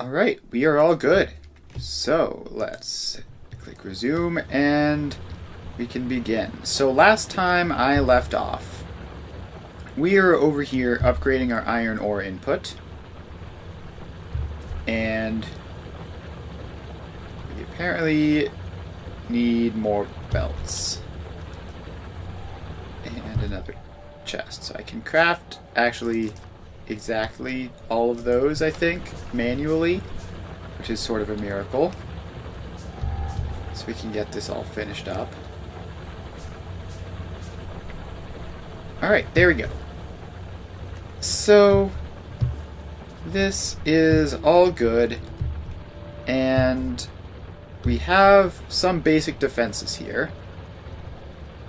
Alright, we are all good. So, let's click resume and we can begin. So last time I left off, we are over here upgrading our iron ore input. And we apparently need more belts. And another chest. So I can craft actually exactly all of those, I think, manually, which is sort of a miracle. So we can get this all finished up. Alright, there we go. So this is all good, and we have some basic defenses here.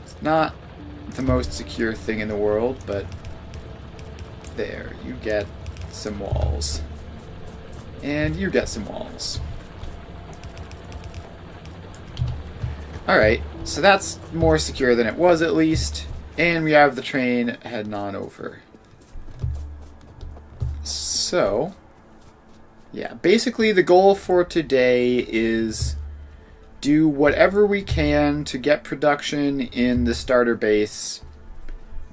It's not the most secure thing in the world, but there, you get some walls. And you get some walls. Alright, so that's more secure than it was at least. And we have the train heading on over. So, yeah, basically the goal for today is do whatever we can to get production in the starter base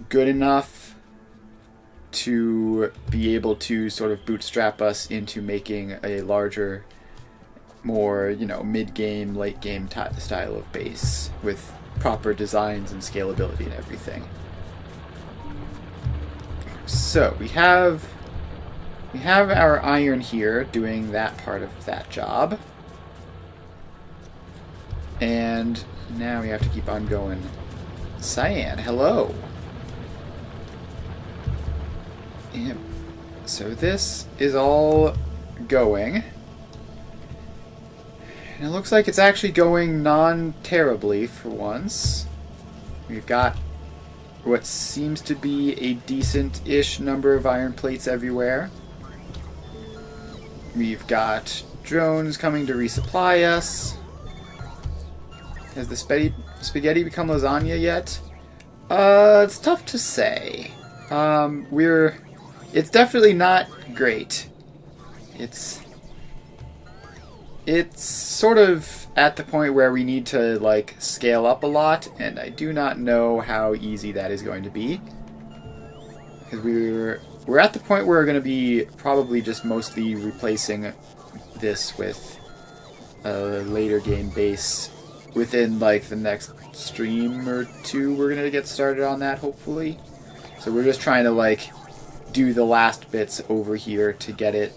good enough to be able to sort of bootstrap us into making a larger, more, mid-game, late-game style of base with proper designs and scalability and everything. So, we have our iron here doing that part of that job. And now we have to keep on going. Cyan, hello! Yep. So this is all going. And it looks like it's actually going non-terribly for once. We've got what seems to be a decent-ish number of iron plates everywhere. We've got drones coming to resupply us. Has the spaghetti become lasagna yet? It's tough to say. It's definitely not great. It's sort of at the point where we need to, scale up a lot, and I do not know how easy that is going to be. Because we're at the point where we're going to be probably just mostly replacing this with a later game base within, the next stream or two. We're going to get started on that, hopefully. So we're just trying to, do the last bits over here to get it,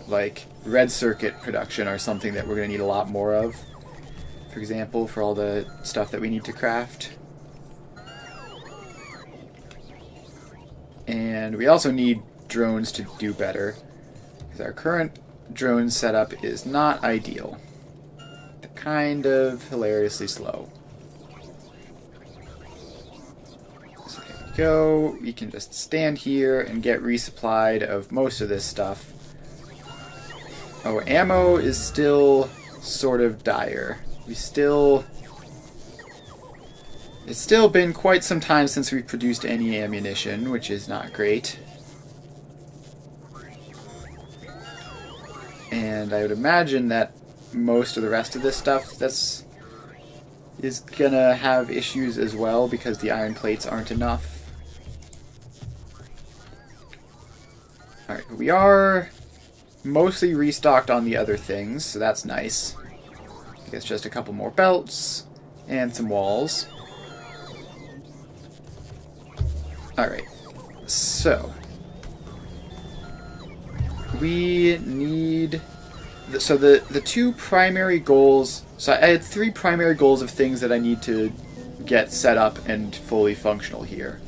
red circuit production or something that we're going to need a lot more of. For example, for all the stuff that we need to craft. And we also need drones to do better, because our current drone setup is not ideal. They're kind of hilariously slow. Go, we can just stand here and get resupplied of most of this stuff. Oh, ammo is still sort of dire. It's still been quite some time since we've produced any ammunition, which is not great. And I would imagine that most of the rest of this stuff is gonna have issues as well, because the iron plates aren't enough. Alright, we are mostly restocked on the other things, so that's nice. I guess just a couple more belts and some walls. Alright, so we need... So the two primary goals... So I had three primary goals of things that I need to get set up and fully functional here.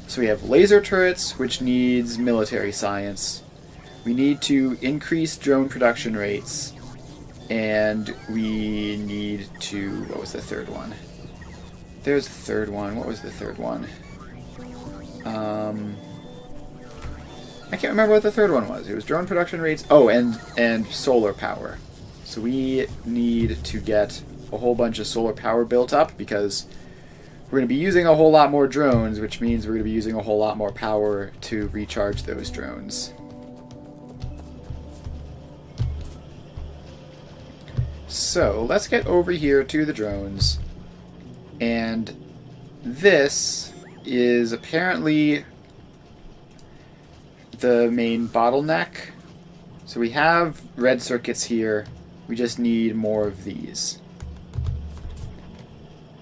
So we have laser turrets, which needs military science. We need to increase drone production rates. And we need to... What was the third one? There's the third one. What was the third one? I can't remember what the third one was. It was drone production rates. Oh, and solar power. So we need to get a whole bunch of solar power built up, because we're going to be using a whole lot more drones, which means we're going to be using a whole lot more power to recharge those drones. So let's get over here to the drones. And this is apparently the main bottleneck. So we have red circuits here. We just need more of these.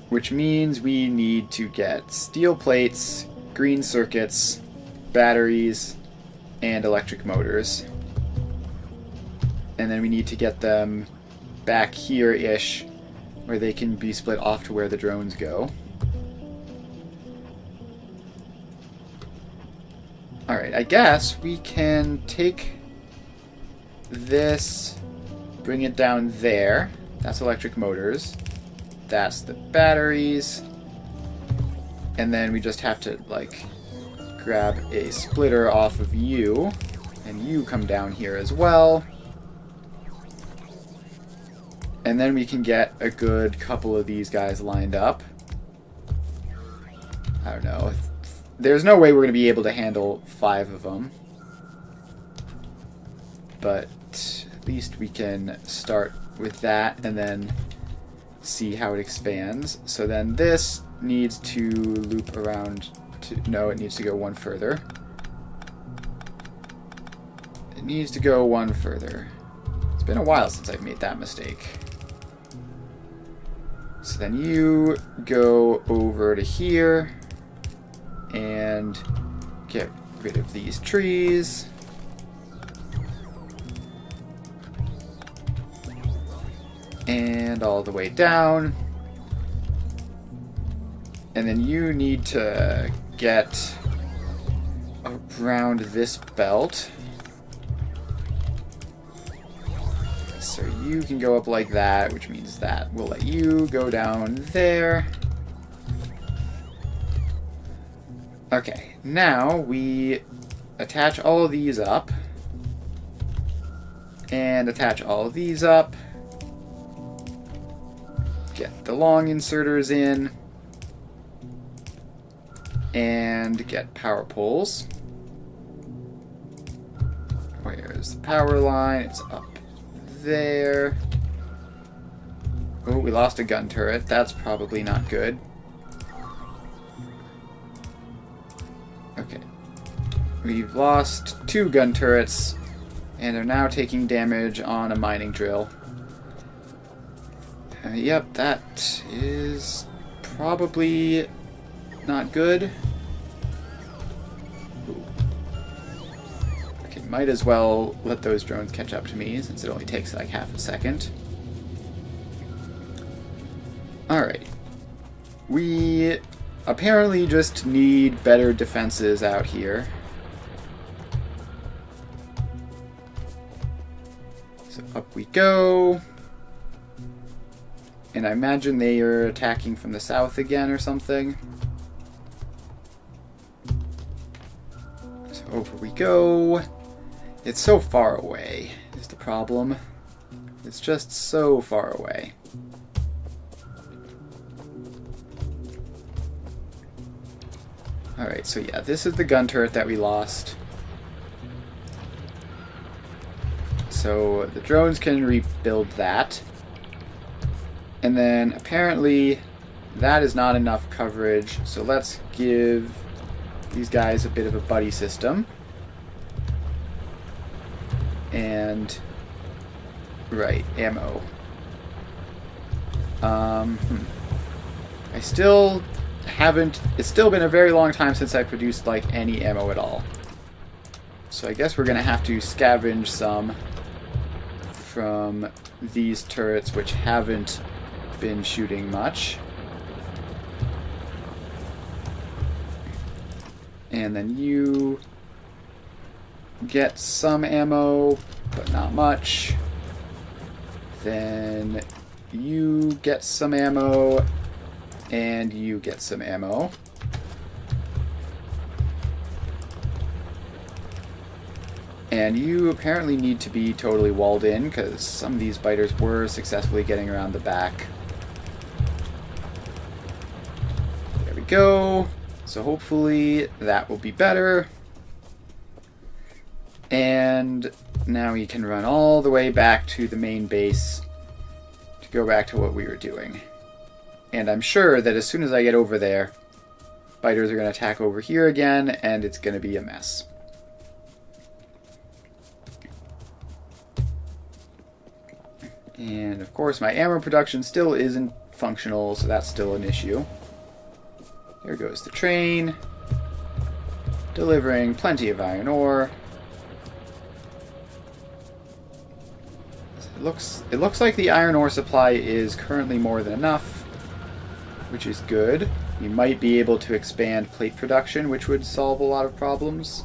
Which means we need to get steel plates, green circuits, batteries, and electric motors. And then we need to get them back here-ish, where they can be split off to where the drones go. Alright, I guess we can take this, bring it down there. That's electric motors. That's the batteries. And then we just have to, like, grab a splitter off of you. And you come down here as well. And then we can get a good couple of these guys lined up. I don't know. There's no way we're going to be able to handle 5 of them. But at least we can start with that and then see how it expands. So then this needs to loop around to... No, it needs to go one further. It needs to go one further. It's been a while since I've made that mistake. So then you go over to here and get rid of these trees. And all the way down. And then you need to get around this belt. So you can go up like that, which means that we'll let you go down there. Okay, now we attach all of these up. And attach all of these up. Get the long inserters in. And get power poles. Where's the power line? It's up there. Oh, we lost a gun turret. That's probably not good. Okay. We've lost 2 gun turrets, and they're now taking damage on a mining drill. Yep, that is probably not good. Might as well let those drones catch up to me, since it only takes like half a second. Alright. We apparently just need better defenses out here. So up we go. And I imagine they are attacking from the south again or something. So over we go. It's so far away, is the problem. It's just so far away. Alright, so yeah, this is the gun turret that we lost. So the drones can rebuild that. And then apparently that is not enough coverage, so let's give these guys a bit of a buddy system. And right, ammo. I still haven't... It's still been a very long time since I produced like any ammo at all. So I guess we're gonna have to scavenge some from these turrets which haven't been shooting much. And then you get some ammo, but not much. Then you get some ammo, and you get some ammo. And you apparently need to be totally walled in, because some of these biters were successfully getting around the back. There we go. So hopefully that will be better. And now we can run all the way back to the main base go back to what we were doing. And I'm sure that as soon as I get over there, biters are going to attack over here again, and it's going to be a mess. And of course my ammo production still isn't functional, so that's still an issue. There goes the train, delivering plenty of iron ore. It looks like the iron ore supply is currently more than enough, which is good. We might be able to expand plate production, which would solve a lot of problems.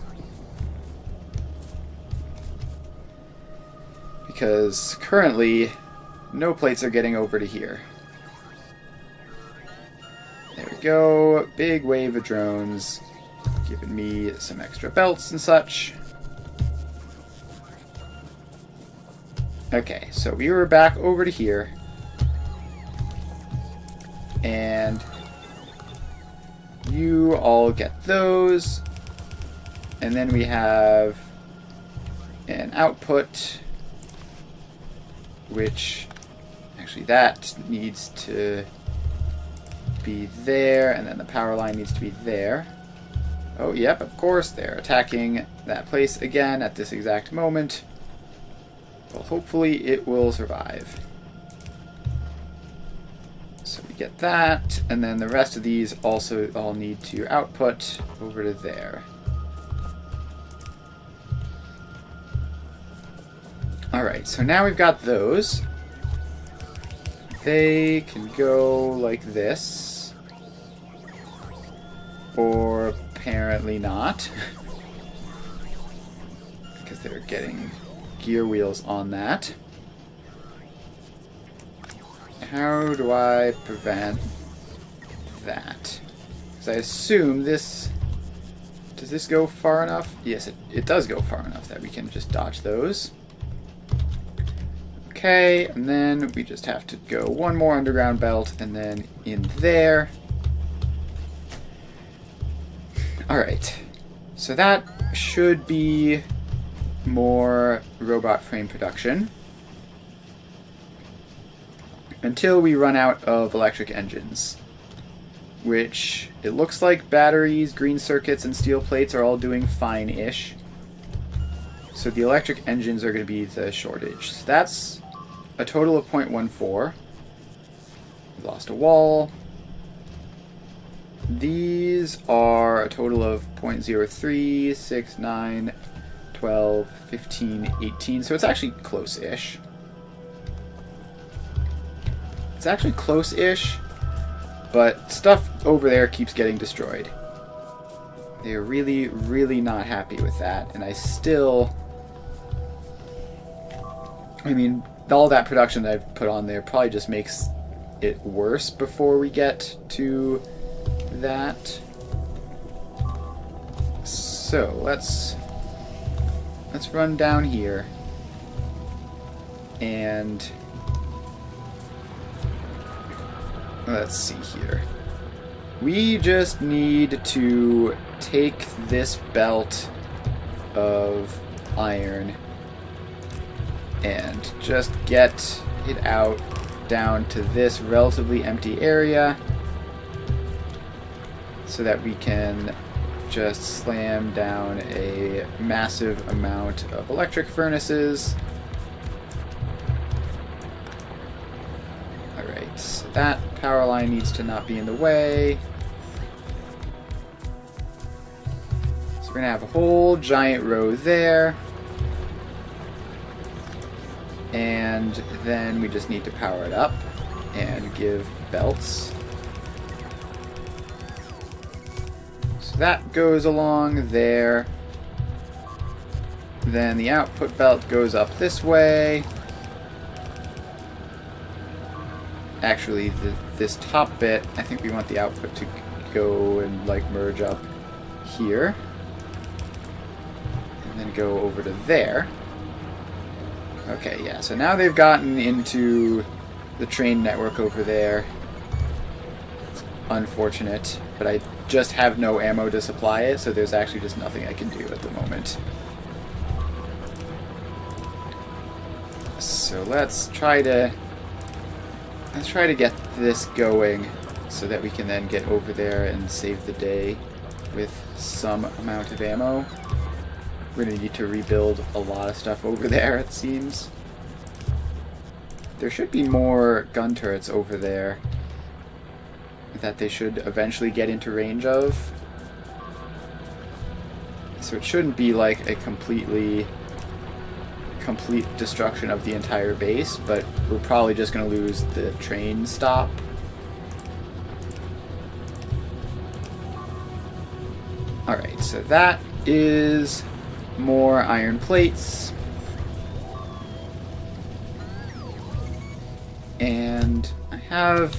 Because currently, no plates are getting over to here. There we go. Big wave of drones, giving me some extra belts and such. Okay, so we were back over to here. And you all get those. And then we have an output, which actually that needs to be there, and then the power line needs to be there. Oh, yep, of course, they're attacking that place again at this exact moment. Well, hopefully it will survive. So we get that, and then the rest of these also all need to output over to there. Alright, so now we've got those. They can go like this. Or apparently not. Because they're getting gear wheels on that. How do I prevent that? Because I assume this... Does this go far enough? Yes, it does go far enough that we can just dodge those. Okay, and then we just have to go one more underground belt and then in there. Alright, so that should be more robot frame production until we run out of electric engines, which it looks like batteries, green circuits, and steel plates are all doing fine-ish. So the electric engines are going to be the shortage. So that's a total of 0.14. We lost a wall. These are a total of 0.03, 6, 9, 12, 15, 18. So it's actually close-ish. It's actually close-ish, but stuff over there keeps getting destroyed. They're really, really not happy with that, and I mean, all that production that I've put on there probably just makes it worse before we get to that. So let's run down here and let's see here. We just need to take this belt of iron and just get it out down to this relatively empty area so that we can just slam down a massive amount of electric furnaces. Alright, so that power line needs to not be in the way. So we're going to have a whole giant row there. And then we just need to power it up and give belts. So that goes along there. Then the output belt goes up this way. Actually, this top bit, I think we want the output to go and like merge up here. And then go over to there. Okay, yeah, so now they've gotten into the train network over there. It's unfortunate, but I just have no ammo to supply it, so there's actually just nothing I can do at the moment. So let's try to Let's try to get this going so that we can then get over there and save the day with some amount of ammo. We're going to need to rebuild a lot of stuff over there, it seems. There should be more gun turrets over there that they should eventually get into range of. So it shouldn't be like a complete destruction of the entire base, but we're probably just going to lose the train stop. Alright, so that is more iron plates. And I have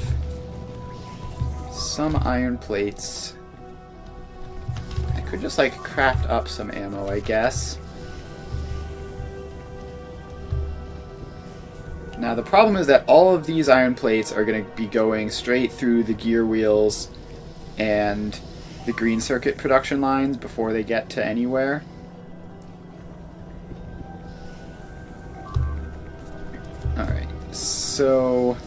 some iron plates. I could just like craft up some ammo, I guess. Now the problem is that all of these iron plates are going to be going straight through the gear wheels and the green circuit production lines before they get to anywhere. Alright, so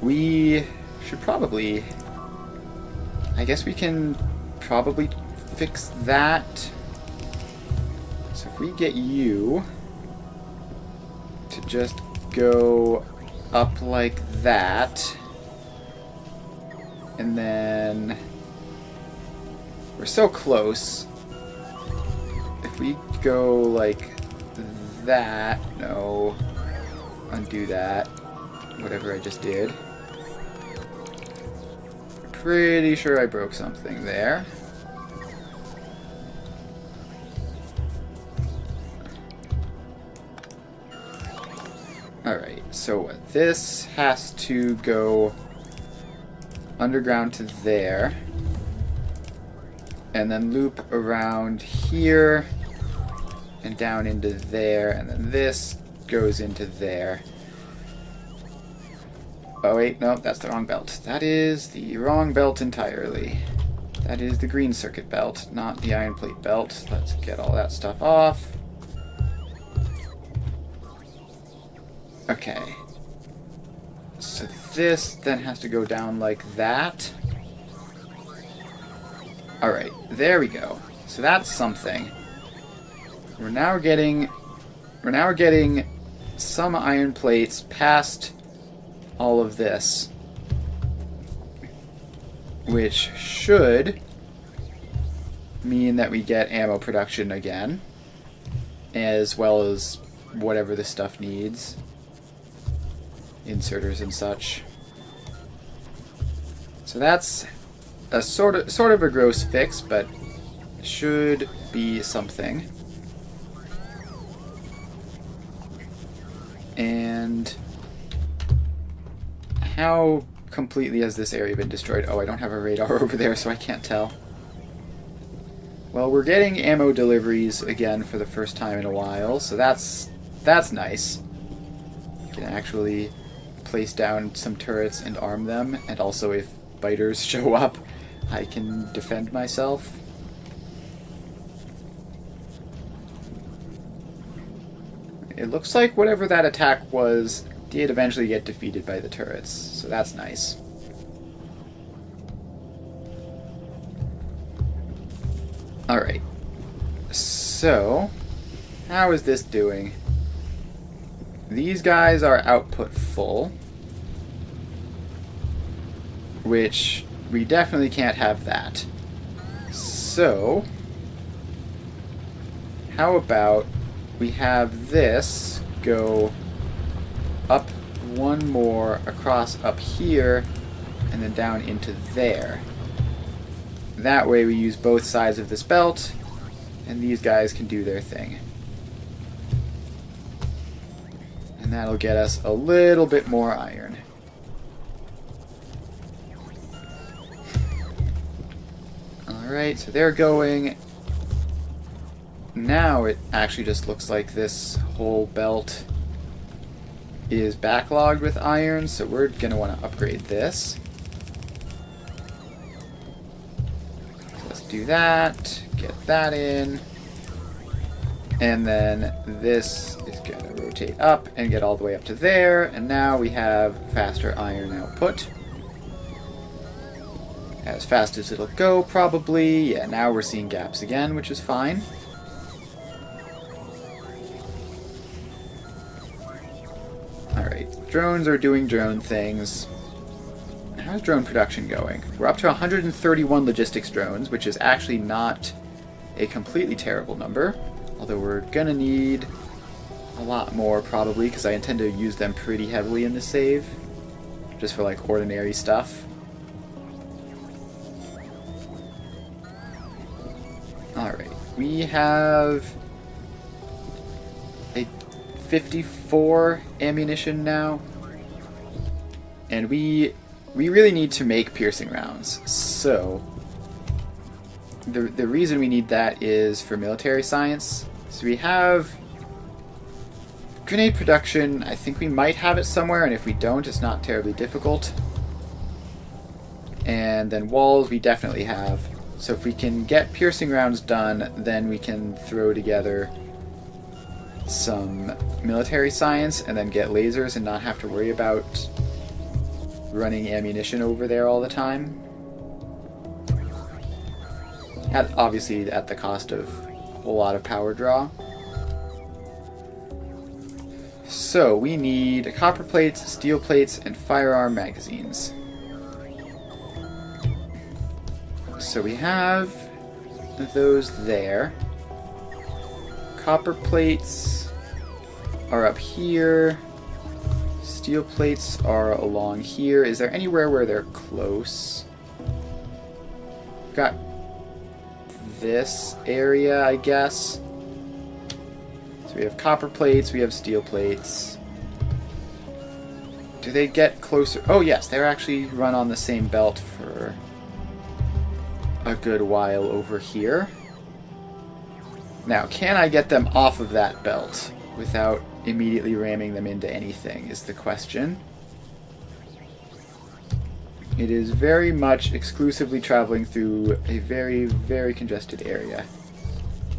we should probably, I guess we can probably fix that. So if we get you to just go up like that, and then we're so close. If we go like that, no, undo that, whatever I just did. Pretty sure I broke something there. Alright, so this has to go underground to there, and then loop around here, and down into there, and then this goes into there. Oh wait, no, that's the wrong belt. That is the wrong belt entirely. That is the green circuit belt, not the iron plate belt. Let's get all that stuff off. Okay. So this then has to go down like that. Alright, there we go. So that's something. We're now getting some iron plates past all of this, which should mean that we get ammo production again, as well as whatever this stuff needs, inserters and such. So that's a sort of a gross fix, but should be something. And how completely has this area been destroyed? Oh, I don't have a radar over there, so I can't tell. Well, we're getting ammo deliveries again for the first time in a while, so that's nice. I can actually place down some turrets and arm them, and also if biters show up, I can defend myself. It looks like whatever that attack was did eventually get defeated by the turrets, so that's nice. Alright, so how is this doing? These guys are output full, which we definitely can't have that. So how about we have this go up one more across up here and then down into there. That way we use both sides of this belt and these guys can do their thing. And that'll get us a little bit more iron. Alright, so they're going. Now it actually just looks like this whole belt is backlogged with iron, so we're going to want to upgrade this. So let's do that, get that in, and then this is going to rotate up and get all the way up to there, and now we have faster iron output. As fast as it'll go, probably. Yeah, now we're seeing gaps again, which is fine. Alright, drones are doing drone things. How's drone production going? We're up to 131 logistics drones, which is actually not a completely terrible number. Although we're gonna need a lot more, probably, because I intend to use them pretty heavily in the save. Just for, like, ordinary stuff. Alright, we have a 54 ammunition now. And we really need to make piercing rounds. So, the reason we need that is for military science. So we have grenade production. I think we might have it somewhere, and if we don't, it's not terribly difficult. And then walls we definitely have. So if we can get piercing rounds done, then we can throw together some military science and then get lasers and not have to worry about running ammunition over there all the time. Obviously at the cost of a whole lot of power draw. So we need copper plates, steel plates, and firearm magazines. So we have those there. Copper plates are up here. Steel plates are along here. Is there anywhere where they're close? We've got this area, I guess. So we have copper plates, we have steel plates. Do they get closer? Oh yes, they're actually run on the same belt for a good while over here. Now, can I get them off of that belt without immediately ramming them into anything is the question. It is very much exclusively traveling through a very, very congested area.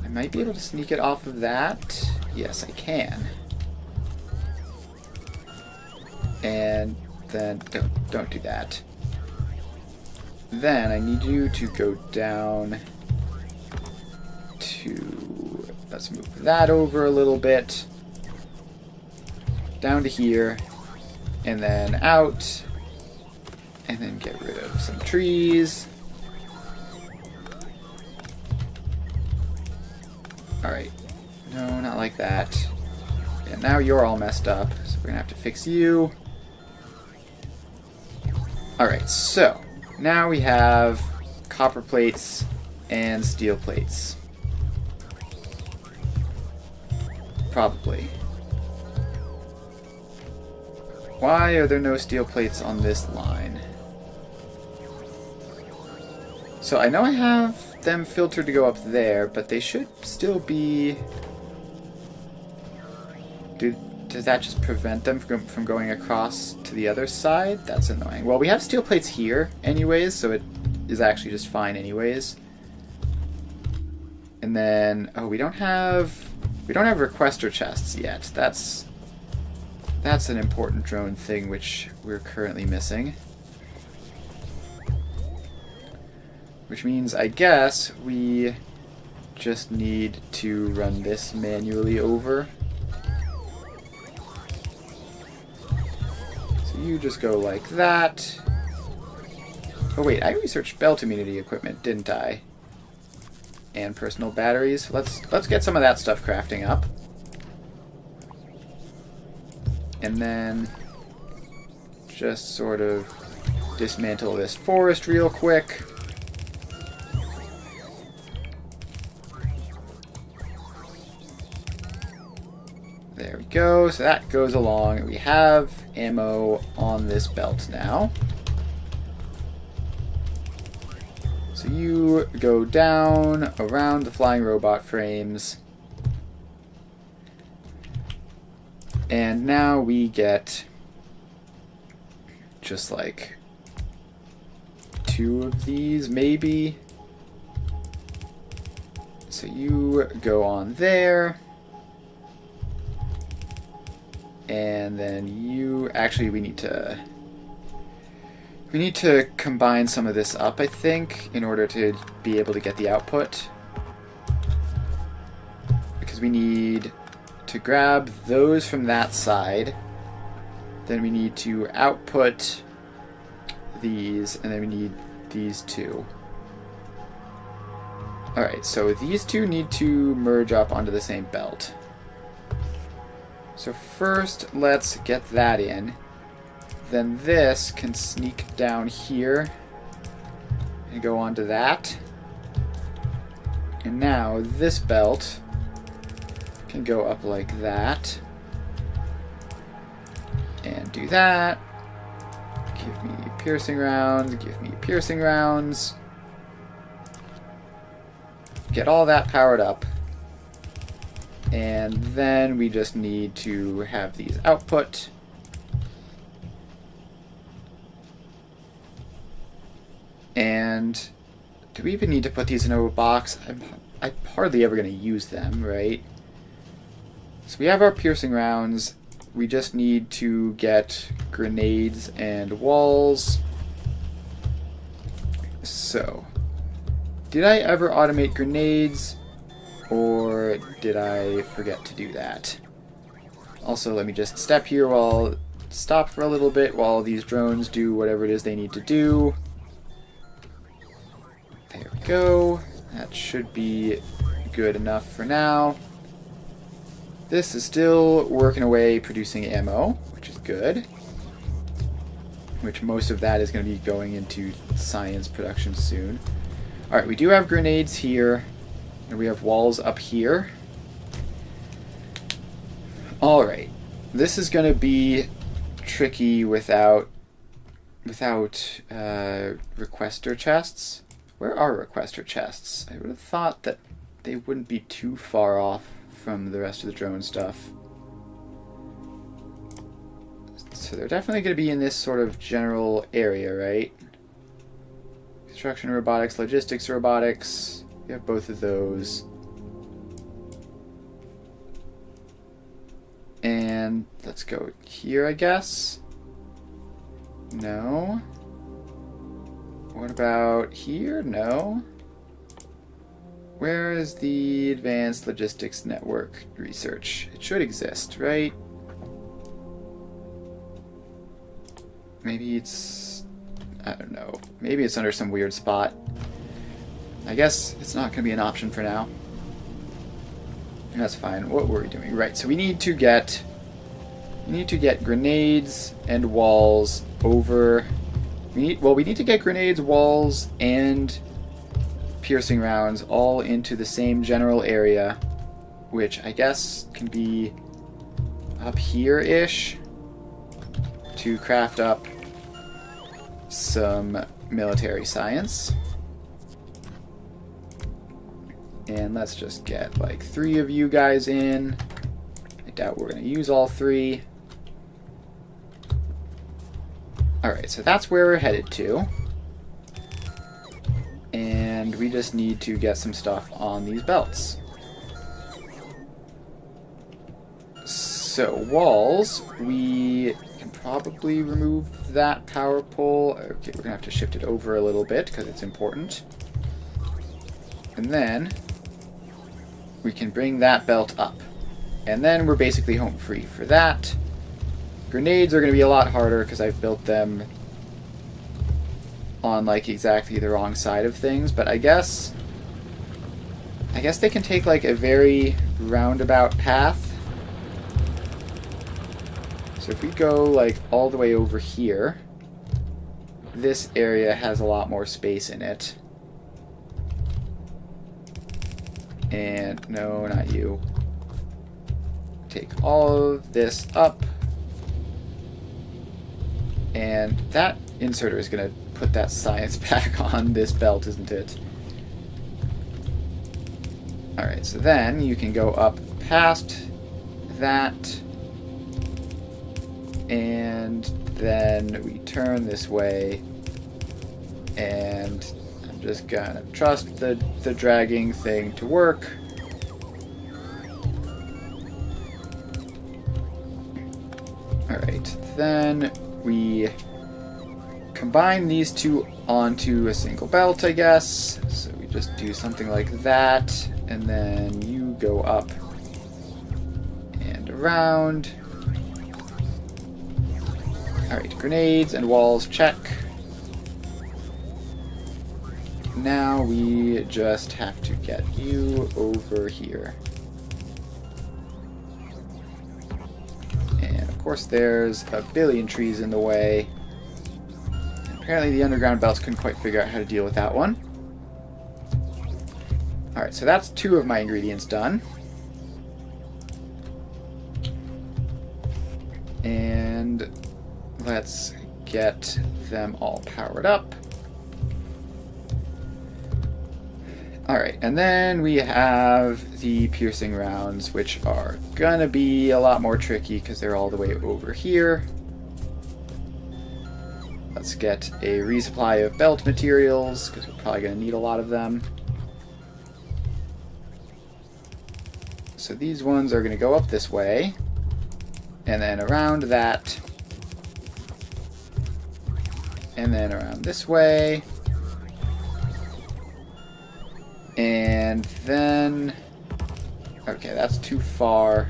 I might be able to sneak it off of that. Yes, I can. And then don't do that. Then I need you to go down to, let's move that over a little bit, down to here, and then out, and then get rid of some trees. Alright, no, not like that. And now you're all messed up, so we're gonna have to fix you. Alright, so now we have copper plates and steel plates. Probably. Why are there no steel plates on this line? So I know I have them filtered to go up there, but they should still be... Does that just prevent them from going across to the other side? That's annoying. Well, we have steel plates here anyways, so it is actually just fine anyways. And then, oh, we don't have requester chests yet. That's an important drone thing which we're currently missing. Which means, I guess, we just need to run this manually over. So you just go like that. Oh wait, I researched belt immunity equipment, didn't I? And personal batteries. Let's get some of that stuff crafting up. And then just sort of dismantle this forest real quick. There we go. So that goes along. We have ammo on this belt now. So you go down around the flying robot frames. And now we get just like 2 of these, maybe. So you go on there. And then you... Actually, we need to combine some of this up, I think, in order to be able to get the output. Because we need to grab those from that side. Then we need to output these, and then we need these two. Alright, so these two need to merge up onto the same belt. So first, let's get that in. Then this can sneak down here and go onto that. And now this belt can go up like that. And do that. Give me piercing rounds, give me piercing rounds. Get all that powered up. And then we just need to have these output. And do we even need to put these in a box? I'm hardly ever going to use them, right? So we have our piercing rounds. We just need to get grenades and walls. So, did I ever automate grenades? Or did I forget to do that? Also, let me just step here stop for a little bit while these drones do whatever it is they need to do. There we go. That should be good enough for now. This is still working away producing ammo, which is good. Which most of that is going to be going into science production soon. Alright, we do have grenades here. And we have walls up here. Alright. This is going to be tricky without requester chests. Where are requester chests? I would have thought that they wouldn't be too far off from the rest of the drone stuff. So they're definitely going to be in this sort of general area, right? Construction robotics, logistics robotics. We have both of those. And let's go here, I guess. No. What about here? No. Where is the Advanced Logistics Network research? It should exist, right? Maybe it's... I don't know. Maybe it's under some weird spot. I guess it's not going to be an option for now. That's fine. What were we doing? Right, so we need to get grenades and walls over... we need to get grenades, walls, and piercing rounds all into the same general area, which I guess can be up here-ish, to craft up some military science. And let's just get like 3 of you guys in. I doubt we're going to use all 3. Alright, so that's where we're headed to. And we just need to get some stuff on these belts. So, walls, we can probably remove that power pole. Okay, we're going to have to shift it over a little bit because it's important. And then we can bring that belt up. And then we're basically home free for that. Grenades are going to be a lot harder because I've built them on like exactly the wrong side of things, but I guess they can take like a very roundabout path. So if we go like all the way over here, this area has a lot more space in it. And no, not you. Take all of this up. And that inserter is going to put that science back on this belt, isn't it? Alright, so then you can go up past that. And then we turn this way. And I'm just gonna trust the dragging thing to work. Alright, then we combine these two onto a single belt, I guess. So we just do something like that, and then you go up and around. Alright, grenades and walls, check. Now we just have to get you over here. And of course there's a billion trees in the way. Apparently the underground belts couldn't quite figure out how to deal with that one. Alright, so that's 2 of my ingredients done. And let's get them all powered up. Alright, and then we have the piercing rounds, which are gonna be a lot more tricky because they're all the way over here. Let's get a resupply of belt materials, because we're probably gonna need a lot of them. So these ones are gonna go up this way, and then around that, and then around this way. And then, okay, that's too far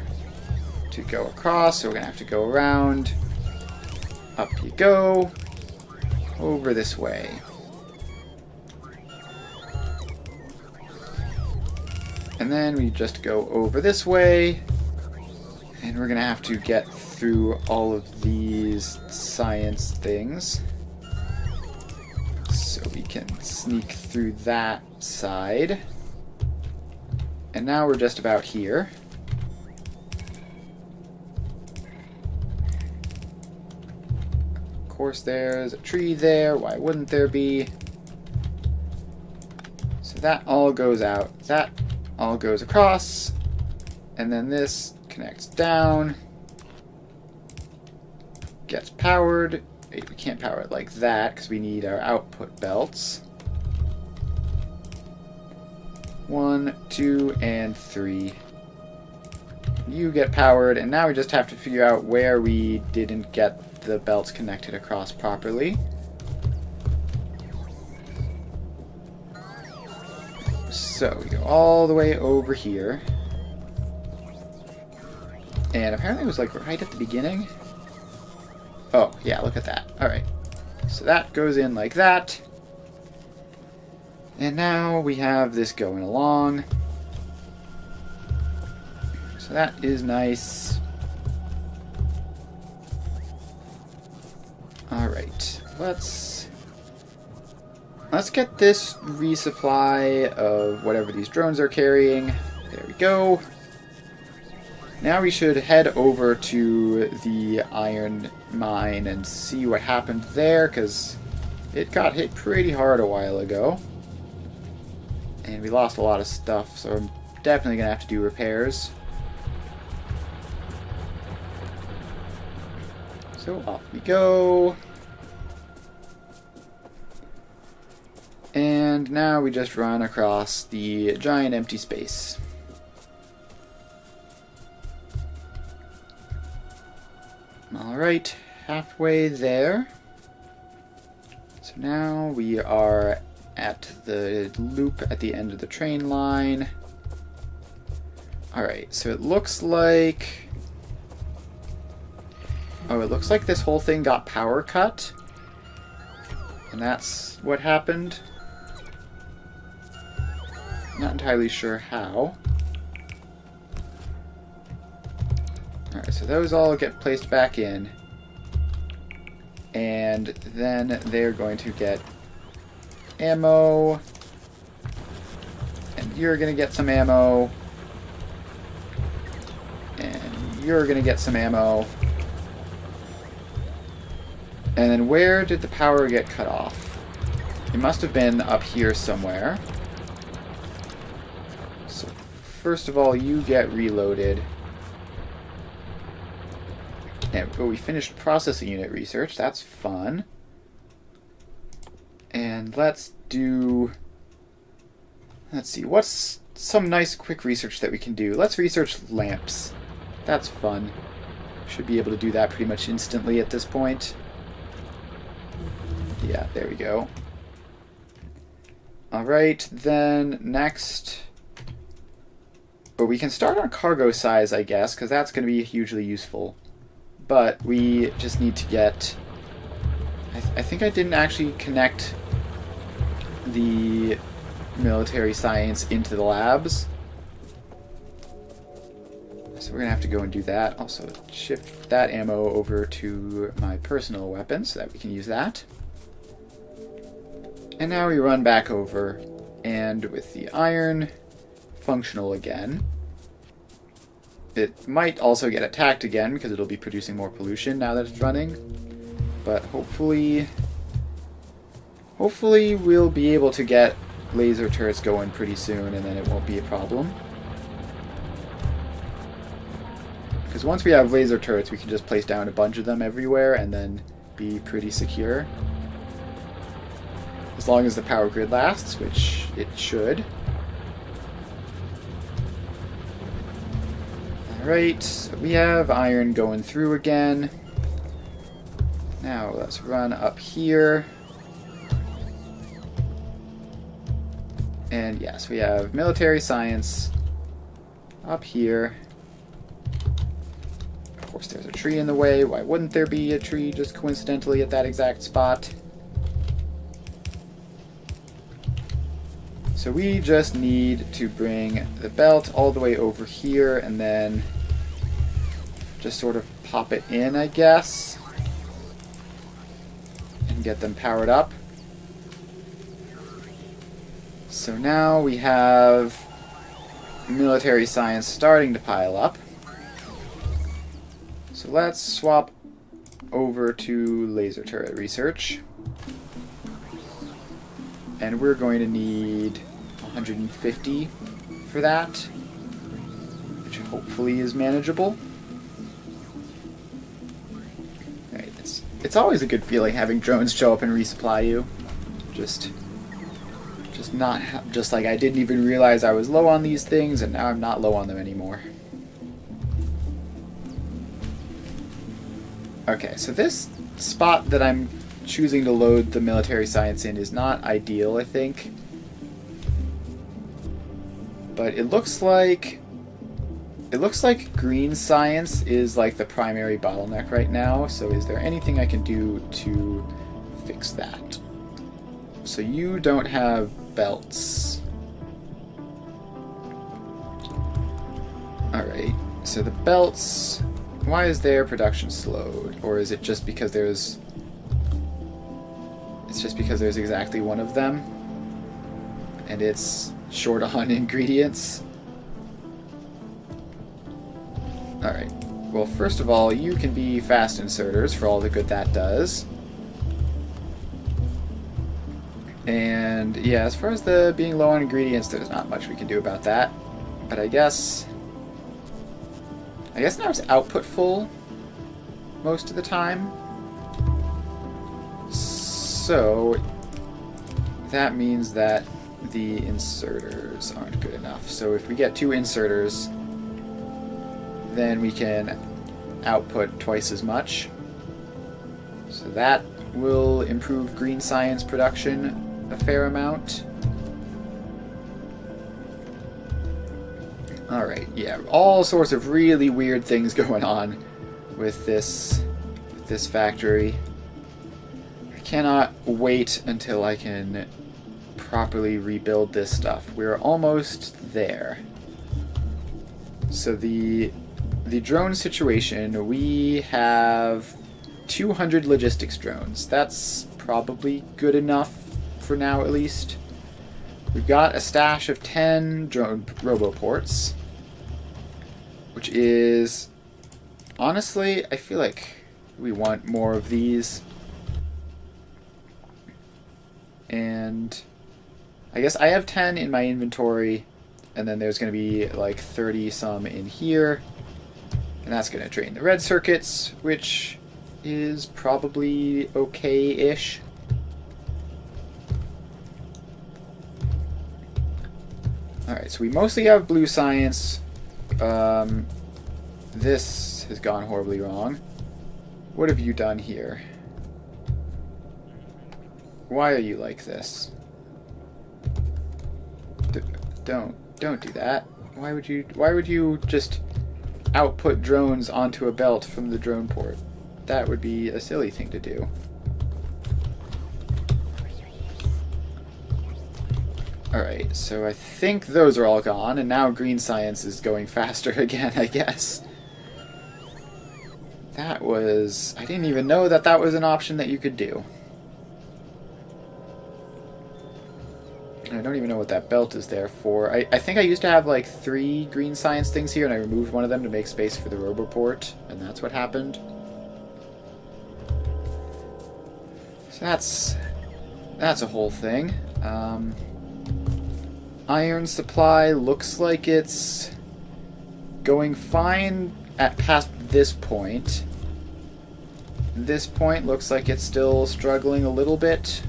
to go across, so we're gonna have to go around. Up you go, over this way. And then we just go over this way, and we're gonna have to get through all of these science things. So we can sneak through that side. And now we're just about here. Of course there's a tree there, why wouldn't there be? So that all goes out, that all goes across, and then this connects down, gets powered. We can't power it like that because we need our output belts. 1, 2, and 3. You get powered, and now we just have to figure out where we didn't get the belts connected across properly. So we go all the way over here. And apparently it was like right at the beginning. Oh, yeah, look at that. Alright. So that goes in like that. And now we have this going along. So that is nice. Alright. Let's get this resupply of whatever these drones are carrying. There we go. Now we should head over to the iron mine and see what happened there, because it got hit pretty hard a while ago. And we lost a lot of stuff, so I'm definitely going to have to do repairs. So off we go. And now we just run across the giant empty space. Alright, halfway there. So now we are at the loop at the end of the train line. Alright, so it looks like... Oh, it looks like this whole thing got power cut. And that's what happened. Not entirely sure how. Alright, so those all get placed back in. And then they're going to get ammo. And you're going to get some ammo. And you're going to get some ammo. And then where did the power get cut off? It must have been up here somewhere. So first of all, you get reloaded. And we finished processing unit research. That's fun. And let's do... Let's see, what's some nice quick research that we can do? Let's research lamps. That's fun. Should be able to do that pretty much instantly at this point. Yeah, there we go. Alright, then next... But we can start on cargo size, I guess, because that's going to be hugely useful. But we just need to get... I think I didn't actually connect the military science into the labs. So we're going to have to go and do that. Also, shift that ammo over to my personal weapon so that we can use that. And now we run back over, and with the iron functional again, it might also get attacked again because it'll be producing more pollution now that it's running. But hopefully we'll be able to get laser turrets going pretty soon, and then it won't be a problem. Because once we have laser turrets, we can just place down a bunch of them everywhere and then be pretty secure. As long as the power grid lasts, which it should. Alright, so we have iron going through again. Now let's run up here. And yes, we have military science up here. Of course, there's a tree in the way. Why wouldn't there be a tree just coincidentally at that exact spot? So we just need to bring the belt all the way over here and then just sort of pop it in, I guess, and get them powered up. So now we have military science starting to pile up. So let's swap over to laser turret research. And we're going to need 150 for that, which hopefully is manageable. Right, it's always a good feeling having drones show up and resupply you. Just like I didn't even realize I was low on these things, and now I'm not low on them anymore. Okay, so this spot that I'm choosing to load the military science in is not ideal, I think. But it looks like green science is like the primary bottleneck right now. So is there anything I can do to fix that? So you don't have belts. Alright, so the belts, why is their production slowed? Or is it just because there's exactly one of them and it's short on ingredients? Alright, well, first of all, you can be fast inserters for all the good that does. And yeah, as far as the being low on ingredients, there's not much we can do about that. But I guess now it's output full most of the time. So that means that the inserters aren't good enough. So if we get 2 inserters, then we can output twice as much. So that will improve green science production a fair amount. Alright, yeah, all sorts of really weird things going on with this factory. I cannot wait until I can properly rebuild this stuff. We're almost there. So the drone situation, we have 200 logistics drones. That's probably good enough for now, at least. We've got a stash of 10 drone roboports, which is, honestly, I feel like we want more of these. And I guess I have 10 in my inventory, and then there's going to be like 30 some in here, and that's going to drain the red circuits, which is probably okay-ish. Alright, so we mostly have blue science. This has gone horribly wrong. What have you done here? Why are you like this? Don't do that. Why would you just output drones onto a belt from the drone port? That would be a silly thing to do. Alright, so I think those are all gone, and now green science is going faster again, I guess. That was... I didn't even know that that was an option that you could do. I don't even know what that belt is there for. I think I used to have like 3 green science things here, and I removed one of them to make space for the roboport, and that's what happened. So that's a whole thing. Iron supply looks like it's going fine at past this point. This point looks like it's still struggling a little bit.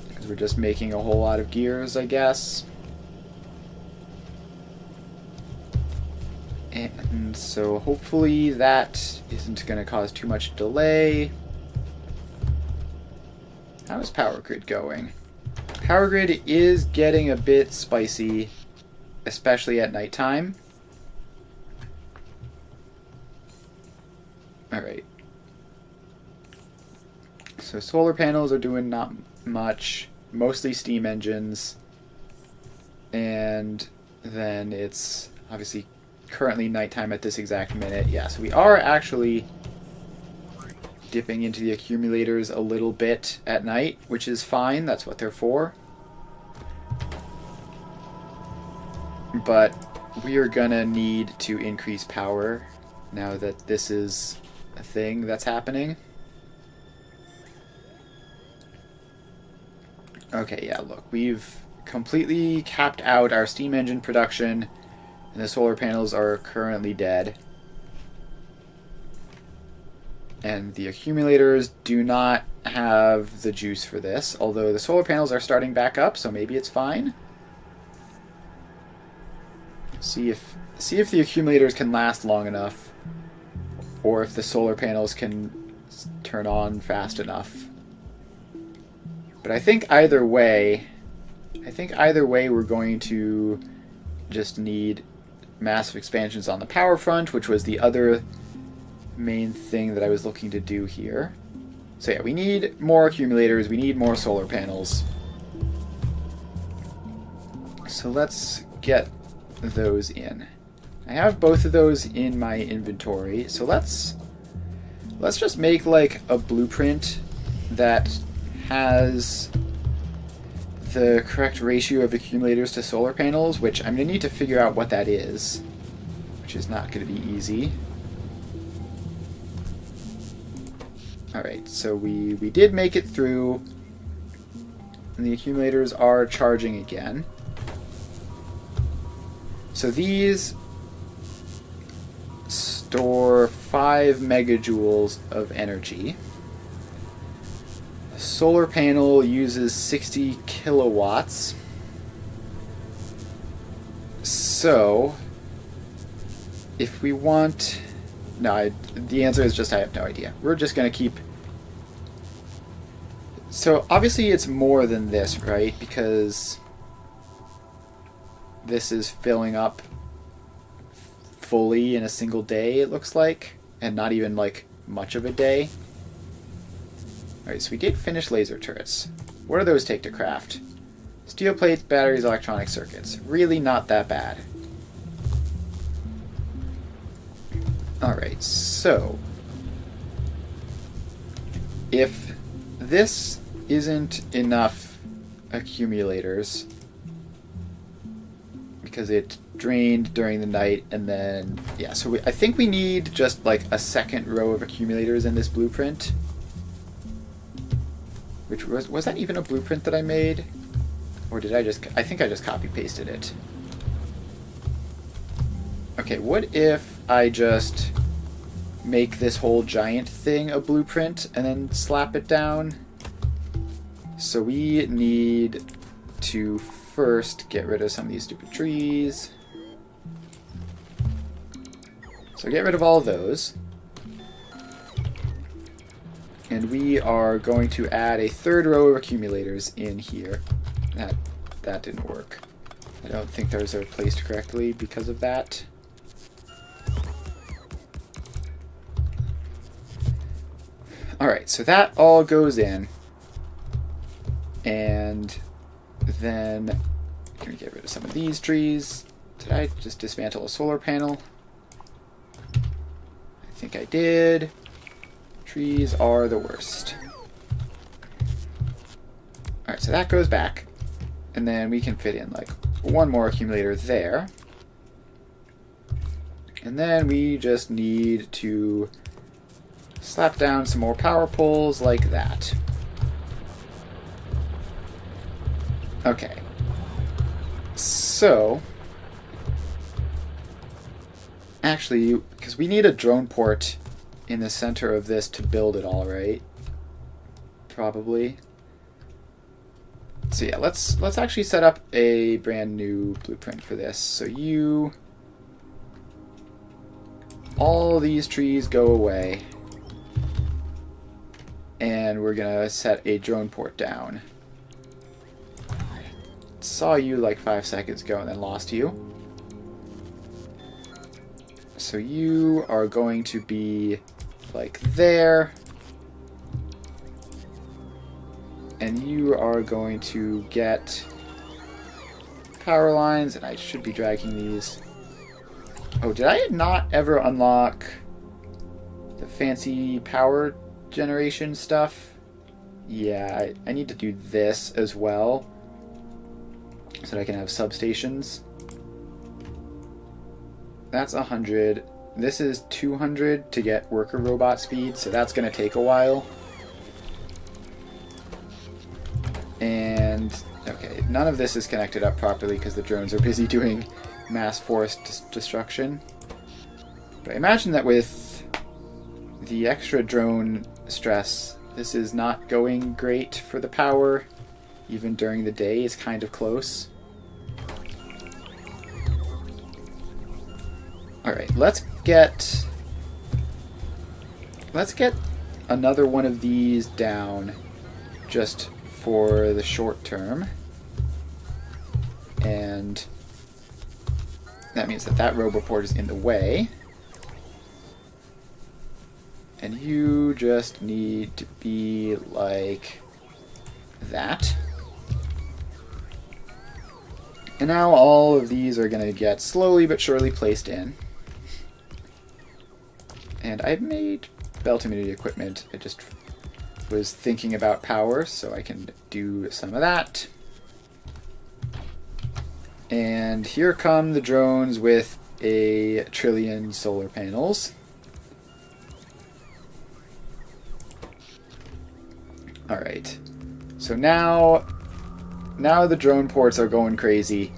Because we're just making a whole lot of gears, I guess. And so hopefully that isn't going to cause too much delay. How is power grid going? Power grid is getting a bit spicy, especially at nighttime. Alright. So solar panels are doing not much, mostly steam engines. And then it's obviously currently nighttime at this exact minute. Yeah, so we are actually dipping into the accumulators a little bit at night, which is fine. That's what they're for. But we are gonna need to increase power now that this is a thing that's happening. Okay, yeah, look, we've completely capped out our steam engine production, and the solar panels are currently dead. And the accumulators do not have the juice for this, although the solar panels are starting back up, so maybe it's fine. See if the accumulators can last long enough, or if the solar panels can turn on fast enough. But I think either way we're going to just need massive expansions on the power front, which was the other main thing that I was looking to do here. So yeah, we need more accumulators, we need more solar panels. So let's get those in. I have both of those in my inventory, so let's just make like a blueprint that has the correct ratio of accumulators to solar panels, which I'm going to need to figure out what that is, which is not going to be easy. Alright, so we did make it through, and the accumulators are charging again. So these store 5 megajoules of energy. A solar panel uses 60 kilowatts. So, if we want... No, the answer is just I have no idea. We're just going to keep... So, obviously it's more than this, right? Because this is filling up fully in a single day, it looks like. And not even, like, much of a day. Alright, so we did finish laser turrets. What do those take to craft? Steel plates, batteries, electronic circuits. Really not that bad. Alright, so if this isn't enough accumulators because it drained during the night and then, yeah, so I think we need just like a second row of accumulators in this blueprint. Which was that even a blueprint that I made? Or did I think I just copy pasted it. Okay, what if I just make this whole giant thing a blueprint and then slap it down? So we need to first get rid of some of these stupid trees. So get rid of all of those. And we are going to add a third row of accumulators in here. That didn't work. I don't think those are placed correctly because of that. Alright, so that all goes in. And then I'm going to get rid of some of these trees. Did I just dismantle a solar panel? I think I did. Trees are the worst. Alright, so that goes back. And then we can fit in like one more accumulator there. And then we just need to slap down some more power poles like that. Okay. So, actually, because we need a drone port in the center of this to build it all, right? Probably. So yeah, let's actually set up a brand new blueprint for this. So all these trees go away, and we're gonna set a drone port down. Saw you like 5 seconds ago and then lost you. So you are going to be like there. And you are going to get power lines, and I should be dragging these. Oh, did I not ever unlock the fancy power generation stuff? Yeah, I need to do this as well so that I can have substations. That's 100. This is 200 to get worker robot speed, so that's going to take a while. And, okay, none of this is connected up properly because the drones are busy doing mass forest destruction. But I imagine that with the extra drone stress, this is not going great for the power. Even during the day is kind of close. Alright, let's get another one of these down just for the short term. And that means that roboport is in the way. And you just need to be like that. And now all of these are going to get slowly but surely placed in. And I've made belt immunity equipment. I just was thinking about power, so I can do some of that. And here come the drones with a trillion solar panels. Alright, so now the drone ports are going crazy,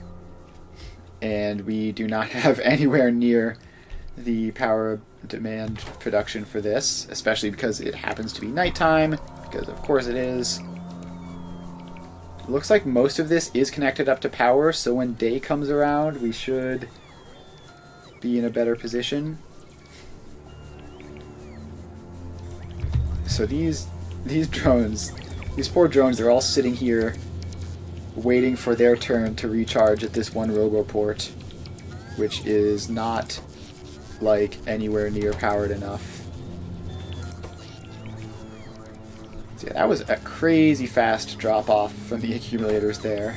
and we do not have anywhere near the power demand production for this, especially because it happens to be nighttime, because of course it is. It looks like most of this is connected up to power, so when day comes around, we should be in a better position. So these drones, these poor drones, they're all sitting here waiting for their turn to recharge at this one roboport, which is not like anywhere near powered enough. So yeah, that was a crazy fast drop off from the accumulators there.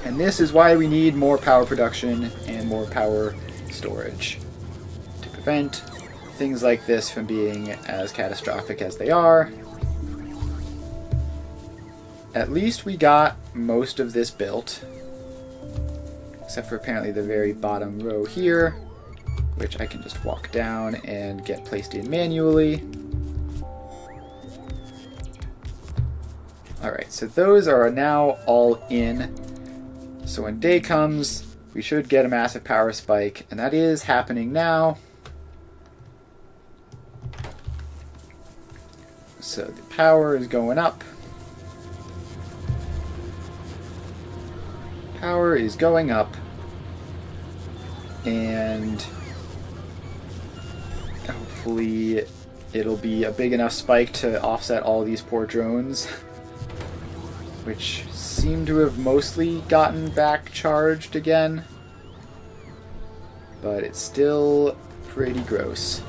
And this is why we need more power production and more power storage to prevent things like this from being as catastrophic as they are. At least we got most of this built, except for apparently the very bottom row here, which I can just walk down and get placed in manually. Alright, so those are now all in. So when day comes, we should get a massive power spike, and that is happening now. So the power is going up. Power is going up. and hopefully it'll be a big enough spike to offset all these poor drones, which seem to have mostly gotten back charged again, but it's still pretty gross.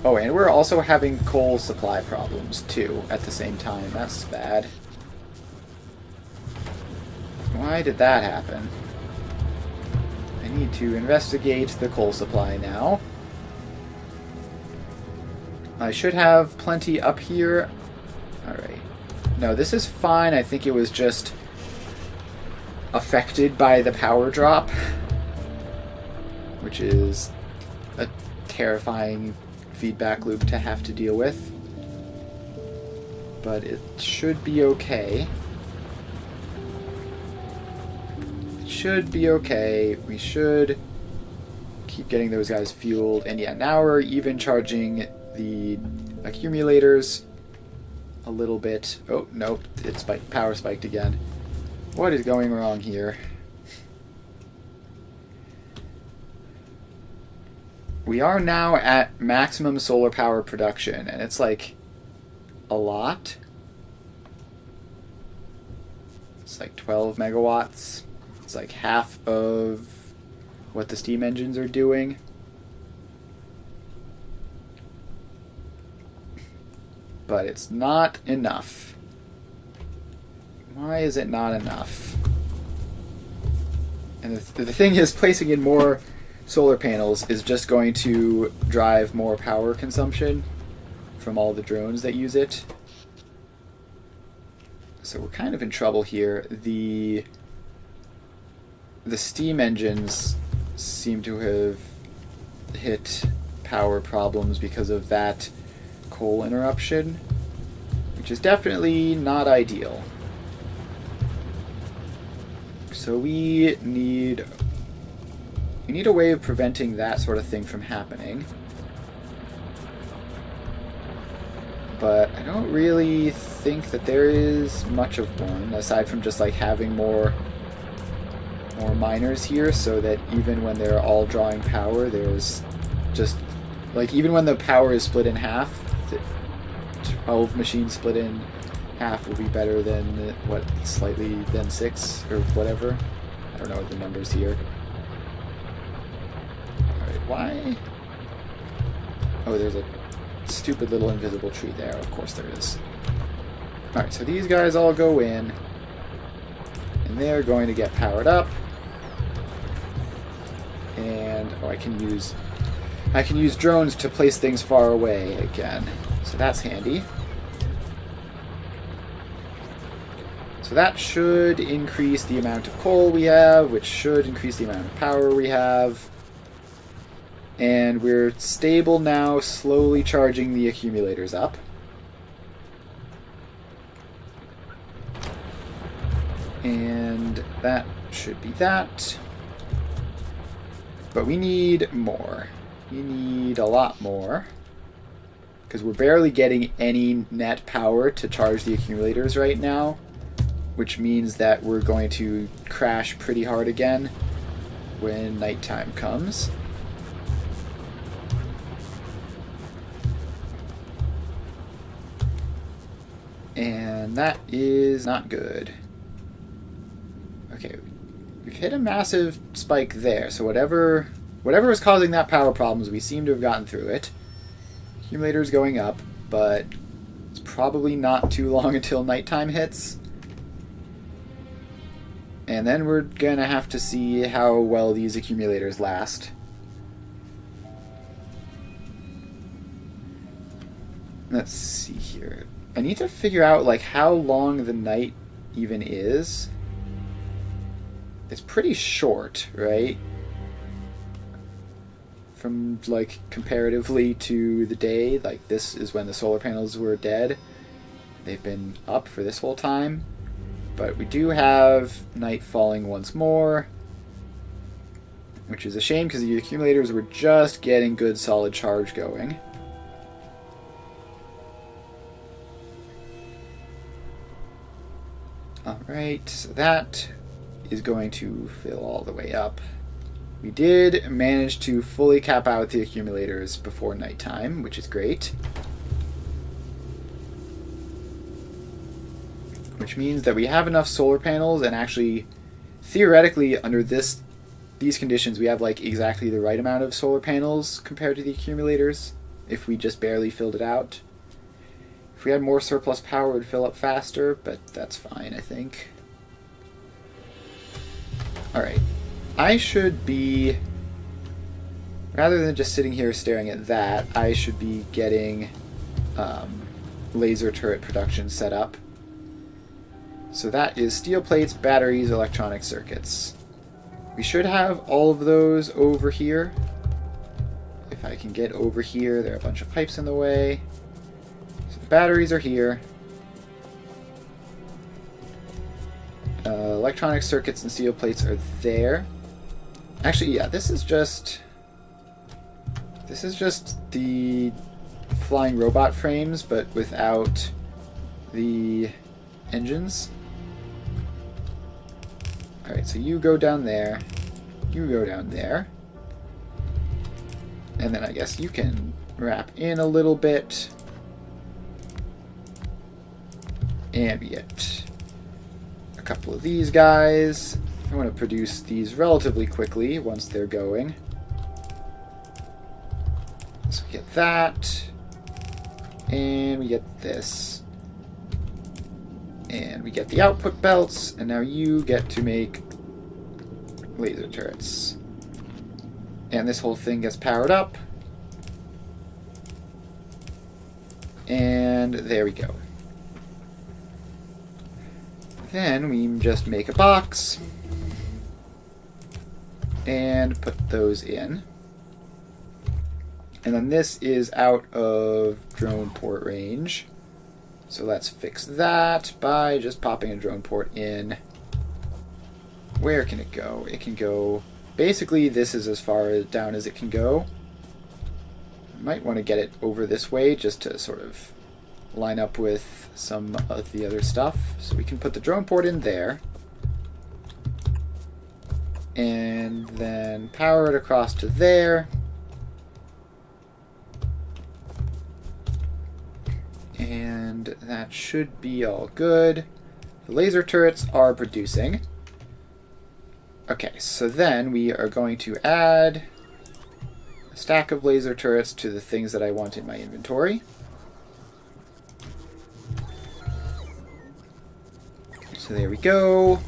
Oh, and we're also having coal supply problems too at the same time. That's bad. Why did that happen? I need to investigate the coal supply now. I should have plenty up here. Alright. No, this is fine. I think it was just affected by the power drop, which is a terrifying feedback loop to have to deal with. But it should be okay. It should be okay. We should keep getting those guys fueled. And yeah, now we're even charging the accumulators a little bit. Oh, nope. It spiked, power spiked again. What is going wrong here? We are now at maximum solar power production, and it's like a lot. It's like 12 megawatts. It's like half of what the steam engines are doing. But it's not enough. Why is it not enough? And the thing is, placing in more solar panels is just going to drive more power consumption from all the drones that use it. So we're kind of in trouble here. The steam engines seem to have hit power problems because of that coal interruption, which is definitely not ideal. So we need a way of preventing that sort of thing from happening. But I don't really think that there is much of one, aside from just like having more miners here, so that even when they're all drawing power, there's just like, even when the power is split in half, 12 machines split in half will be better than what, slightly than 6 or whatever. I don't know the numbers here. Alright, why? Oh, there's a stupid little invisible tree there. Of course there is. Alright, so these guys all go in, and they're going to get powered up. And oh, I can use drones to place things far away again. So that's handy. So that should increase the amount of coal we have, which should increase the amount of power we have. And we're stable now, slowly charging the accumulators up. And that should be that. But we need more. We need a lot more. Because we're barely getting any net power to charge the accumulators right now, which means that we're going to crash pretty hard again when nighttime comes. And that is not good. Okay, we've hit a massive spike there, so whatever is causing that power problems, we seem to have gotten through it. Accumulator's going up, but it's probably not too long until nighttime hits. And then we're gonna have to see how well these accumulators last. Let's see here. I need to figure out like how long the night even is. It's pretty short, right? From like comparatively to the day, like this is when the solar panels were dead. They've been up for this whole time. But we do have night falling once more, which is a shame because the accumulators were just getting good solid charge going. Alright, so that is going to fill all the way up. We did manage to fully cap out the accumulators before nighttime, which is great. Which means that we have enough solar panels, and actually, theoretically, under these conditions, we have like exactly the right amount of solar panels compared to the accumulators, if we just barely filled it out. If we had more surplus power, it would fill up faster, but that's fine, I think. Alright. I should be, rather than just sitting here staring at that, I should be getting laser turret production set up. So that is steel plates, batteries, electronic circuits. We should have all of those over here. If I can get over here, there are a bunch of pipes in the way. So the batteries are here. Electronic circuits and steel plates are there. Actually, yeah, this is just the flying robot frames, but without the engines. Alright, so you go down there, you go down there, and then I guess you can wrap in a little bit, and we get a couple of these guys. I want to produce these relatively quickly once they're going. So we get that, and we get this. And we get the output belts, and now you get to make laser turrets. And this whole thing gets powered up. And there we go. Then we just make a box and put those in. And then this is out of drone port range. So let's fix that by just popping a drone port in. Where can it go? It can go... Basically, this is as far down as it can go. Might want to get it over this way just to sort of line up with some of the other stuff. So we can put the drone port in there. And then power it across to there. And that should be all good. The laser turrets are producing. Okay, so then we are going to add a stack of laser turrets to the things that I want in my inventory. So there we go.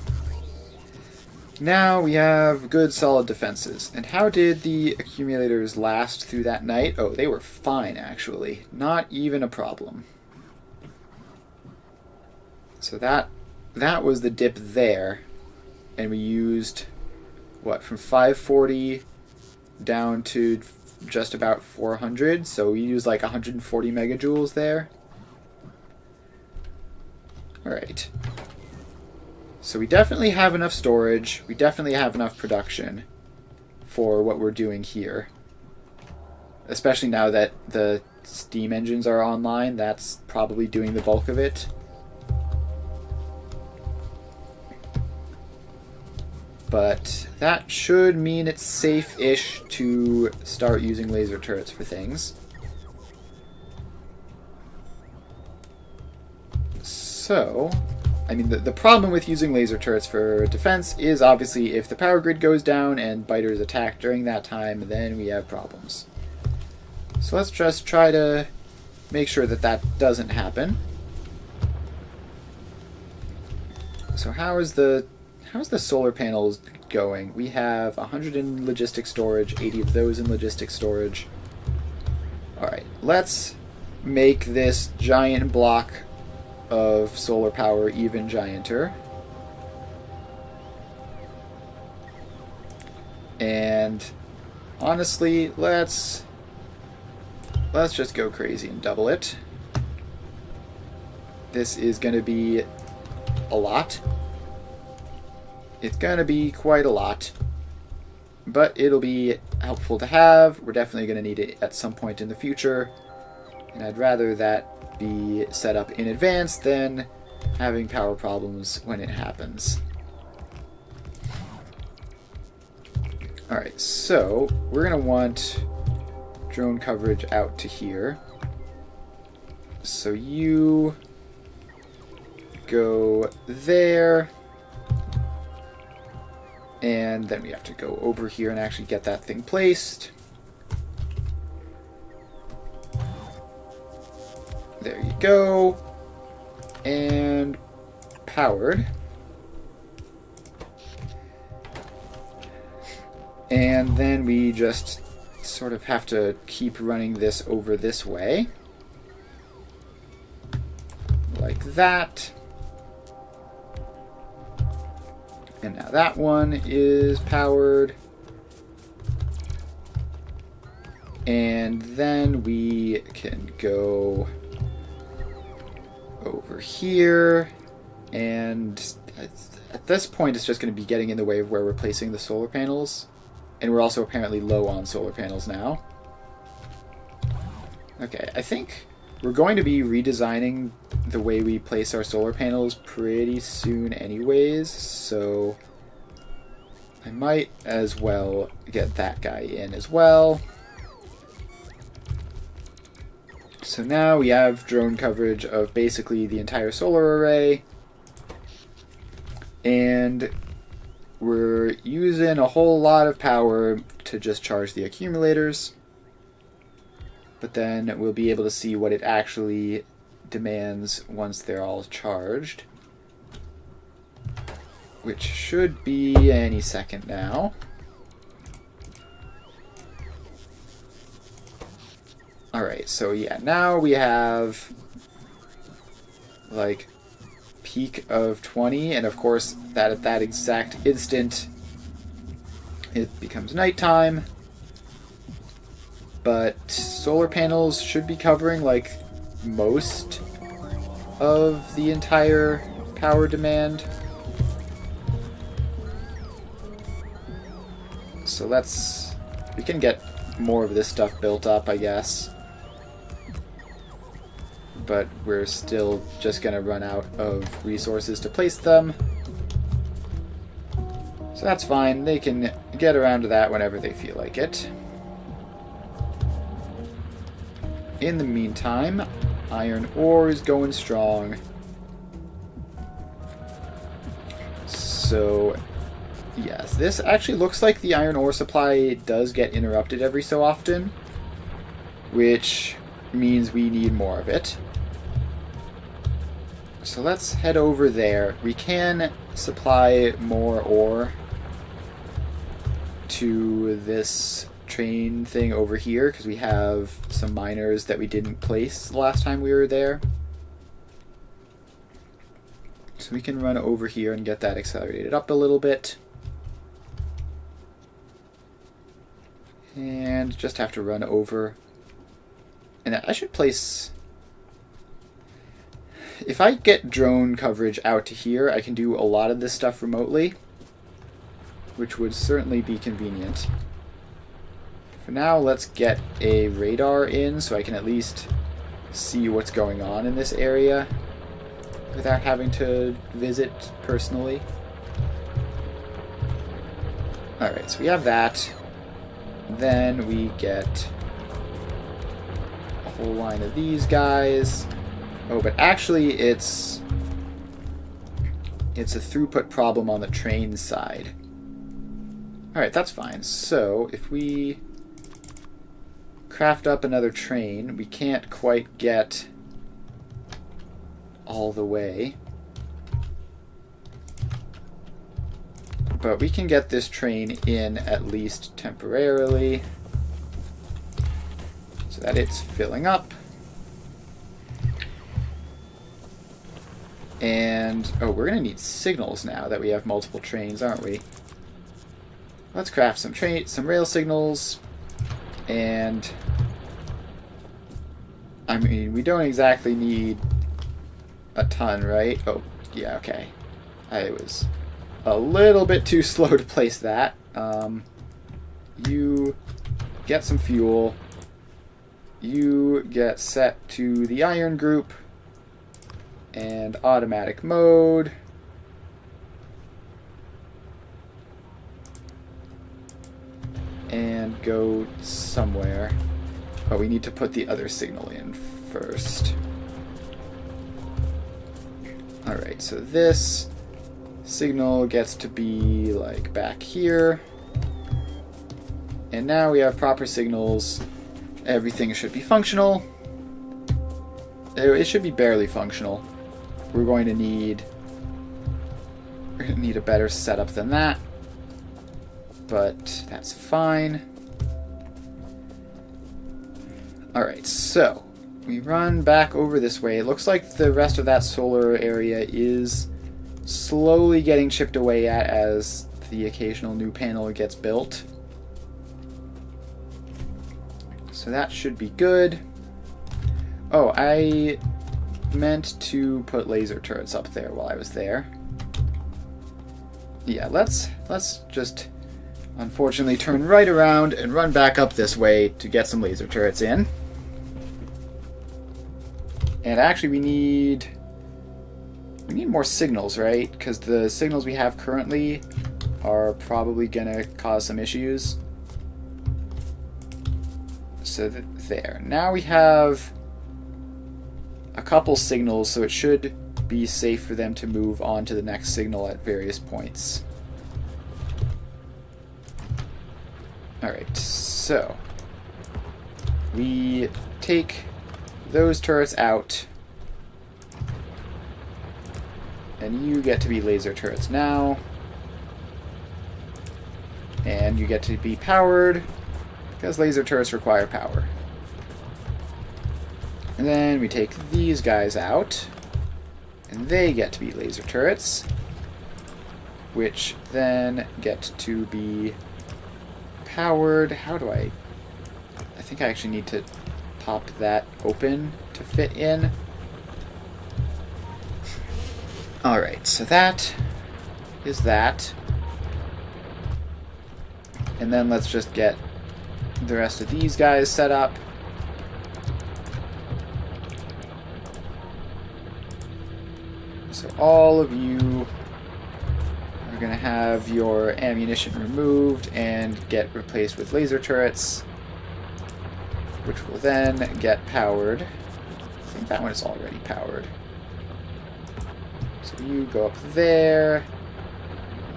Now we have good solid defenses. And how did the accumulators last through that night? Oh, they were fine, actually. Not even a problem. So that was the dip there, and we used, what, from 540 down to just about 400, so we used like 140 megajoules there. Alright. So we definitely have enough storage, we definitely have enough production for what we're doing here. Especially now that the steam engines are online, that's probably doing the bulk of it. But that should mean it's safe-ish to start using laser turrets for things. So, I mean, the problem with using laser turrets for defense is obviously if the power grid goes down and biters attack during that time, then we have problems. So let's just try to make sure that that doesn't happen. So how's the solar panels going? We have 100 in logistic storage, 80 of those in logistic storage. Alright, let's make this giant block of solar power even gianter. And honestly, let's just go crazy and double it. This is going to be a lot. It's going to be quite a lot, but it'll be helpful to have. We're definitely going to need it at some point in the future, and I'd rather that be set up in advance than having power problems when it happens. Alright, so we're going to want drone coverage out to here. So you go there. And then we have to go over here and actually get that thing placed. There you go. And powered. And then we just sort of have to keep running this over this way. Like that. And now that one is powered. And then we can go over here. And at this point, it's just going to be getting in the way of where we're placing the solar panels. And we're also apparently low on solar panels now. Okay, I think we're going to be redesigning the way we place our solar panels pretty soon anyways, so I might as well get that guy in as well. So now we have drone coverage of basically the entire solar array, and we're using a whole lot of power to just charge the accumulators, but then we'll be able to see what it actually demands once they're all charged, which should be any second now. Alright, so yeah, now we have like peak of 20, and of course that at that exact instant it becomes nighttime. But solar panels should be covering like most of the entire power demand. So we can get more of this stuff built up, I guess. But we're still just going to run out of resources to place them. So that's fine. They can get around to that whenever they feel like it. In the meantime, iron ore is going strong. So, yes, this actually looks like the iron ore supply does get interrupted every so often, which means we need more of it. So let's head over there. We can supply more ore to this train thing over here because we have some miners that we didn't place the last time we were there. So we can run over here and get that accelerated up a little bit. And just have to run over. And I should place... If I get drone coverage out to here, I can do a lot of this stuff remotely, which would certainly be convenient. For now, let's get a radar in so I can at least see what's going on in this area without having to visit personally. Alright, so we have that. Then we get a whole line of these guys. Oh, but actually it's a throughput problem on the train side. Alright, that's fine. So, if we craft up another train, we can't quite get all the way. But we can get this train in at least temporarily so that it's filling up. And, oh, we're going to need signals now that we have multiple trains, aren't we? Let's craft some rail signals. And, I mean, we don't exactly need a ton, right? Oh, yeah, okay. I was a little bit too slow to place that. You get some fuel. You get set to the iron group. And automatic mode. and go somewhere. But we need to put the other signal in first. Alright, so this signal gets to be like back here. And now we have proper signals. Everything should be functional. It should be barely functional. We're going to need a better setup than that. But that's fine. Alright, so we run back over this way. It looks like the rest of that solar area is slowly getting chipped away at as the occasional new panel gets built. So that should be good. Oh, I meant to put laser turrets up there while I was there. Yeah, let's just unfortunately turn right around and run back up this way to get some laser turrets in. And actually we need more signals, right? Because the signals we have currently are probably gonna cause some issues. So there. Now we have a couple signals, so it should be safe for them to move on to the next signal at various points. Alright, so we take those turrets out, and you get to be laser turrets now, and you get to be powered because laser turrets require power. And then we take these guys out, and they get to be laser turrets, which then get to be powered. How do I think I actually need to pop that open to fit in. Alright, so that is that. And then let's just get the rest of these guys set up. So all of you are going to have your ammunition removed and get replaced with laser turrets, which will then get powered. I think that one is already powered. So you go up there,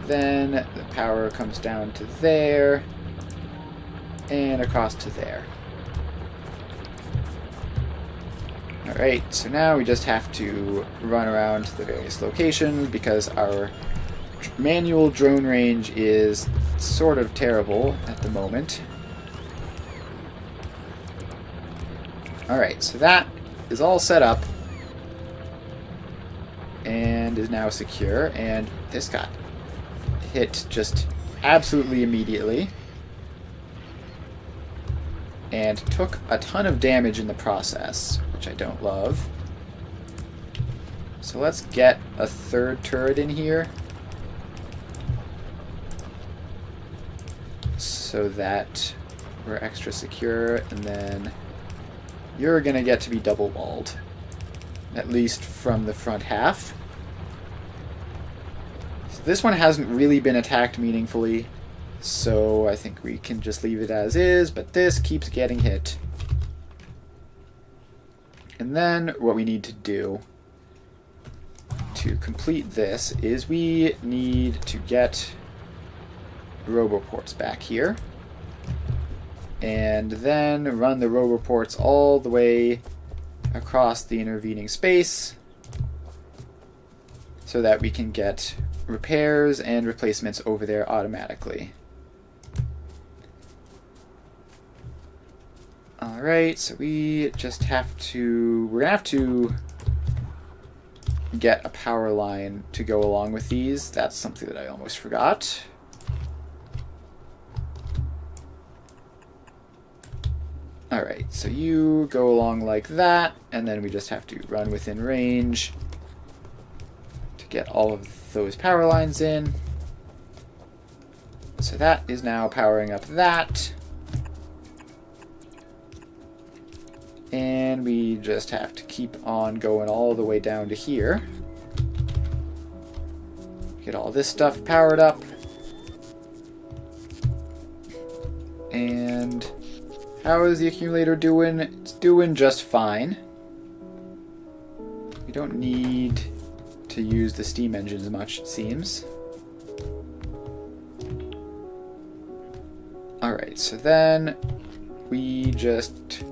then the power comes down to there, and across to there. Alright, so now we just have to run around to the various locations because our manual drone range is sort of terrible at the moment. Alright, so that is all set up and is now secure, and this got hit just absolutely immediately and took a ton of damage in the process, which I don't love. So let's get a third turret in here so that we're extra secure, and then you're gonna get to be double walled, at least from the front half. So this one hasn't really been attacked meaningfully, so I think we can just leave it as is, but this keeps getting hit. And then what we need to do to complete this is we need to get roboports back here, and then run the roboports all the way across the intervening space so that we can get repairs and replacements over there automatically. Alright, so we just have to... we're gonna have to get a power line to go along with these. That's something that I almost forgot. Alright, so you go along like that, and then we just have to run within range to get all of those power lines in. So that is now powering up that. And we just have to keep on going all the way down to here. Get all this stuff powered up. And how is the accumulator doing? It's doing just fine. We don't need to use the steam engine as much, it seems. Alright, so then we just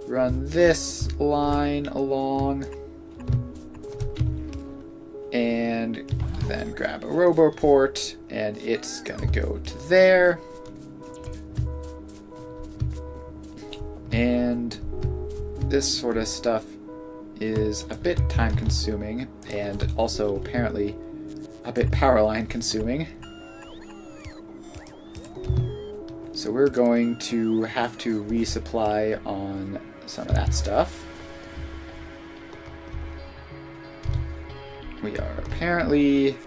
run this line along and then grab a roboport, and it's gonna go to there. And this sort of stuff is a bit time consuming and also apparently a bit power line consuming. So we're going to have to resupply on some of that stuff. We are apparently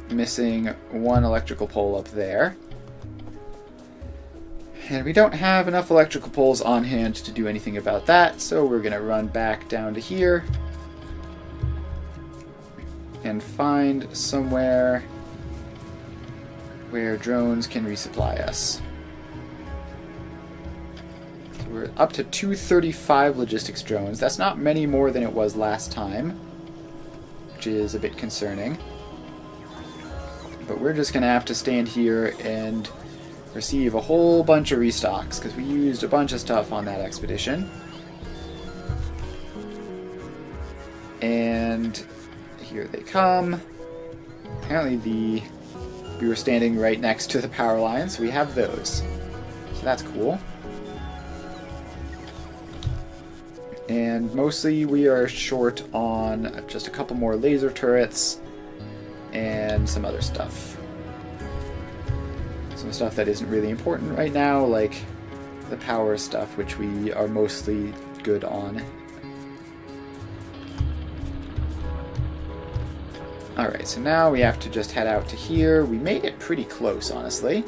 missing one electrical pole up there. And we don't have enough electrical poles on hand to do anything about that, so we're going to run back down to here and find somewhere where drones can resupply us. So we're up to 235 logistics drones. That's not many more than it was last time, which is a bit concerning. But we're just going to have to stand here and receive a whole bunch of restocks, because we used a bunch of stuff on that expedition. And here they come. Apparently we were standing right next to the power line, so we have those. So that's cool. And mostly we are short on just a couple more laser turrets and some other stuff. Some stuff that isn't really important right now, like the power stuff, which we are mostly good on. Alright, so now we have to just head out to here. We made it pretty close, honestly.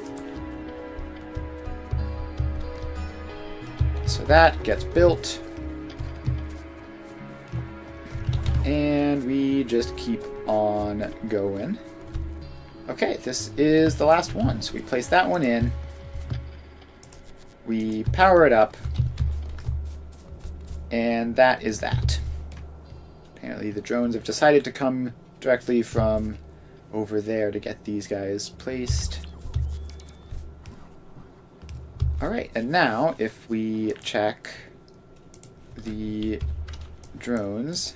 So that gets built. And we just keep on going. Okay, this is the last one. So we place that one in. We power it up. And that is that. Apparently the drones have decided to come directly from over there to get these guys placed. Alright, and now if we check the drones,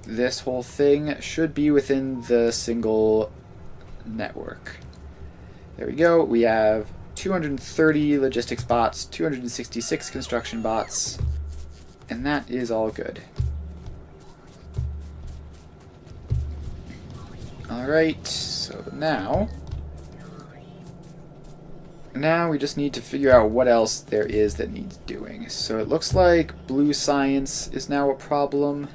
this whole thing should be within the single network. There we go. We have 230 logistics bots, 266 construction bots, and that is all good. Alright, so now we just need to figure out what else there is that needs doing. So it looks like blue science is now a problem.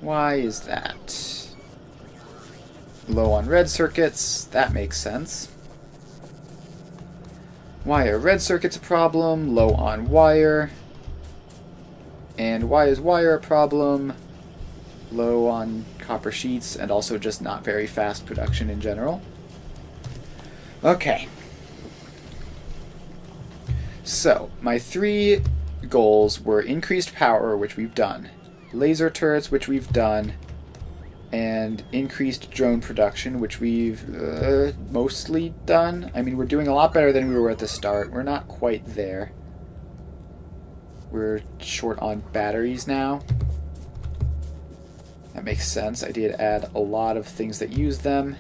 Why is that? Low on red circuits, that makes sense. Why are red circuits a problem? Low on wire. And why is wire a problem? Low on copper sheets, and also just not very fast production in general. Okay. So, my three goals were increased power, which we've done, laser turrets, which we've done, and increased drone production, which we've mostly done. I mean, we're doing a lot better than we were at the start. We're not quite there. We're short on batteries now. That makes sense. I did add a lot of things that use them.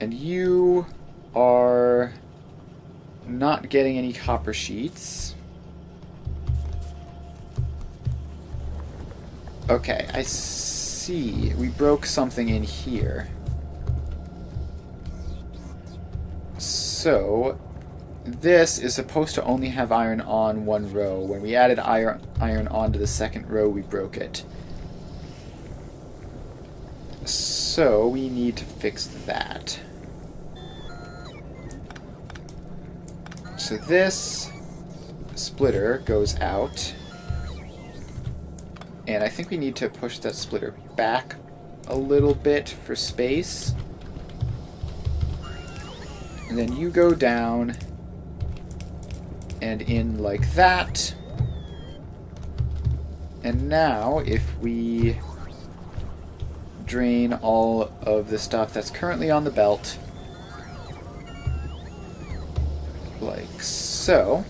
And you are not getting any copper sheets. Okay, I see. We broke something in here. So, this is supposed to only have iron on one row. When we added iron onto the second row, we broke it. So, we need to fix that. So this splitter goes out. And I think we need to push that splitter back a little bit for space. And then you go down and in like that. And now if we drain all of the stuff that's currently on the belt, like so,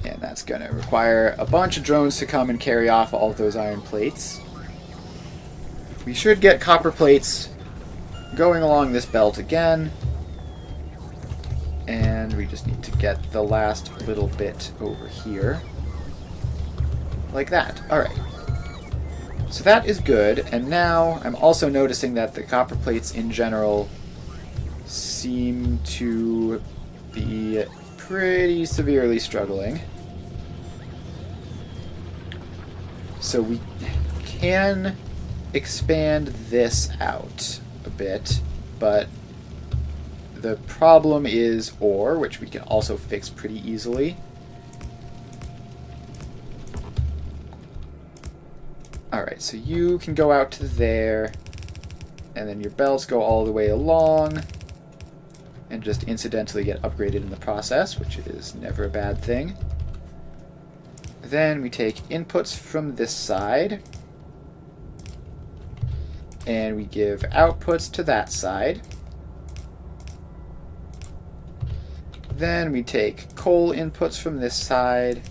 and that's going to require a bunch of drones to come and carry off all of those iron plates. We should get copper plates going along this belt again, and we just need to get the last little bit over here. Like that. Alright. So that is good, and now I'm also noticing that the copper plates in general seem to be pretty severely struggling. So we can expand this out a bit, but the problem is ore, which we can also fix pretty easily. Alright, so you can go out to there, and then your belts go all the way along, and just incidentally get upgraded in the process, which is never a bad thing. Then we take inputs from this side, and we give outputs to that side. Then we take coal inputs from this side,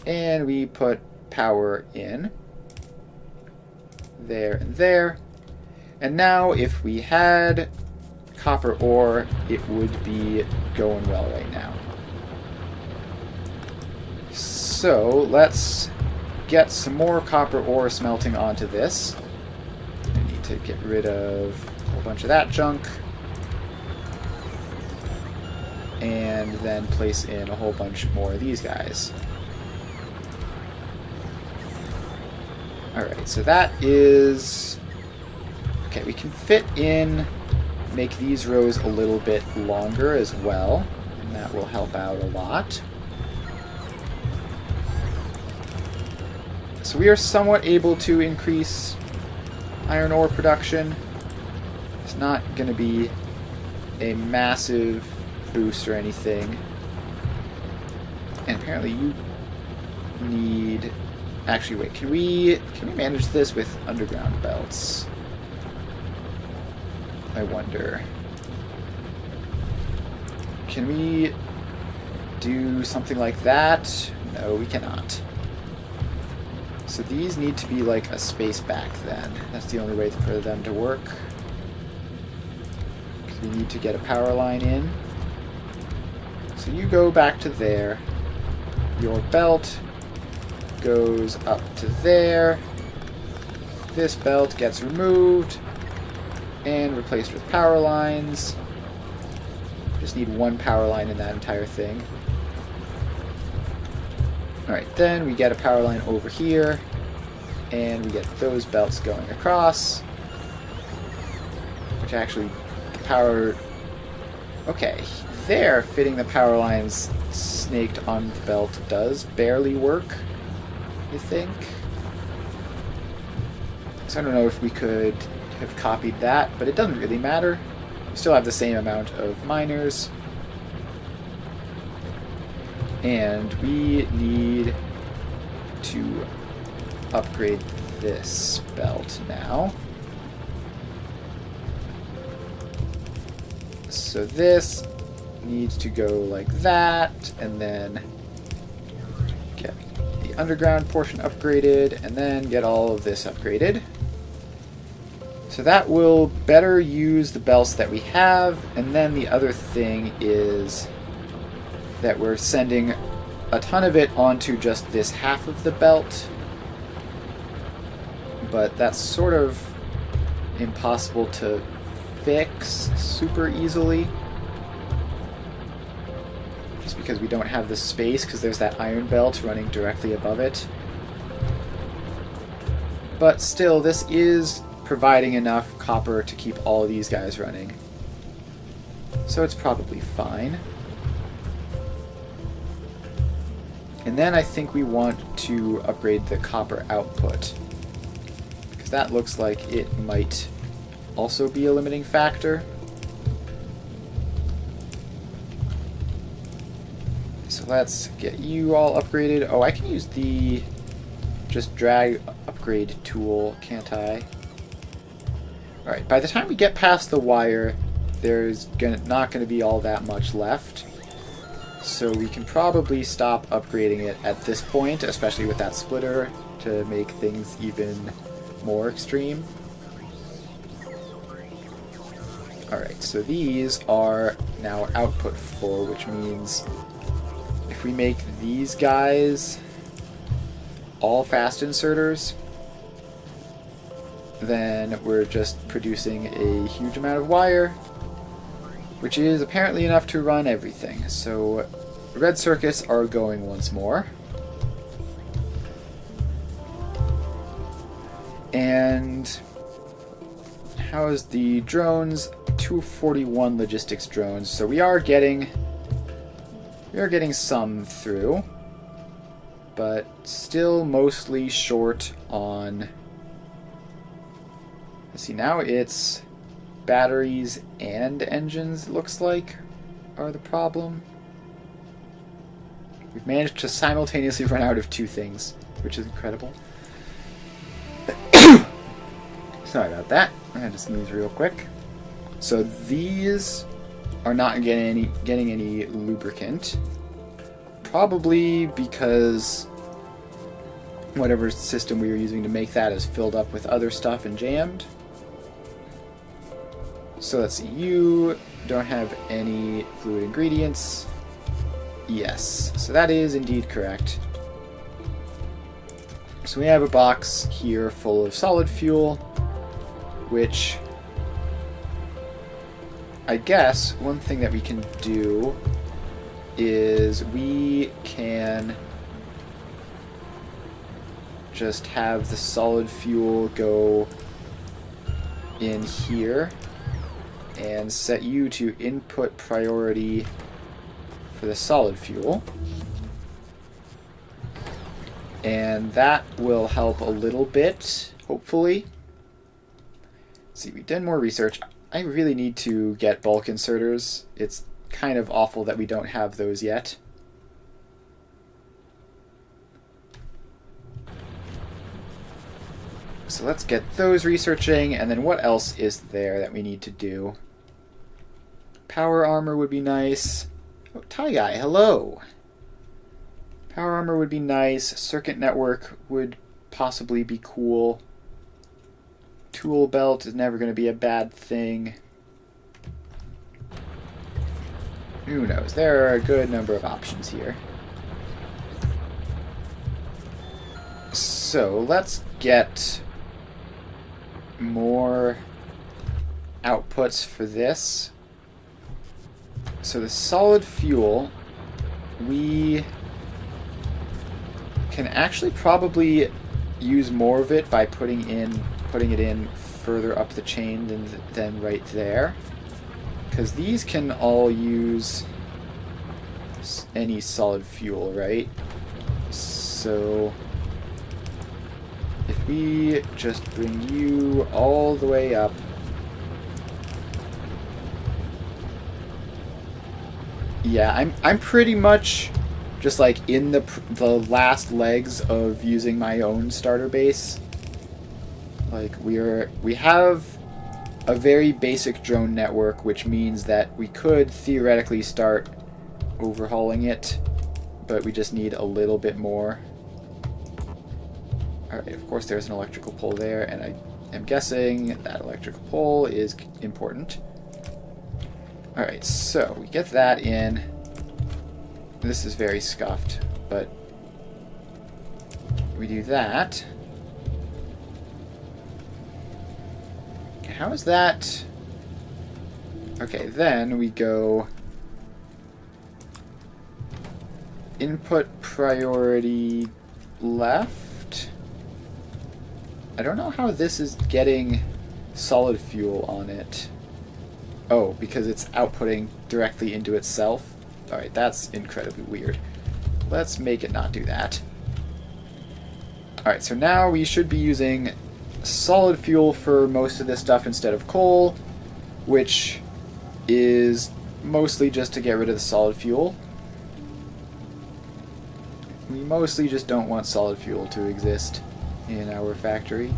and we put power in there and there. And now if we had copper ore, it would be going well right now. So let's get some more copper ore smelting onto this. I need to get rid of a whole bunch of that junk, and then place in a whole bunch more of these guys. Alright, so that is... Okay, we can fit in, make these rows a little bit longer as well, and that will help out a lot. So we are somewhat able to increase iron ore production. It's not going to be a massive boost or anything. And apparently you need... Actually, wait, can we manage this with underground belts? I wonder. Can we do something like that? No, we cannot. So these need to be like a space back then. That's the only way for them to work. Because we need to get a power line in. So you go back to there. Your belt goes up to there. This belt gets removed and replaced with power lines. Just need one power line in that entire thing. Alright, then we get a power line over here, and we get those belts going across, which actually, the power... Okay, there, fitting the power lines snaked on the belt does barely work, I think. So I don't know if we could have copied that, but it doesn't really matter. We still have the same amount of miners. And we need to upgrade this belt now. So this needs to go like that, and then get the underground portion upgraded, and then get all of this upgraded. So that will better use the belts that we have, and then the other thing is that we're sending a ton of it onto just this half of the belt, but that's sort of impossible to fix super easily, just because we don't have the space, because there's that iron belt running directly above it. But still, this is providing enough copper to keep all of these guys running, so it's probably fine. And then I think we want to upgrade the copper output, because that looks like it might also be a limiting factor. So let's get you all upgraded. Oh, I can use the just drag upgrade tool, can't I? Alright, by the time we get past the wire, there's not going to be all that much left. So we can probably stop upgrading it at this point, especially with that splitter, to make things even more extreme. Alright, so these are now output full, which means if we make these guys all fast inserters, then we're just producing a huge amount of wire, which is apparently enough to run everything. So red circuits are going once more. And how is the drones? 241 logistics drones. So we are getting some through, but still mostly short on. Let's see, now it's batteries and engines, it looks like, are the problem. We've managed to simultaneously run out of two things, which is incredible. Sorry about that. I had to sneeze real quick. So these are not getting any lubricant. Probably because whatever system we were using to make that is filled up with other stuff and jammed. So let's see, you don't have any fluid ingredients. Yes, so that is indeed correct. So we have a box here full of solid fuel, which I guess one thing that we can do is we can just have the solid fuel go in here and set you to input priority for the solid fuel. And that will help a little bit, hopefully. Let's see, we did more research. I really need to get bulk inserters. It's kind of awful that we don't have those yet. So let's get those researching, and then what else is there that we need to do? Power armor would be nice. Oh, Tie Guy, hello! Power armor would be nice. Circuit network would possibly be cool. Tool belt is never going to be a bad thing. Who knows? There are a good number of options here. So let's get more outputs for this. So the solid fuel, we can actually probably use more of it by putting it in further up the chain than right there, because these can all use any solid fuel, right? So if we just bring you all the way up, yeah, I'm pretty much just like in the last legs of using my own starter base. Like we have a very basic drone network, which means that we could theoretically start overhauling it, but we just need a little bit more. Alright, of course there's an electrical pole there, and I am guessing that electrical pole is important. Alright, so we get that in. This is very scuffed, but we do that. How is that? Okay, then we go input priority left. I don't know how this is getting solid fuel on it. Oh, because it's outputting directly into itself. Alright, that's incredibly weird. Let's make it not do that. Alright, so now we should be using solid fuel for most of this stuff instead of coal, which is mostly just to get rid of the solid fuel. We mostly just don't want solid fuel to exist in our factory.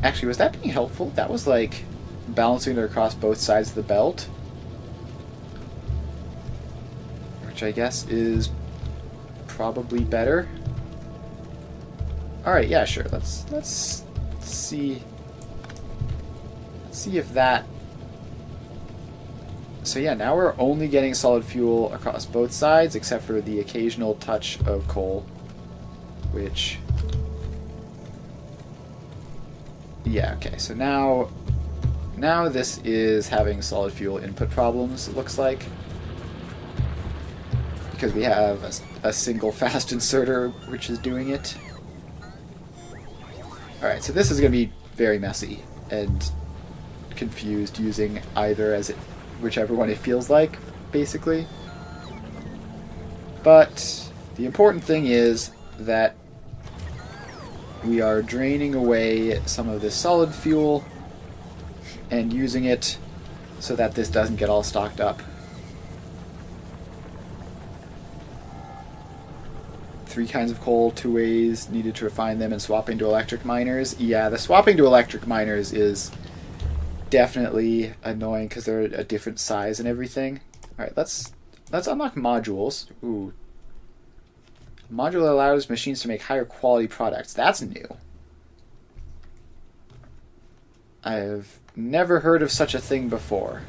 Actually, was that being helpful? That was like balancing it across both sides of the belt, which I guess is probably better. All right, yeah, sure. Let's see. Let's see if that. So yeah, now we're only getting solid fuel across both sides, except for the occasional touch of coal, which. Yeah, okay. So now this is having solid fuel input problems. It looks like, because we have a single fast inserter which is doing it. All right, so this is going to be very messy and confused using either as it. Whichever one it feels like, basically. But the important thing is that we are draining away some of this solid fuel and using it so that this doesn't get all stocked up. 3 kinds of coal, 2 ways needed to refine them, and swapping to electric miners. Yeah, the swapping to electric miners is definitely annoying because they're a different size and everything. All right, let's unlock modules. Ooh, module allows machines to make higher quality products. That's new. I've never heard of such a thing before.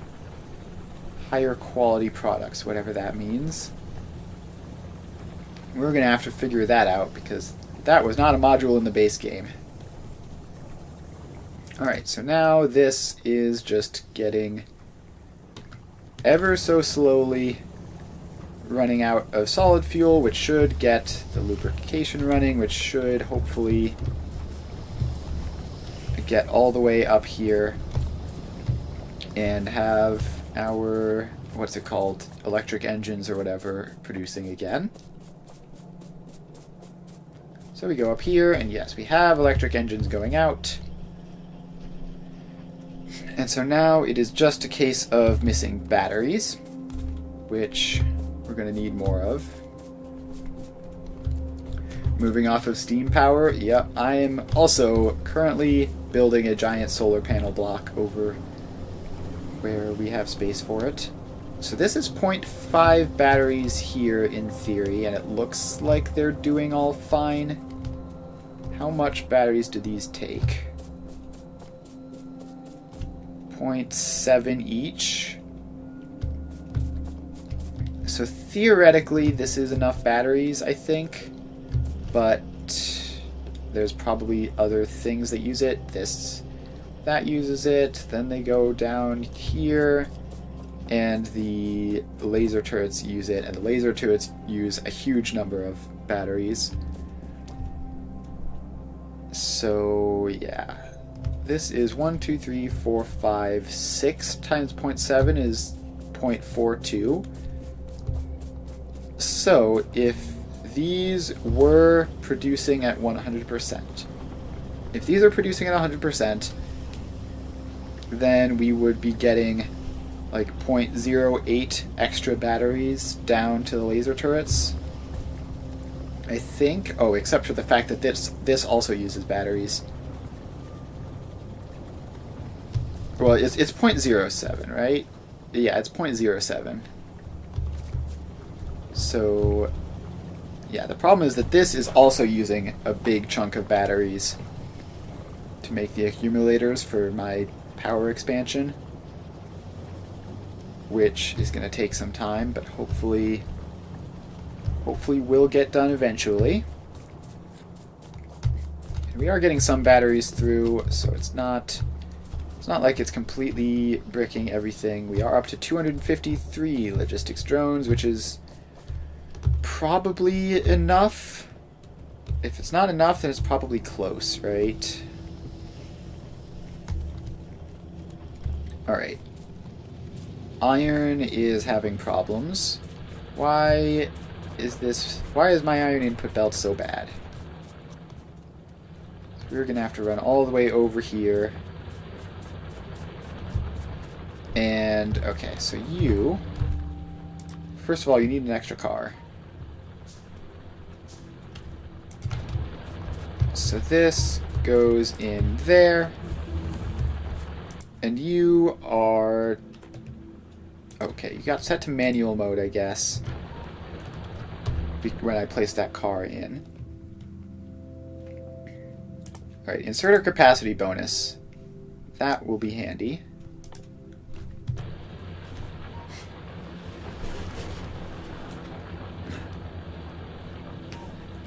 Higher quality products, whatever that means. We're gonna have to figure that out because that was not a module in the base game. Alright, so now this is just getting ever so slowly running out of solid fuel, which should get the lubrication running, which should hopefully get all the way up here and have our, what's it called, electric engines or whatever producing again. So we go up here, and yes, we have electric engines going out. And so now it is just a case of missing batteries, which we're going to need more of. Moving off of steam power, yep, I am also currently building a giant solar panel block over where we have space for it. So this is 0.5 batteries here in theory, and it looks like they're doing all fine. How much batteries do these take? 0.7 each. So theoretically this is enough batteries, I think, but there's probably other things that use it. That uses it, then they go down here, and the laser turrets use it, and the laser turrets use a huge number of batteries. So yeah, this is 1, 2, 3, 4, 5, 6 times 0.7 is 0.42. So if these were producing at 100%, if these are producing at 100%, then we would be getting like 0.08 extra batteries down to the laser turrets, I think. Oh, except for the fact that this also uses batteries. Well, it's 0.07, right? Yeah, it's 0.07. So, yeah, the problem is that this is also using a big chunk of batteries to make the accumulators for my power expansion, which is going to take some time, but hopefully will get done eventually. And we are getting some batteries through, so it's not like it's completely bricking everything. We are up to 253 logistics drones, which is probably enough. If it's not enough, then it's probably close, right? Alright. Iron is having problems. Why is my iron input belt so bad? we're going to have to run all the way over here. And, okay, so you... First of all, you need an extra car. So this goes in there. And you are... Okay, you got set to manual mode, I guess, when I place that car in. Alright, inserter capacity bonus. That will be handy.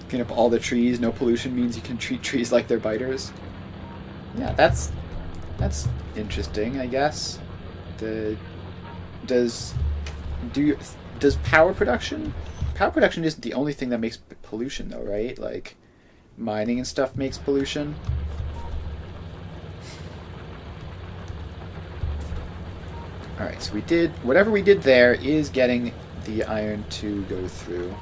Clean up all the trees. No pollution means you can treat trees like they're biters. Yeah, that's interesting, I guess. Does power production? Power production isn't the only thing that makes pollution, though, right? Like, mining and stuff makes pollution. Alright, so whatever we did there is getting the iron to go through.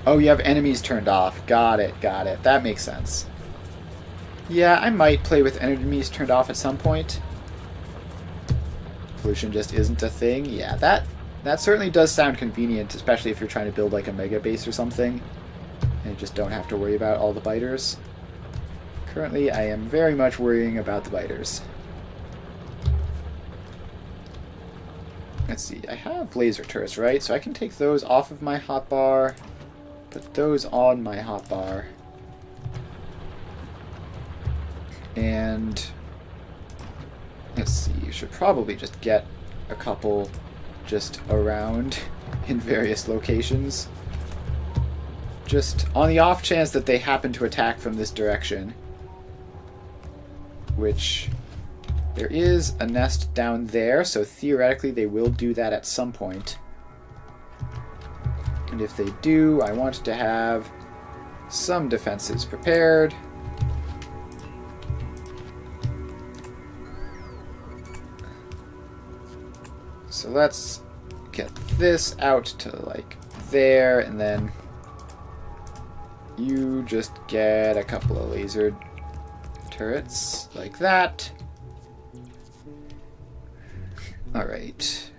Oh, you have enemies turned off. Got it. That makes sense. Yeah, I might play with enemies turned off at some point. Pollution just isn't a thing. Yeah, that certainly does sound convenient, especially if you're trying to build like a mega base or something, and you just don't have to worry about all the biters. Currently, I am very much worrying about the biters. Let's see, I have laser turrets, right? So I can take those off of my hotbar, put those on my hotbar, and let's see, you should probably just get a couple just around in various locations. Just on the off chance that they happen to attack from this direction. Which, there is a nest down there, so theoretically they will do that at some point. And if they do, I want to have some defenses prepared. So let's get this out to like there, and then you just get a couple of laser turrets like that. Alright.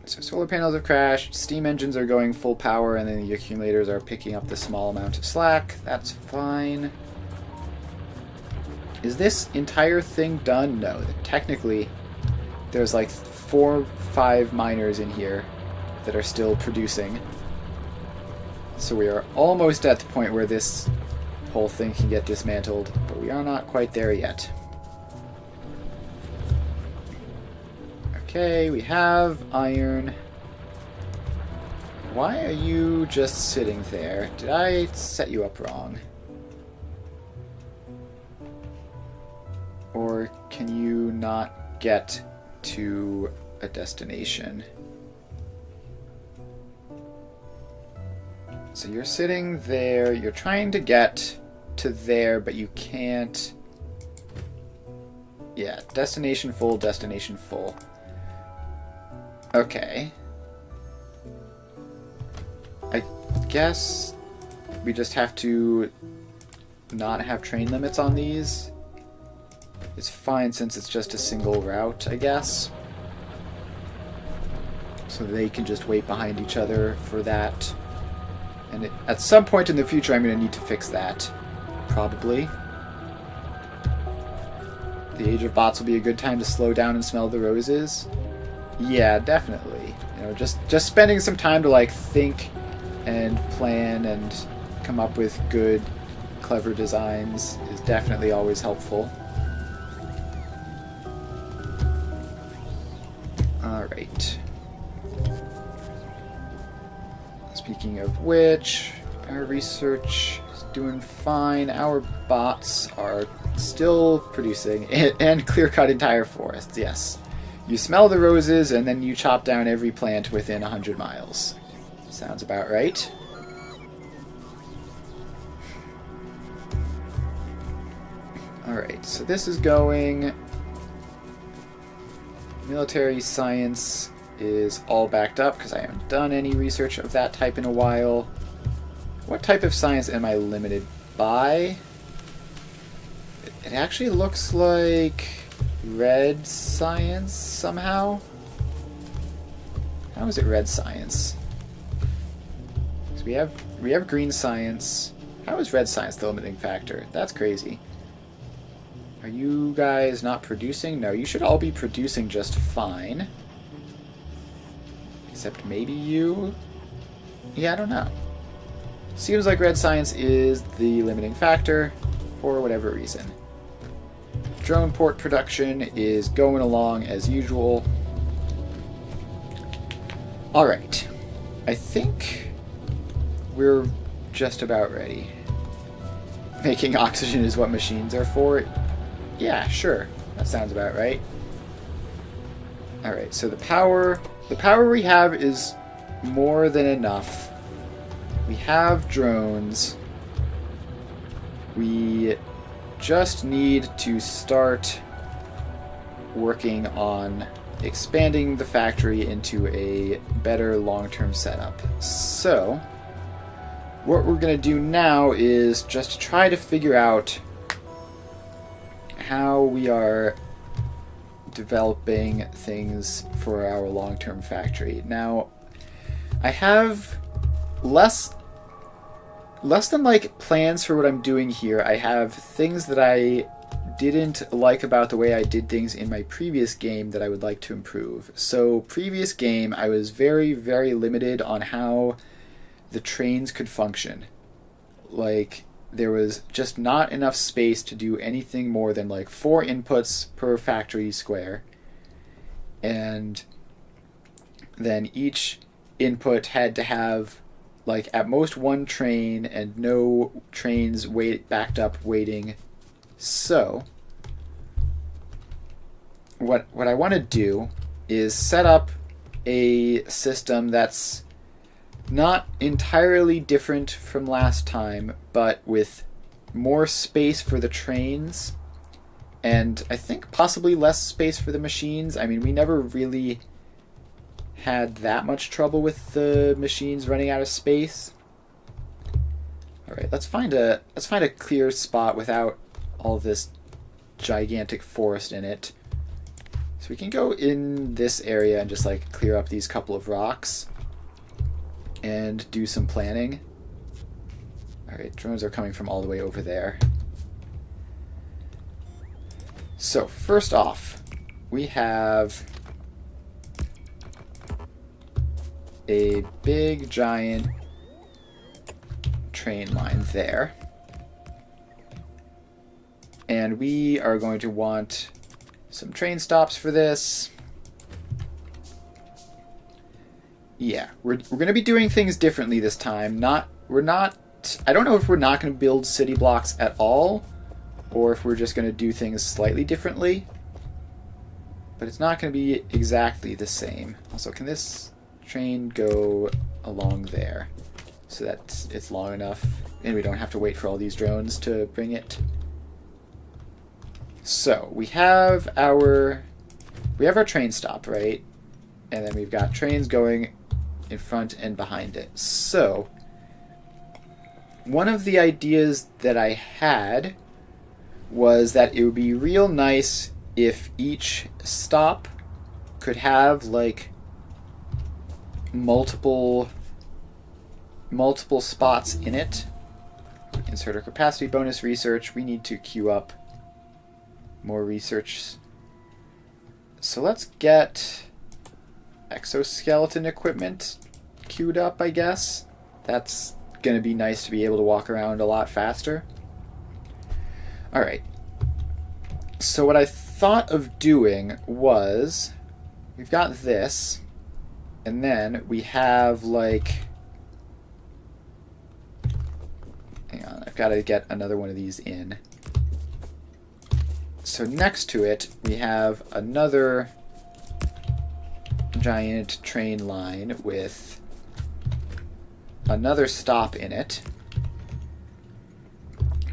So solar panels have crashed, steam engines are going full power, and then the accumulators are picking up the small amount of slack. That's fine. Is this entire thing done? No. Technically, there's like 4 or 5 miners in here that are still producing. So we are almost at the point where this whole thing can get dismantled, but we are not quite there yet. Okay, we have iron. Why are you just sitting there? Did I set you up wrong? Or can you not get to a destination? So you're sitting there, you're trying to get to there, but you can't. Yeah, destination full, destination full. Okay. I guess we just have to not have train limits on these. It's fine since it's just a single route, I guess. So they can just wait behind each other for that. And at some point in the future, I'm going to need to fix that. Probably. The Age of Bots will be a good time to slow down and smell the roses. Yeah, definitely. You know, just spending some time to like think and plan and come up with good, clever designs is definitely always helpful. Alright. Speaking of which, our research is doing fine. Our bots are still producing and clear-cut entire forests, yes. You smell the roses and then you chop down every plant within 100 miles. Sounds about right. Alright, so this is going... Military science is all backed up because I haven't done any research of that type in a while. What type of science am I limited by, it actually looks like red science somehow. How is it red science? So we have green science. How is red science the limiting factor? That's crazy. Are you guys not producing? No, you should all be producing just fine. Except maybe you? Yeah, I don't know. Seems like red science is the limiting factor for whatever reason. Drone port production is going along as usual. Alright. I think we're just about ready. Making oxygen is what machines are for? Yeah, sure. That sounds about right. Alright, so the power we have is more than enough. We have drones. We just need to start working on expanding the factory into a better long-term setup. So, what we're going to do now is just try to figure out how we are developing things for our long-term factory. Now, I have less than like plans for what I'm doing here. I have things that I didn't like about the way I did things in my previous game that I would like to improve. So previous game, I was very, very limited on how the trains could function. Like, there was just not enough space to do anything more than like 4 inputs per factory square. And then each input had to have like at most 1 train and no trains backed up waiting. So what I want to do is set up a system that's not entirely different from last time, but with more space for the trains, and I think possibly less space for the machines. I mean, we never really had that much trouble with the machines running out of space. All right, let's find a clear spot without all this gigantic forest in it. So we can go in this area and just like clear up these couple of rocks and do some planning. Alright, drones are coming from all the way over there. So, first off, we have a big, giant train line there. And we are going to want some train stops for this. Yeah, we're going to be doing things differently this time. I don't know if we're not going to build city blocks at all, or if we're just going to do things slightly differently. But it's not going to be exactly the same. Also, can this train go along there so that it's long enough and we don't have to wait for all these drones to bring it? So, we have our train stop, right? And then we've got trains going in front and behind it. So, one of the ideas that I had was that it would be real nice if each stop could have like multiple spots in it. Insert our capacity bonus research. We need to queue up more research. So let's get exoskeleton equipment queued up, I guess. That's going to be nice to be able to walk around a lot faster. Alright. So what I thought of doing was, we've got this, and then we have like, hang on, I've got to get another one of these in. So next to it, we have another giant train line with another stop in it.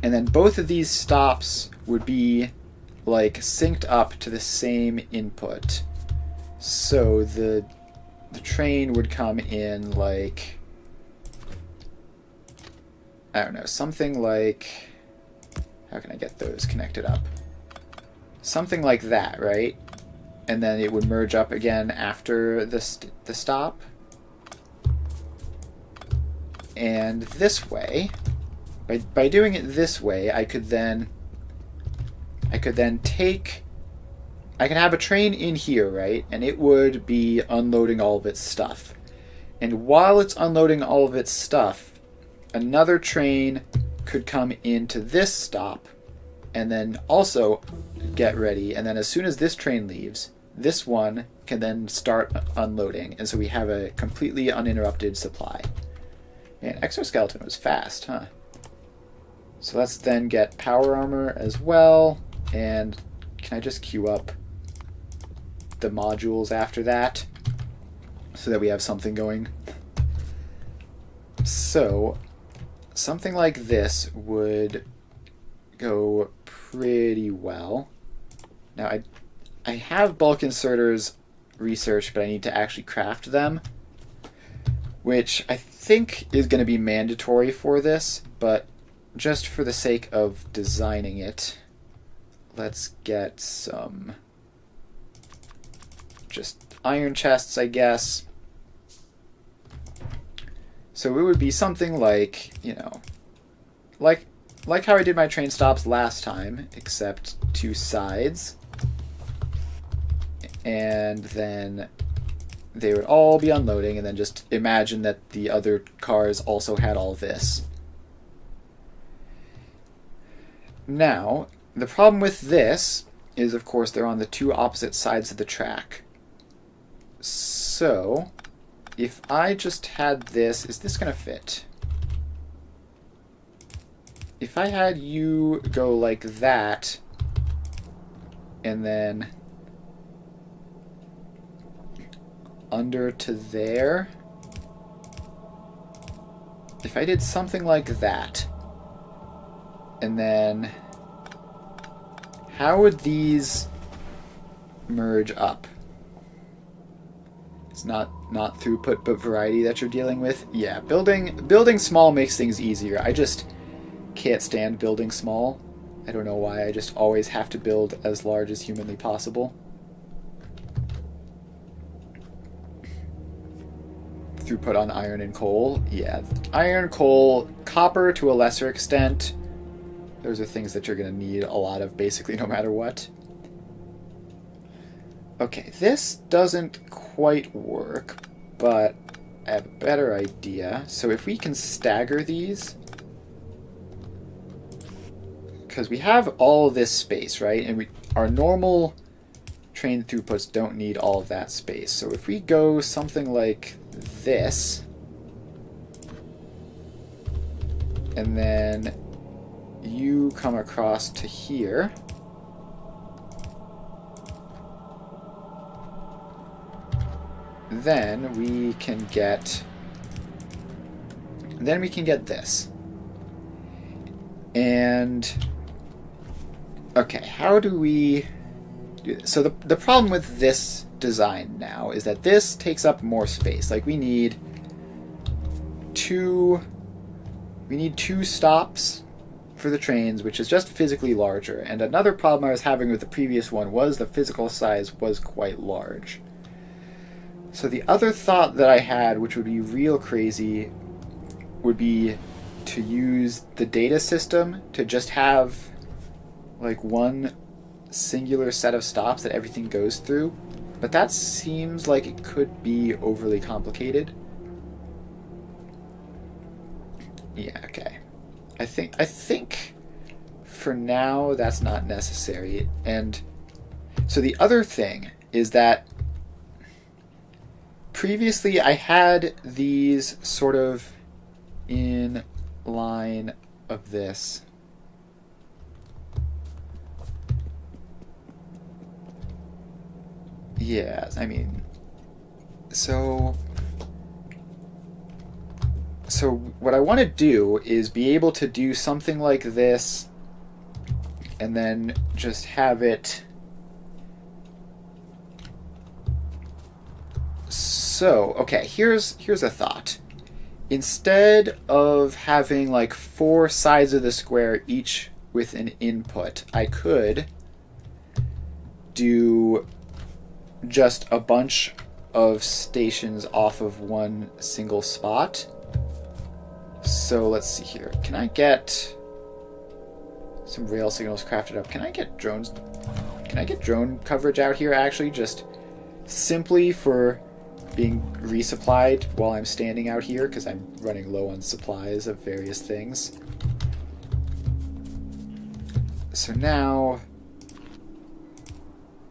And then both of these stops would be like synced up to the same input. So the train would come in like I don't know, something like, how can I get those connected up? Something like that, right? And then it would merge up again after the stop. And this way, by doing it this way, I could then I could have a train in here, right? And it would be unloading all of its stuff. And while it's unloading all of its stuff, another train could come into this stop and then also get ready. And then as soon as this train leaves, this one can then start unloading. And so we have a completely uninterrupted supply. Man, exoskeleton was fast, huh? So let's then get power armor as well. And can I just queue up the modules after that so that we have something going? So something like this would go pretty well. Now I have bulk inserters researched, but I need to actually craft them, which I think is going to be mandatory for this, but just for the sake of designing it, let's get some just iron chests, I guess. So it would be something like, you know, like how I did my train stops last time, except 2 sides. And then they would all be unloading, and then just imagine that the other cars also had all this. Now, the problem with this is, of course, they're on the 2 opposite sides of the track. So, if I just had this, is this going to fit? If I had you go like that, and then under to there, if I did something like that, and then how would these merge up? It's not throughput but variety that you're dealing with. Yeah, building small makes things easier. I just can't stand building small. I don't know why. I just always have to build as large as humanly possible. Throughput on iron and coal. Yeah, iron, coal, copper to a lesser extent. Those are things that you're going to need a lot of basically no matter what. Okay, this doesn't quite work, but I have a better idea. So if we can stagger these, because we have all this space, right? And our normal train throughputs don't need all of that space. So if we go something like this, and then you come across to here, then we can get this. And okay, how do we do this? So the problem with this design now is that this takes up more space. Like we need two stops for the trains, which is just physically larger. And another problem I was having with the previous one was the physical size was quite large. So the other thought that I had, which would be real crazy, would be to use the data system to just have like one singular set of stops that everything goes through. But that seems like it could be overly complicated. Yeah, okay. I think for now that's not necessary. And so the other thing is that previously I had these sort of in line of this. Yeah, I mean, so what I want to do is be able to do something like this and then just have it. So, okay, here's a thought. instead of having like 4 sides of the square each with an input, I could do just a bunch of stations off of one single spot. So let's see here. Can I get some rail signals crafted up? Can I get drones? Can I get drone coverage out here actually, just simply for being resupplied while I'm standing out here because I'm running low on supplies of various things. So now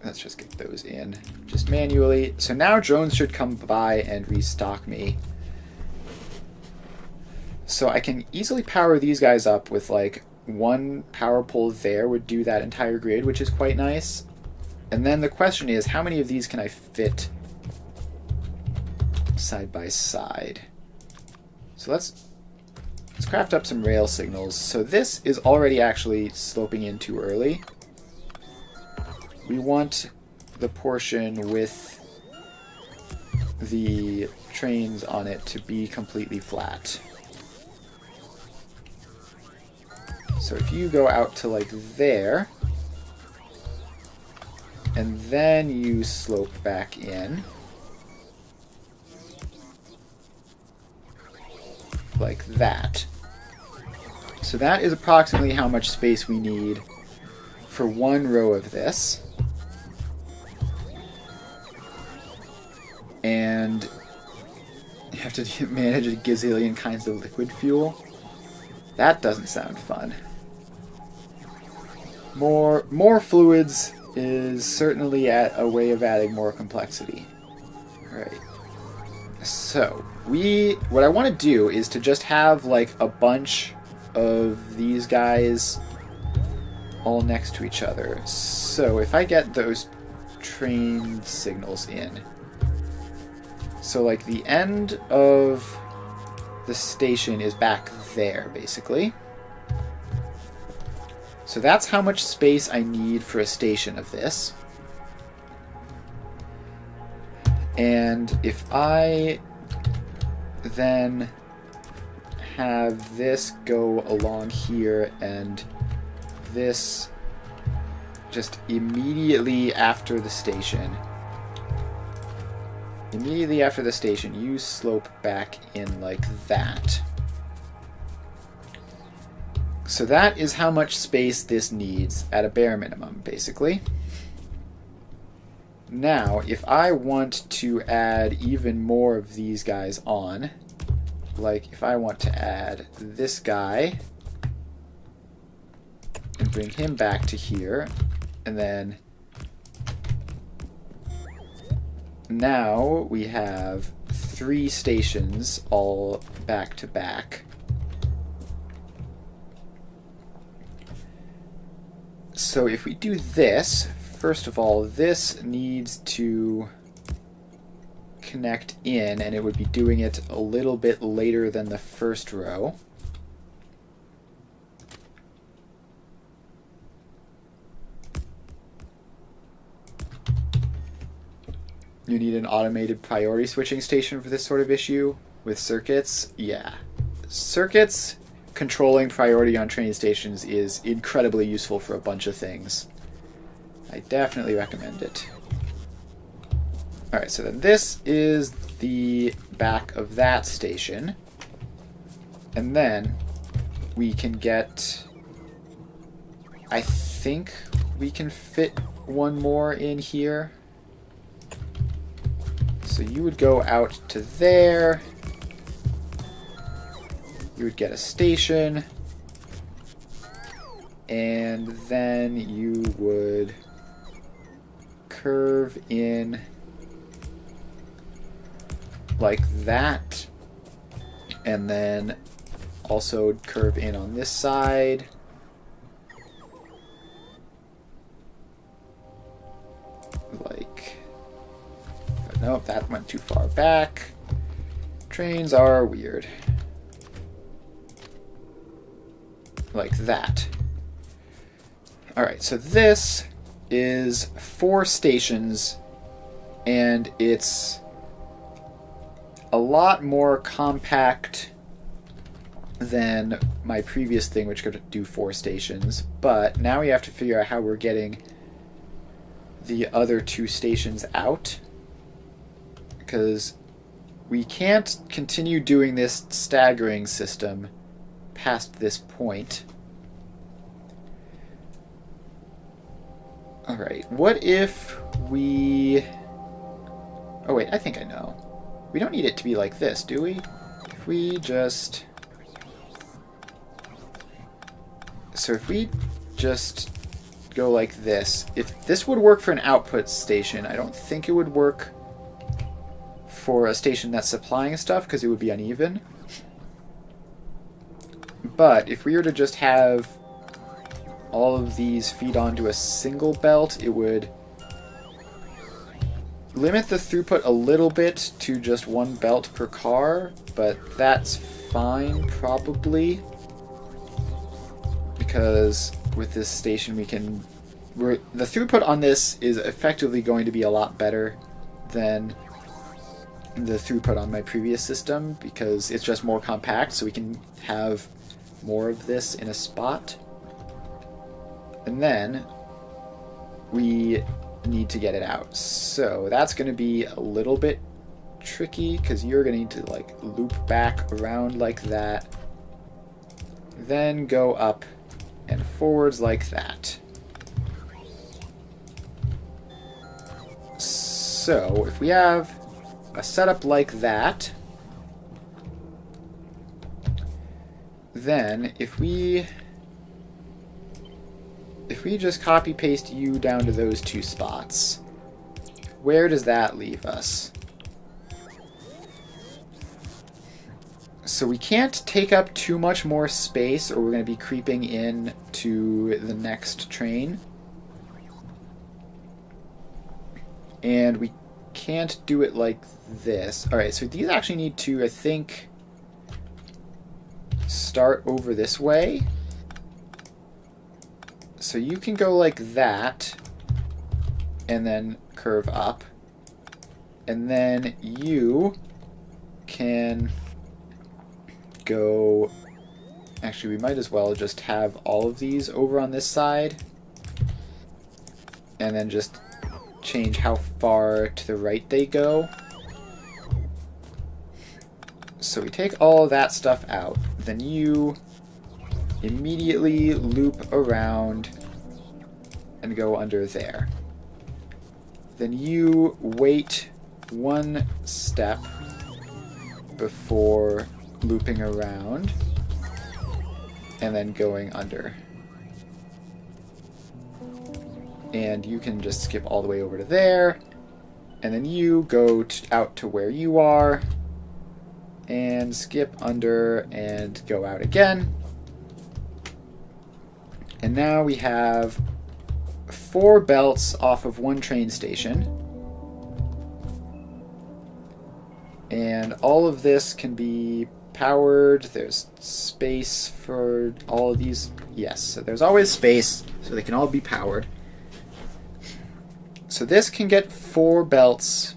let's just get those in just manually. So now drones should come by and restock me. So I can easily power these guys up with like one power pole there would do that entire grid, which is quite nice. And then the question is, how many of these can I fit side by side? So let's craft up some rail signals. So this is already actually sloping in too early. We want the portion with the trains on it to be completely flat. So if you go out to like there, and then you slope back in, like that. So that is approximately how much space we need for one row of this. And you have to manage a gazillion kinds of liquid fuel. That doesn't sound fun. More fluids is certainly a way of adding more complexity. Alright. So, what I want to do is to just have like a bunch of these guys all next to each other. So if I get those train signals in, so like the end of the station is back there basically. So that's how much space I need for a station of this. And if I then have this go along here and this just immediately after the station, you slope back in like that. So that is how much space this needs at a bare minimum, basically. Now, if I want to add even more of these guys on, like if I want to add this guy and bring him back to here, and then now we have 3 stations all back to back. So if we do this, first of all, this needs to connect in, and it would be doing it a little bit later than the first row. You need an automated priority switching station for this sort of issue with circuits. Yeah. Circuits controlling priority on train stations is incredibly useful for a bunch of things. I definitely recommend it. Alright, so then this is the back of that station. And then we can get... I think we can fit one more in here. So you would go out to there. You would get a station. And then you would curve in like that. And then also curve in on this side. Like, nope, that went too far back. Trains are weird. Like that. Alright, so this is 4 stations, and it's a lot more compact than my previous thing, which could do 4 stations. But now we have to figure out how we're getting the other 2 stations out, because we can't continue doing this staggering system past this point. Alright, what if we... Oh wait, I think I know. We don't need it to be like this, do we? If we just... So if we just go like this, if this would work for an output station, I don't think it would work for a station that's supplying stuff, because it would be uneven. But if we were to just have all of these feed onto a single belt, it would limit the throughput a little bit to just 1 belt per car, but that's fine probably, because with this station we can... the throughput on this is effectively going to be a lot better than the throughput on my previous system, because it's just more compact, so we can have more of this in a spot. And then we need to get it out. So that's going to be a little bit tricky, because you're going to need to like loop back around like that, then go up and forwards like that. So if we have a setup like that, then if we just copy paste you down to those 2 spots, where does that leave us? So we can't take up too much more space, or we're going to be creeping in to the next train. And we can't do it like this. Alright, so these actually need to, I think, start over this way. So you can go like that, and then curve up. And then you can go... Actually, we might as well just have all of these over on this side, and then just change how far to the right they go. So we take all that stuff out, then you immediately loop around and go under there. Then you wait 1 step before looping around and then going under. And you can just skip all the way over to there, and then you go out to where you are and skip under and go out again. And now we have 4 belts off of 1 train station. And all of this can be powered. There's space for all of these. Yes, so there's always space, so they can all be powered. So this can get 4 belts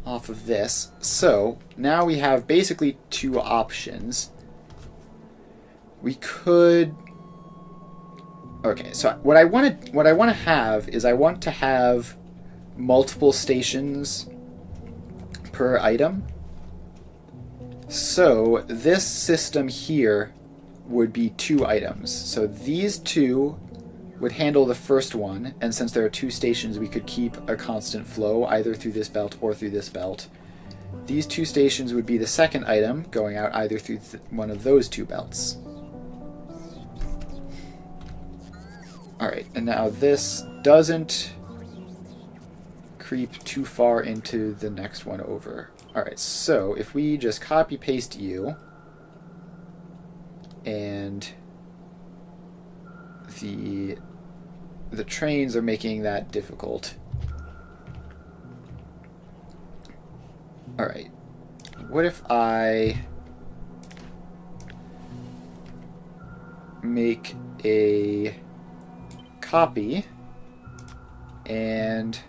off of this. So now we have basically 2 options. We could... Okay, so what I want to have is I want to have multiple stations per item. So this system here would be 2 items. So these 2 would handle the first one, and since there are 2 stations, we could keep a constant flow either through this belt or through this belt. These 2 stations would be the second item, going out either through one of those 2 belts. Alright, and now this doesn't creep too far into the next one over. Alright, so if we just copy paste you, and the trains are making that difficult. Alright, what if I make a copy and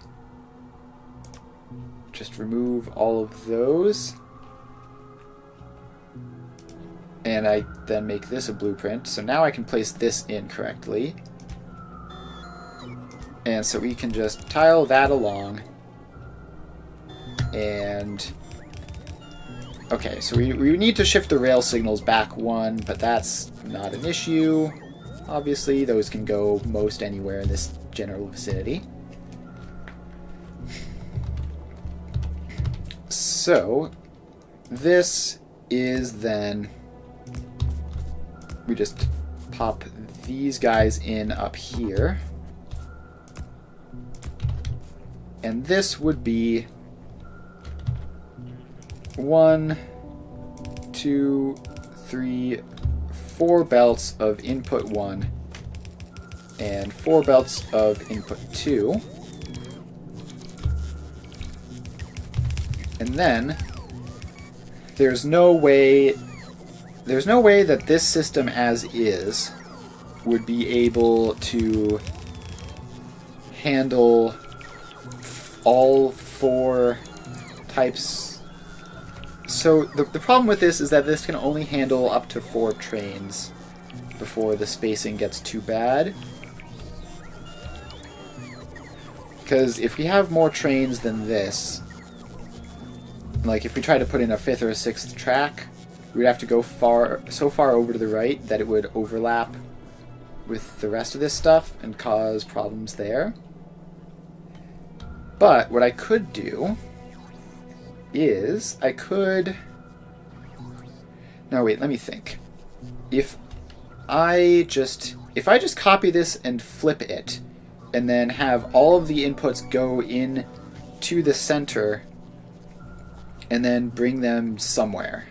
just remove all of those. And I then make this a blueprint. So now I can place this in correctly. And so we can just tile that along. And... okay, so we need to shift the rail signals back one, but that's not an issue. Obviously, those can go most anywhere in this general vicinity. So, this is then... we just pop these guys in up here. And this would be 1, 2, 3, 4 belts of input 1 and 4 belts of input 2. And then there's no way that this system as is would be able to handle all 4 types. So the problem with this is that this can only handle up to 4 trains before the spacing gets too bad. Because if we have more trains than this, like if we try to put in a 5th or a 6th track, we'd have to go so far over to the right that it would overlap with the rest of this stuff and cause problems there. But what I could do is I could... no, wait, let me think. If I just copy this and flip it, and then have all of the inputs go in to the center, and then bring them somewhere.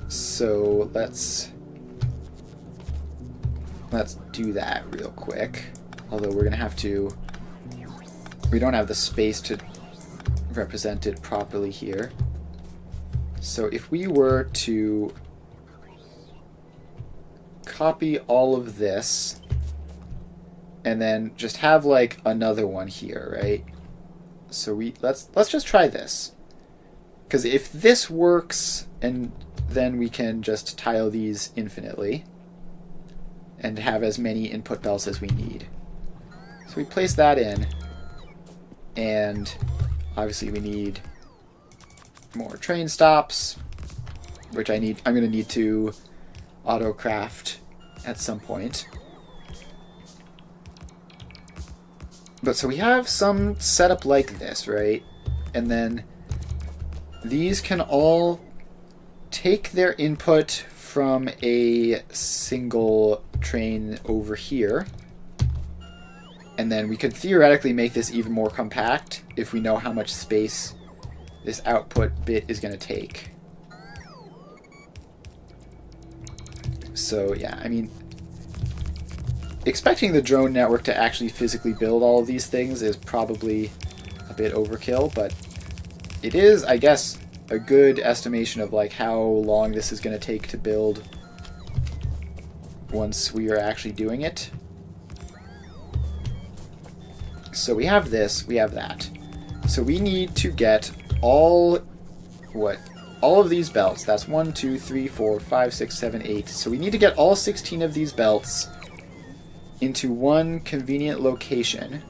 So let's do that real quick. Although we're gonna have to... we don't have the space to represent it properly here. So if we were to copy all of this and then just have like another one here, right? So let's just try this. Because if this works, and then we can just tile these infinitely and have as many input belts as we need. So we place that in, and obviously we need more train stops, which I'm going to need to auto-craft at some point. But so we have some setup like this, right? And then these can all take their input from a single train over here. And then we could theoretically make this even more compact if we know how much space this output bit is going to take. So yeah, I mean, expecting the drone network to actually physically build all of these things is probably a bit overkill, but it is, I guess, a good estimation of like how long this is going to take to build once we are actually doing it. So we have this, we have that. So we need to get all of these belts. That's 1, 2, 3, 4, 5, 6, 7, 8. So we need to get all 16 of these belts into one convenient location.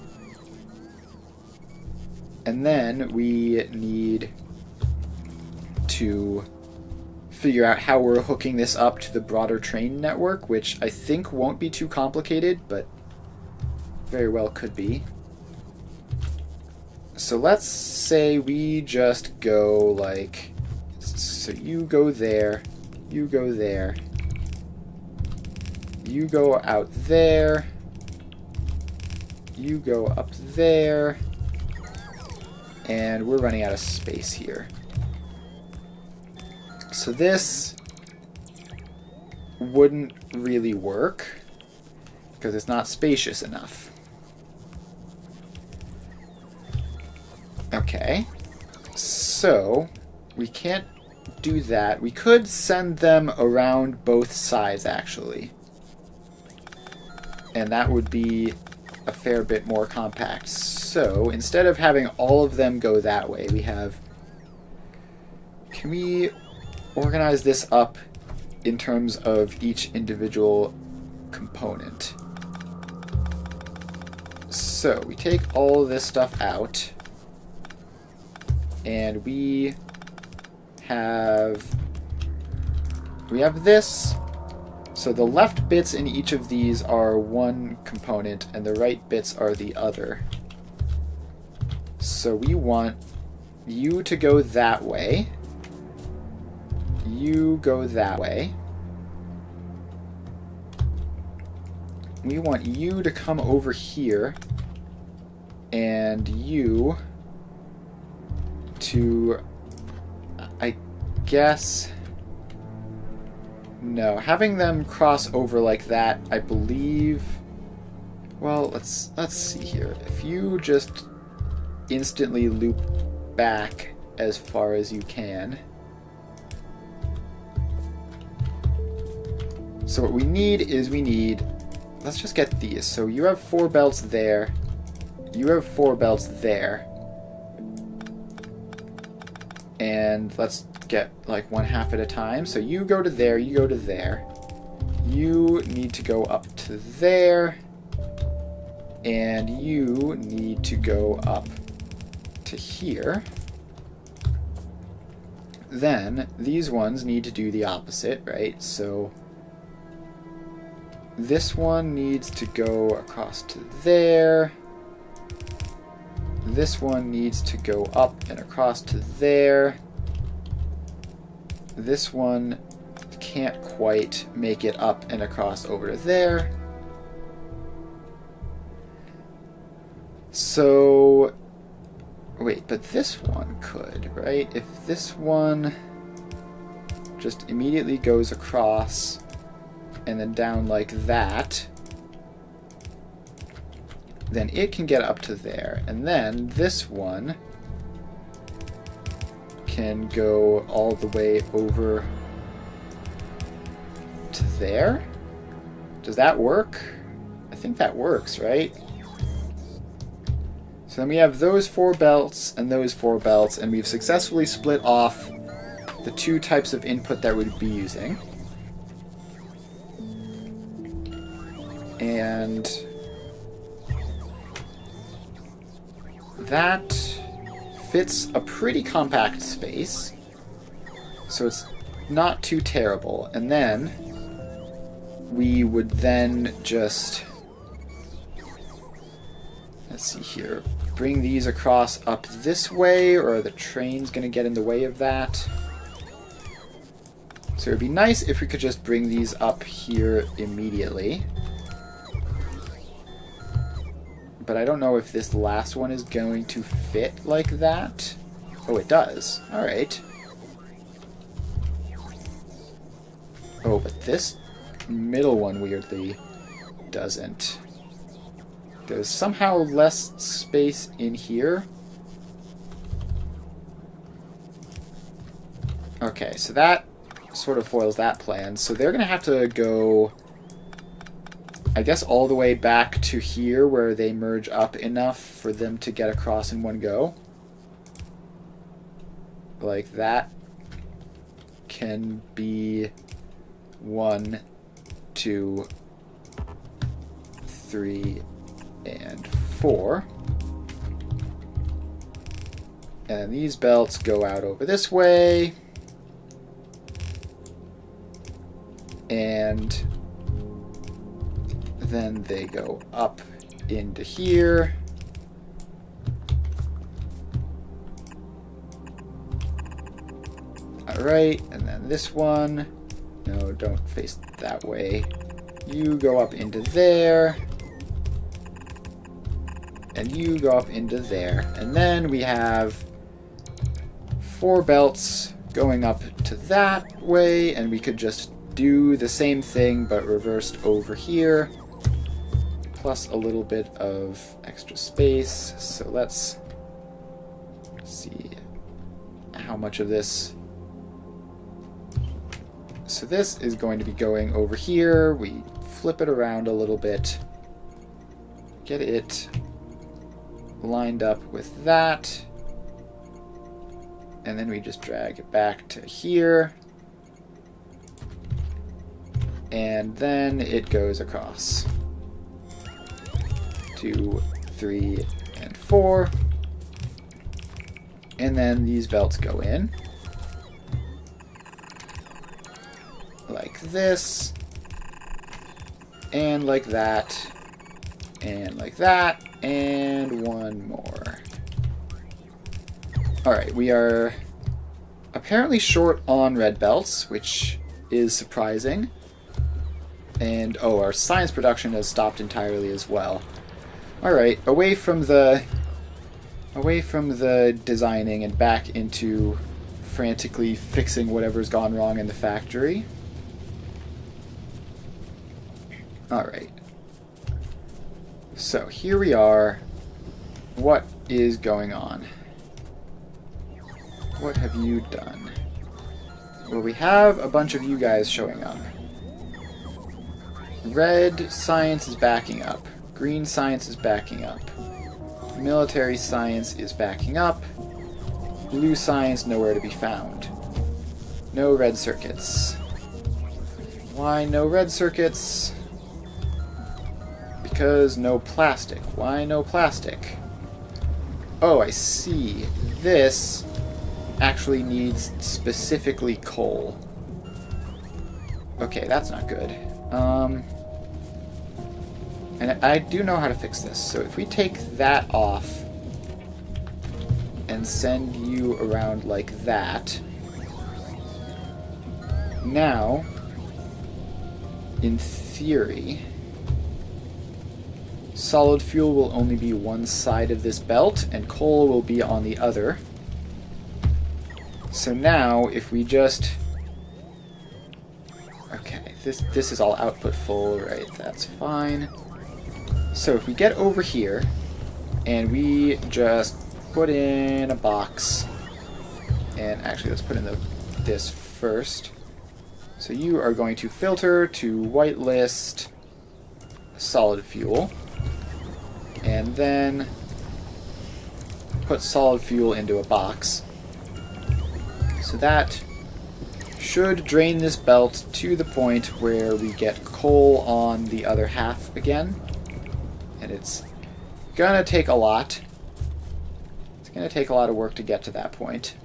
And then we need to figure out how we're hooking this up to the broader train network, which I think won't be too complicated, but very well could be. So let's say we just go like, so you go there, you go there, you go out there, you go up there, and we're running out of space here. So this wouldn't really work because it's not spacious enough. Okay, so we can't do that. We could send them around both sides, actually. And that would be a fair bit more compact. So instead of having all of them go that way, we have... Can we organize this up in terms of each individual component? So we take all this stuff out, and we have this. So the left bits in each of these are one component, and the right bits are the other. So we want you to go that way. You go that way. We want you to come over here, and you to, I guess... No, having them cross over like that, I believe... Well, let's see here. If you just instantly loop back as far as you can. So what we need is let's just get these. So you have 4 belts there. You have 4 belts there. And let's get like 1/2 at a time. So you go to there, you go to there. You need to go up to there. And you need to go up to here. Then these ones need to do the opposite, right? So this one needs to go across to there. This one needs to go up and across to there. This one can't quite make it up and across over to there. So, wait, but this one could, right? If this one just immediately goes across and then down like that, then it can get up to there. And then this one can go all the way over to there. Does that work? I think that works, right? So then we have those 4 belts and those 4 belts, and we've successfully split off the 2 types of input that we'd be using. And that fits a pretty compact space, so it's not too terrible. And then we would then just, let's see here, bring these across up this way, or are the trains going to get in the way of that? So it would be nice if we could just bring these up here immediately. But I don't know if this last one is going to fit like that. Oh, it does. Alright. Oh, but this middle one weirdly doesn't. There's somehow less space in here. Okay, so that sort of foils that plan. So they're going to have to go, I guess, all the way back to here where they merge up enough for them to get across in one go. Like that can be 1, 2, 3, and 4. And these belts go out over this way. And then they go up into here. Alright, and then this one. No, don't face that way. You go up into there. And you go up into there. And then we have 4 belts going up to that way, and we could just do the same thing but reversed over here, plus a little bit of extra space. So let's see how much of this. So this is going to be going over here. We flip it around a little bit, get it lined up with that. And then we just drag it back to here. And then it goes across. 2, 3, and 4. And then these belts go in. Like this. And like that. And like that. And one more. Alright, we are apparently short on red belts, which is surprising. And, oh, our science production has stopped entirely as well. Alright, away from the designing and back into frantically fixing whatever's gone wrong in the factory. Alright. So, here we are. What is going on? What have you done? Well, we have a bunch of you guys showing up. Red science is backing up. Green science is backing up. Military science is backing up. Blue science nowhere to be found. No red circuits. Why no red circuits? Because no plastic. Why no plastic? Oh, I see. This actually needs specifically coal. Okay, that's not good. And I do know how to fix this. So if we take that off and send you around like that, now, in theory, solid fuel will only be one side of this belt, and coal will be on the other. So now, if we just... Okay, this is all output full, right? That's fine. So if we get over here, and we just put in a box, and actually let's put in this first. So you are going to filter to whitelist solid fuel, and then put solid fuel into a box. So that should drain this belt to the point where we get coal on the other half again. And it's gonna take a lot. It's gonna take a lot of work to get to that point.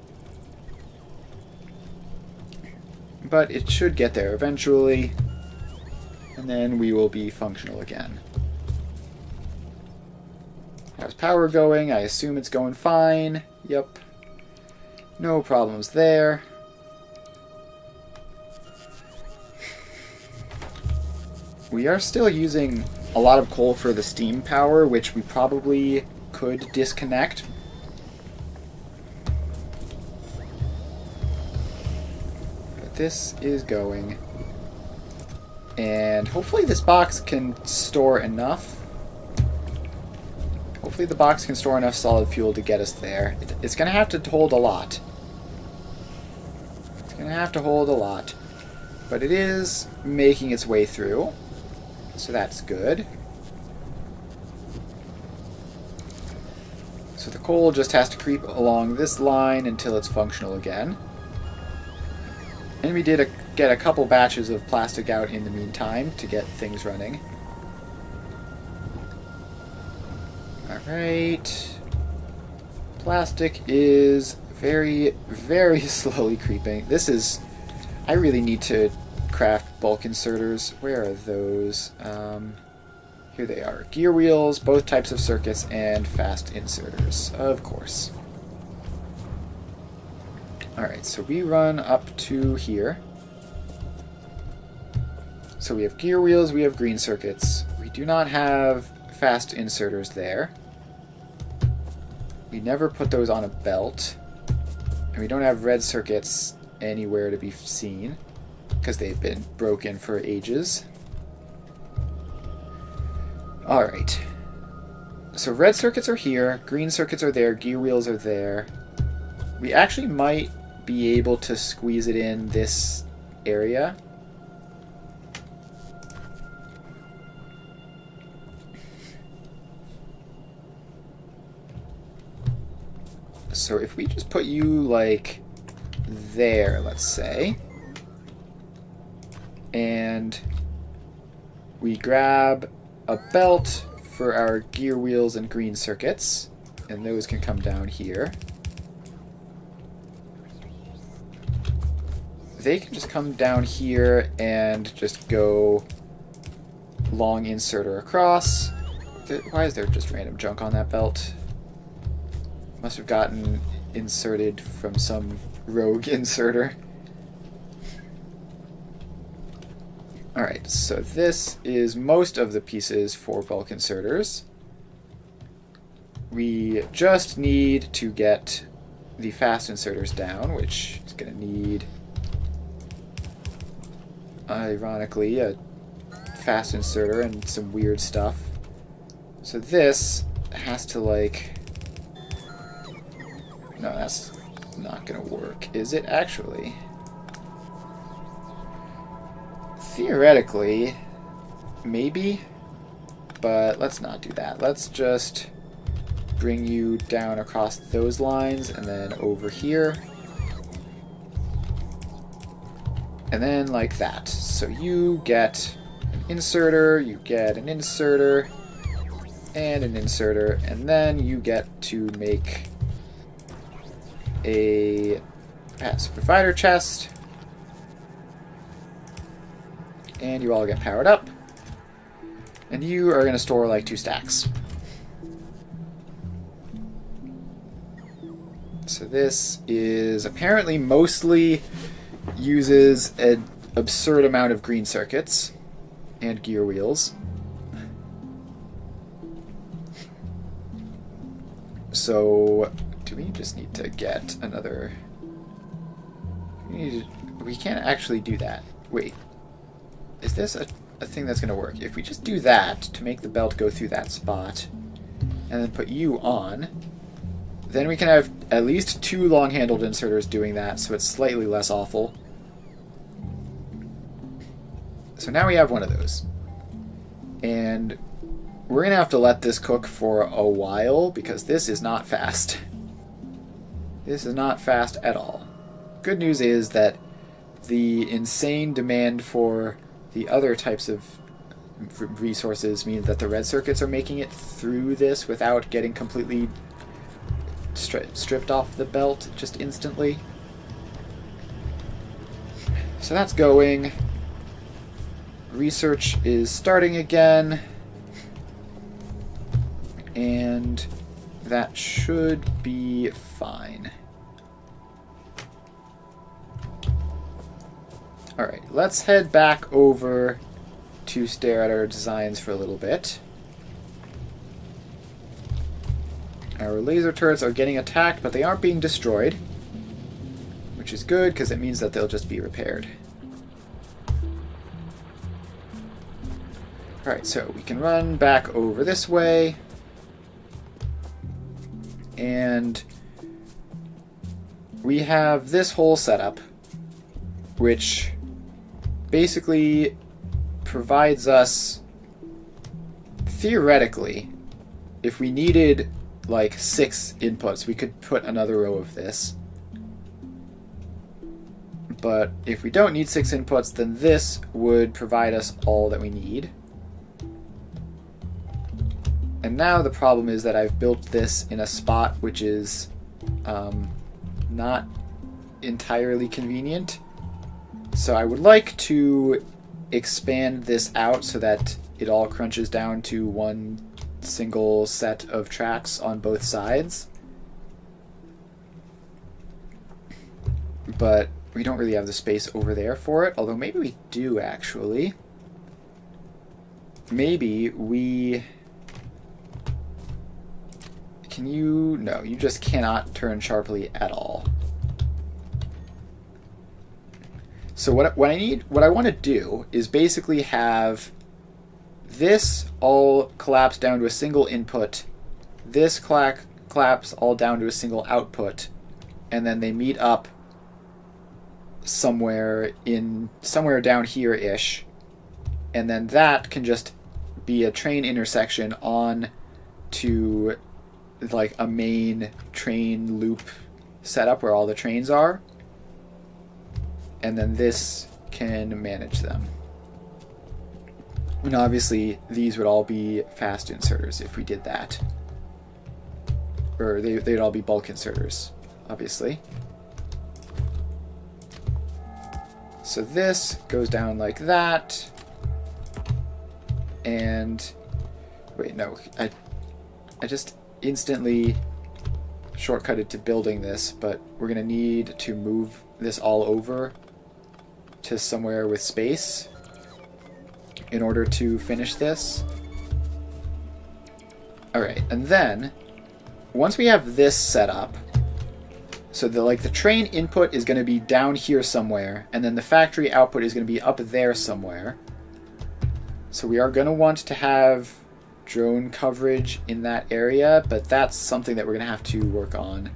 But it should get there eventually. And then we will be functional again. How's power going? I assume it's going fine. Yep. No problems there. We are still using a lot of coal for the steam power, which we probably could disconnect. But this is going. And hopefully this box can store enough. Hopefully the box can store enough solid fuel to get us there. It's going to have to hold a lot. It's going to have to hold a lot. But it is making its way through. So that's good. So the coal just has to creep along this line until it's functional again. And we did get a couple batches of plastic out in the meantime to get things running. Alright. Plastic is very, very slowly creeping. This is... I really need to craft bulk inserters. Where are those? Here they are. Gear wheels, both types of circuits, and fast inserters, of course. Alright, so we run up to here. So we have gear wheels, we have green circuits. We do not have fast inserters there. We never put those on a belt. And we don't have red circuits anywhere to be seen, because they've been broken for ages. Alright. So red circuits are here, green circuits are there, gear wheels are there. We actually might be able to squeeze it in this area. So if we just put you, like, there, let's say, and we grab a belt for our gear wheels and green circuits, and those can come down here. They can just come down here and just go long inserter across. Why is there just random junk on that belt? Must have gotten inserted from some rogue inserter. Alright, so this is most of the pieces for bulk inserters. We just need to get the fast inserters down, which is going to need, ironically, a fast inserter and some weird stuff. So this has to, like... No, that's not going to work. Is it actually? Theoretically, maybe, but let's not do that. Let's just bring you down across those lines and then over here. And then like that. So you get an inserter, you get an inserter, and an inserter, and then you get to make a provider chest. And you all get powered up. And you are going to store like 2 stacks. So this is apparently mostly uses an absurd amount of green circuits and gear wheels. So do we just need to get another... We can't actually do that. Wait. Is this a thing that's going to work? If we just do that to make the belt go through that spot, and then put you on, then we can have at least 2 long-handled inserters doing that, so it's slightly less awful. So now we have one of those. And we're going to have to let this cook for a while, because this is not fast. This is not fast at all. Good news is that the insane demand for the other types of resources mean that the red circuits are making it through this without getting completely stripped off the belt just instantly. So that's going. Research is starting again. And that should be fine. Alright, let's head back over to stare at our designs for a little bit. Our laser turrets are getting attacked, but they aren't being destroyed, which is good because it means that they'll just be repaired. Alright, so we can run back over this way, and we have this whole setup, which basically provides us, theoretically, if we needed like 6 inputs, we could put another row of this. But if we don't need 6 inputs, then this would provide us all that we need. And now the problem is that I've built this in a spot which is not entirely convenient. So I would like to expand this out so that it all crunches down to one single set of tracks on both sides. But we don't really have the space over there for it, although maybe we do actually. Maybe we... Can you... No, you just cannot turn sharply at all. So what I want to do is basically have this all collapse down to a single input, this collapse all down to a single output, and then they meet up somewhere down here-ish, and then that can just be a train intersection on to like a main train loop setup where all the trains are. And then this can manage them. And obviously these would all be fast inserters if we did that. Or they'd all be bulk inserters, obviously. So this goes down like that. And wait, no, I just instantly shortcutted to building this, but we're gonna need to move this all over to somewhere with space in order to finish this. Alright, and then once we have this set up, so the train input is going to be down here somewhere, and then the factory output is going to be up there somewhere. So we are going to want to have drone coverage in that area, but that's something that we're going to have to work on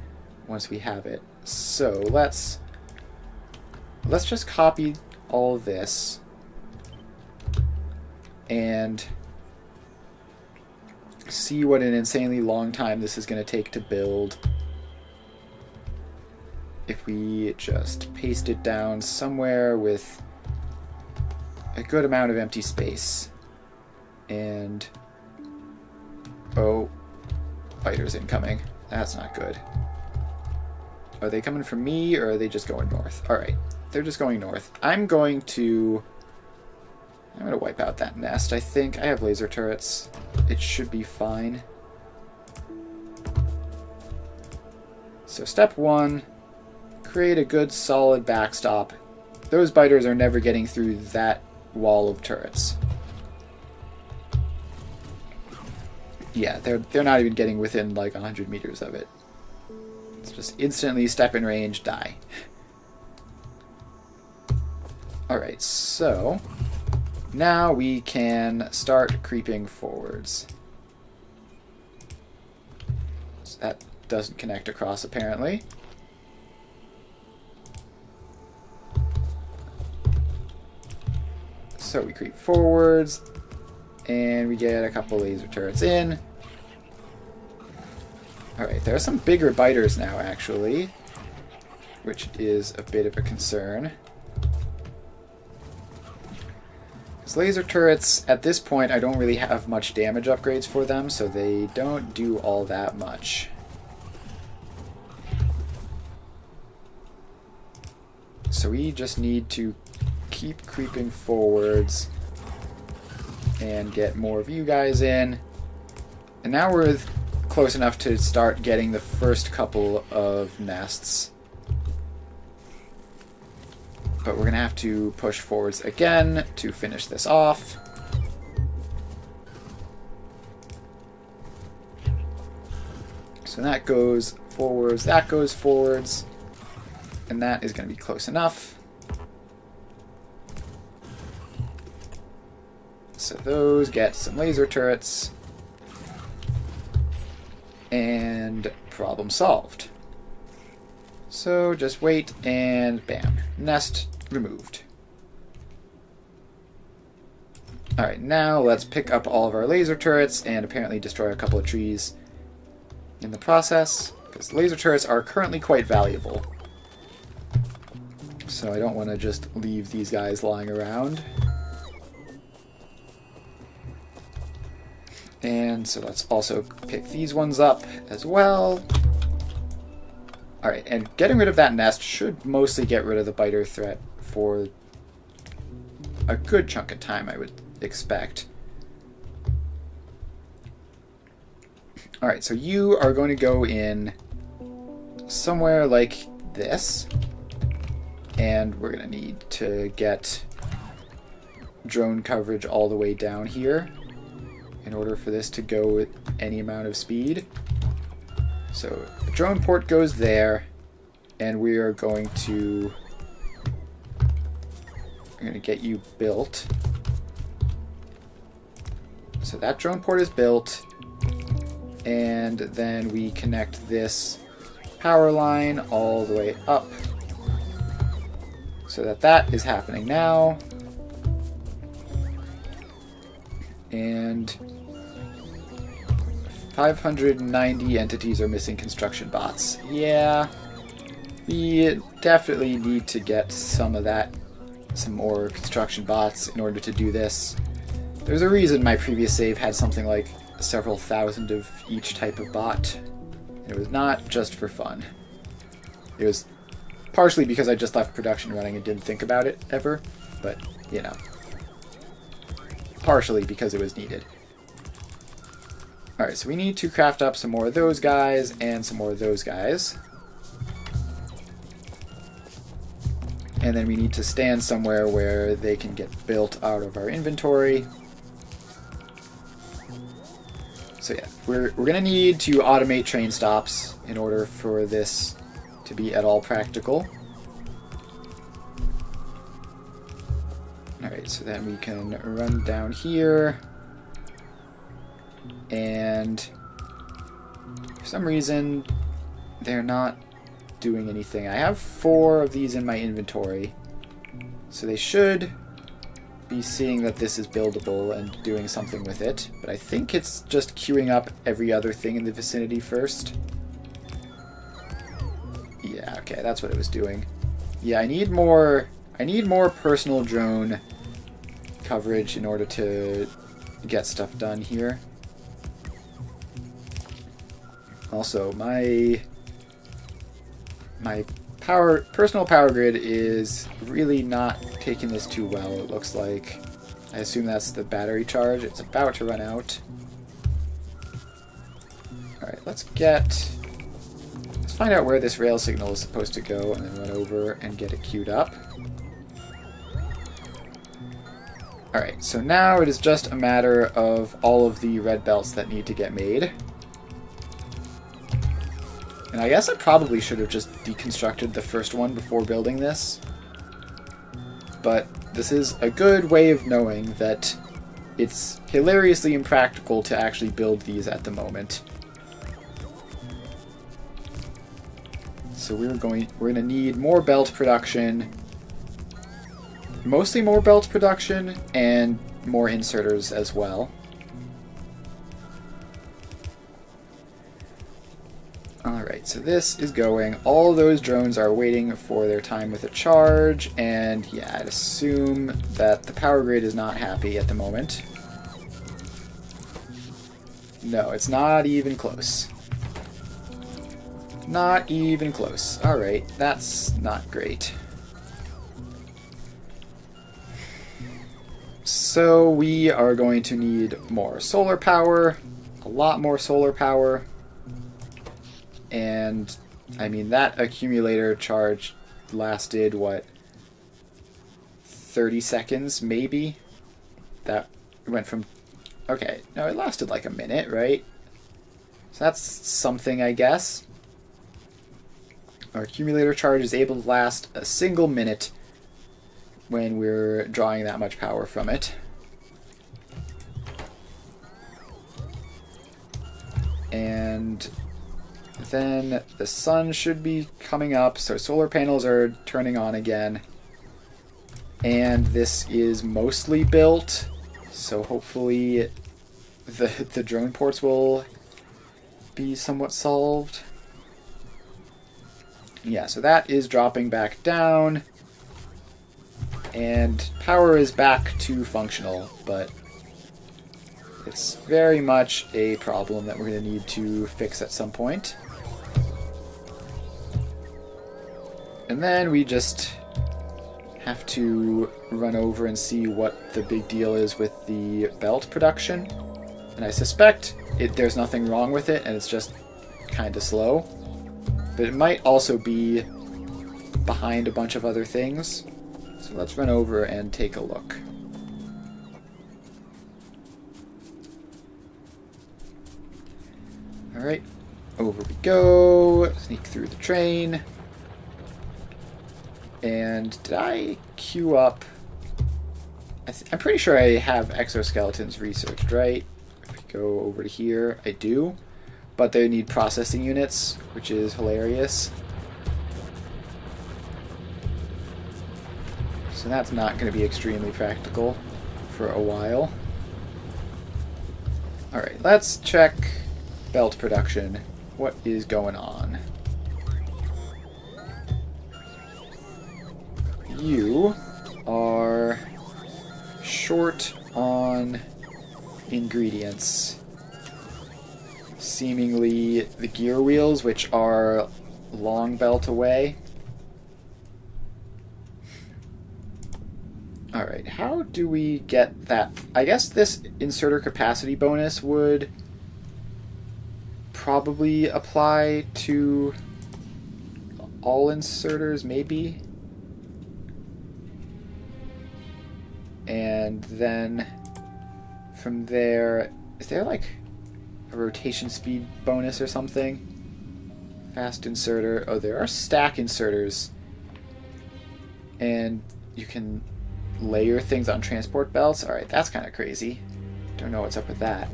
once we have it. So let's just copy all of this and see what an insanely long time this is going to take to build if we just paste it down somewhere with a good amount of empty space. And oh, fighters incoming. That's not good. Are they coming from me, or are they just going north? Alright, they're just going north. I'm going to wipe out that nest, I think. I have laser turrets. It should be fine. So step one, create a good solid backstop. Those biters are never getting through that wall of turrets. Yeah, they're not even getting within like 100 meters of it. It's just instantly step in range, die. Alright, so now we can start creeping forwards. So that doesn't connect across apparently. So we creep forwards, and we get a couple laser turrets in. Alright, there are some bigger biters now, actually, which is a bit of a concern. Because laser turrets, at this point, I don't really have much damage upgrades for them, so they don't do all that much. So we just need to keep creeping forwards and get more of you guys in. And now we're close enough to start getting the first couple of nests. But we're going to have to push forwards again to finish this off. So that goes forwards, that goes forwards, and that is going to be close enough. So those get some laser turrets, and problem solved. So just wait, and bam, nest removed. Alright, now let's pick up all of our laser turrets and apparently destroy a couple of trees in the process, because laser turrets are currently quite valuable. So I don't want to just leave these guys lying around. And so let's also pick these ones up as well. Alright, and getting rid of that nest should mostly get rid of the biter threat for a good chunk of time, I would expect. Alright, so you are going to go in somewhere like this. And we're going to need to get drone coverage all the way down here in order for this to go with any amount of speed. So the drone port goes there, and we are going to get you built. So that drone port is built, and then we connect this power line all the way up so that that is happening now. And 590 entities are missing construction bots. Yeah, we definitely need to get some of that, some more construction bots in order to do this. There's a reason my previous save had something like several thousand of each type of bot. It was not just for fun. It was partially because I just left production running and didn't think about it ever, but, you know, partially because it was needed. Alright, so we need to craft up some more of those guys and some more of those guys. And then we need to stand somewhere where they can get built out of our inventory. So yeah, we're going to need to automate train stops in order for this to be at all practical. Alright, so then we can run down here. And for some reason, they're not doing anything. I have 4 of these in my inventory, so they should be seeing that this is buildable and doing something with it, but I think it's just queuing up every other thing in the vicinity first. Yeah, okay, that's what it was doing. Yeah, I need more personal drone coverage in order to get stuff done here. Also, my personal power grid is really not taking this too well, it looks like. I assume that's the battery charge. It's about to run out. Alright, let's find out where this rail signal is supposed to go and then run over and get it queued up. Alright, so now it is just a matter of all of the red belts that need to get made. And I guess I probably should have just deconstructed the first one before building this. But this is a good way of knowing that it's hilariously impractical to actually build these at the moment. So we're gonna need more belt production. Mostly more belt production and more inserters as well. Alright, so this is going. All those drones are waiting for their time with a charge, and yeah, I'd assume that the power grid is not happy at the moment. No, it's not even close. Not even close. Alright, that's not great. So we are going to need more solar power, a lot more solar power. And, I mean, that accumulator charge lasted, what, 30 seconds, maybe? That went from... Okay, no, it lasted like a minute, right? So that's something, I guess. Our accumulator charge is able to last a single minute when we're drawing that much power from it. And then the sun should be coming up, so solar panels are turning on again. And this is mostly built, so hopefully the drone ports will be somewhat solved. Yeah, so that is dropping back down. And power is back to functional, but it's very much a problem that we're going to need to fix at some point. And then we just have to run over and see what the big deal is with the belt production. And I suspect there's nothing wrong with it, and it's just kind of slow. But it might also be behind a bunch of other things. So let's run over and take a look. Alright, over we go. Sneak through the train. And did I queue up? I'm pretty sure I have exoskeletons researched, right? If we go over to here, I do. But they need processing units, which is hilarious. So that's not going to be extremely practical for a while. Alright, let's check Belt production. What is going on? You are short on ingredients. Seemingly the gear wheels, which are long belt away. Alright, how do we get that? I guess this inserter capacity bonus would probably apply to all inserters, maybe? And then from there, is there like a rotation speed bonus or something? Fast inserter. Oh, there are stack inserters. And you can layer things on transport belts. Alright, that's kind of crazy. Don't know what's up with that.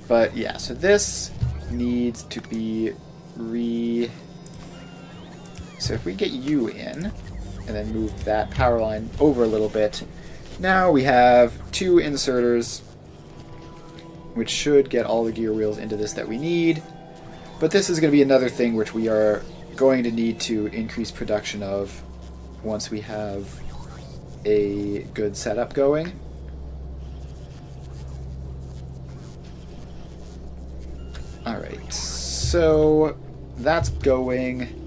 But yeah, so this needs to be So if we get you in, and then move that power line over a little bit, now we have 2 inserters, which should get all the gear wheels into this that we need. But this is going to be another thing which we are going to need to increase production of once we have a good setup going. Alright, so that's going.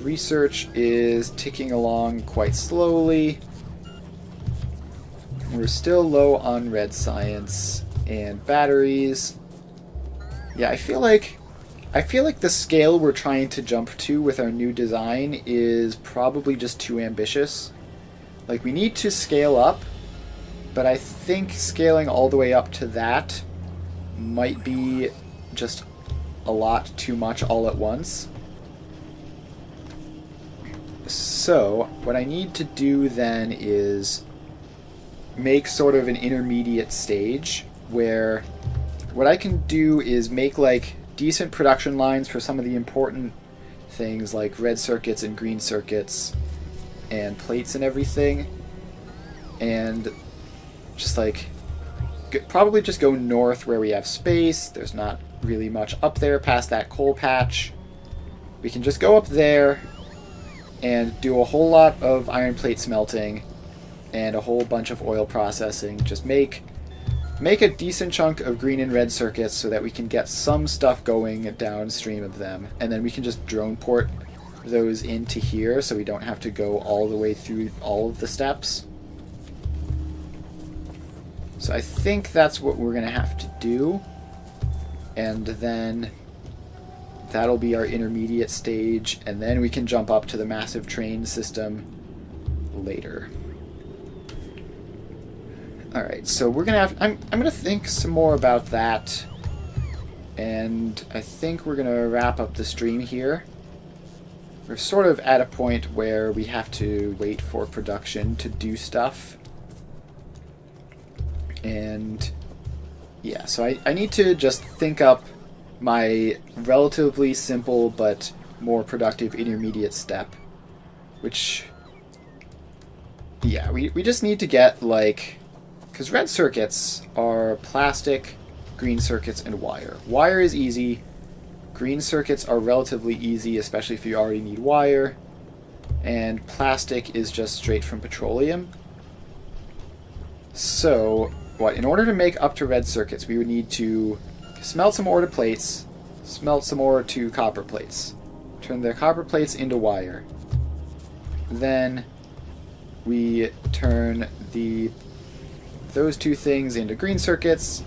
Research is ticking along quite slowly. We're still low on red science and batteries. Yeah, I feel like the scale we're trying to jump to with our new design is probably just too ambitious. Like, we need to scale up, but I think scaling all the way up to that might be just a lot too much all at once. So, what I need to do then is make sort of an intermediate stage where what I can do is make like decent production lines for some of the important things like red circuits and green circuits and plates and everything, and just like probably just go north where we have space. There's not really much up there past that coal patch. We can just go up there and do a whole lot of iron plate smelting and a whole bunch of oil processing. Just make a decent chunk of green and red circuits so that we can get some stuff going downstream of them, and then we can just drone port those into here so we don't have to go all the way through all of the steps. So I think that's what we're going to have to do, and then that'll be our intermediate stage, and then we can jump up to the massive train system later. Alright, so we're gonna have... I'm gonna think some more about that, and I think we're gonna wrap up the stream here. We're sort of at a point where we have to wait for production to do stuff. And yeah, so I need to just think up my relatively simple but more productive intermediate step, which, yeah, we just need to get, like, because red circuits are plastic, green circuits, and wire. Wire is easy. Green circuits are relatively easy, especially if you already need wire. And plastic is just straight from petroleum. So, in order to make up to red circuits, we would need to smelt some ore to plates, smelt some ore to copper plates, turn the copper plates into wire. Then we turn those two things into green circuits.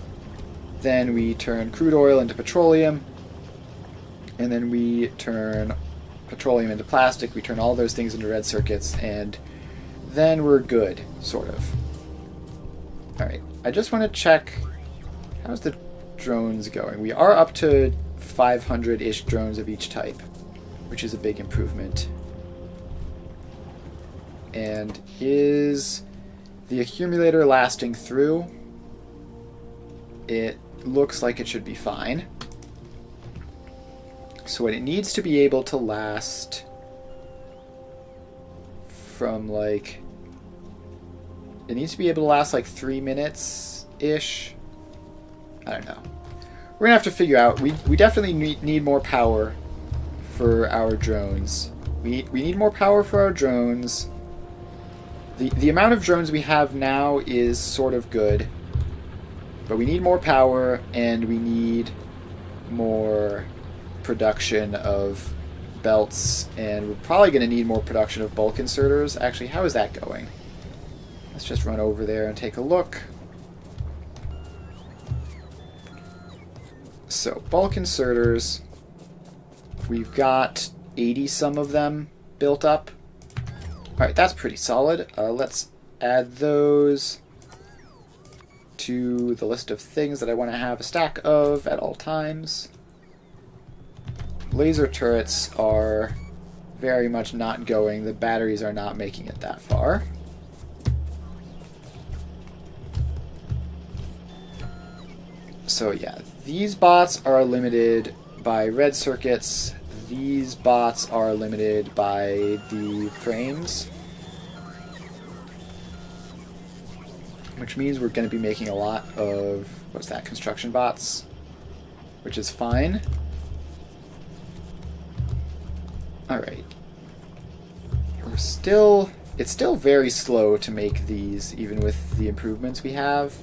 Then we turn crude oil into petroleum. And then we turn petroleum into plastic. We turn all those things into red circuits, and then we're good, sort of. Alright, I just want to check, how's the drones going? We are up to 500-ish drones of each type, which is a big improvement. And is the accumulator lasting through? It looks like it should be fine. So it needs to be able to last from like... It needs to be able to last like 3 minutes-ish. I don't know. we're gonna have to figure out. We definitely need more power for our drones. We need more power for our drones. The amount of drones we have now is sort of good, but we need more power and we need more production of belts, and we're probably going to need more production of bulk inserters. Actually, how is that going? Let's just run over there and take a look. So, bulk inserters, we've got 80 some of them built up. Alright, that's pretty solid. Let's add those to the list of things that I want to have a stack of at all times. Laser turrets are very much not going. The batteries are not making it that far. So yeah, these bots are limited by red circuits. These bots are limited by the frames, which means we're going to be making a lot of, what's that, construction bots, which is fine. Alright. It's still very slow to make these, even with the improvements we have.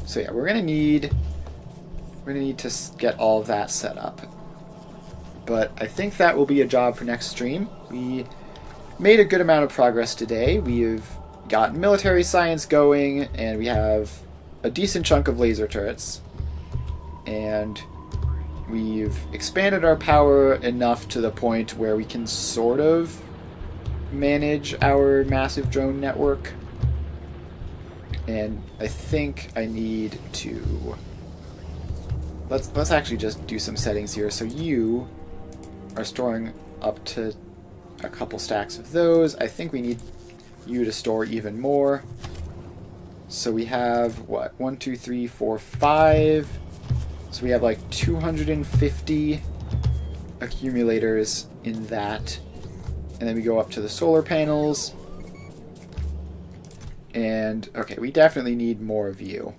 So yeah, we're going to need to get all of that set up. But I think that will be a job for next stream. We made a good amount of progress today. We've got military science going, and we have a decent chunk of laser turrets. And we've expanded our power enough to the point where we can sort of manage our massive drone network. And I think I need to... Let's actually just do some settings here. So you are storing up to a couple stacks of those. I think we need you to store even more. So we have, what, 1, 2, 3, 4, 5. So we have like 250 accumulators in that. And then we go up to the solar panels. And, okay, we definitely need more of you.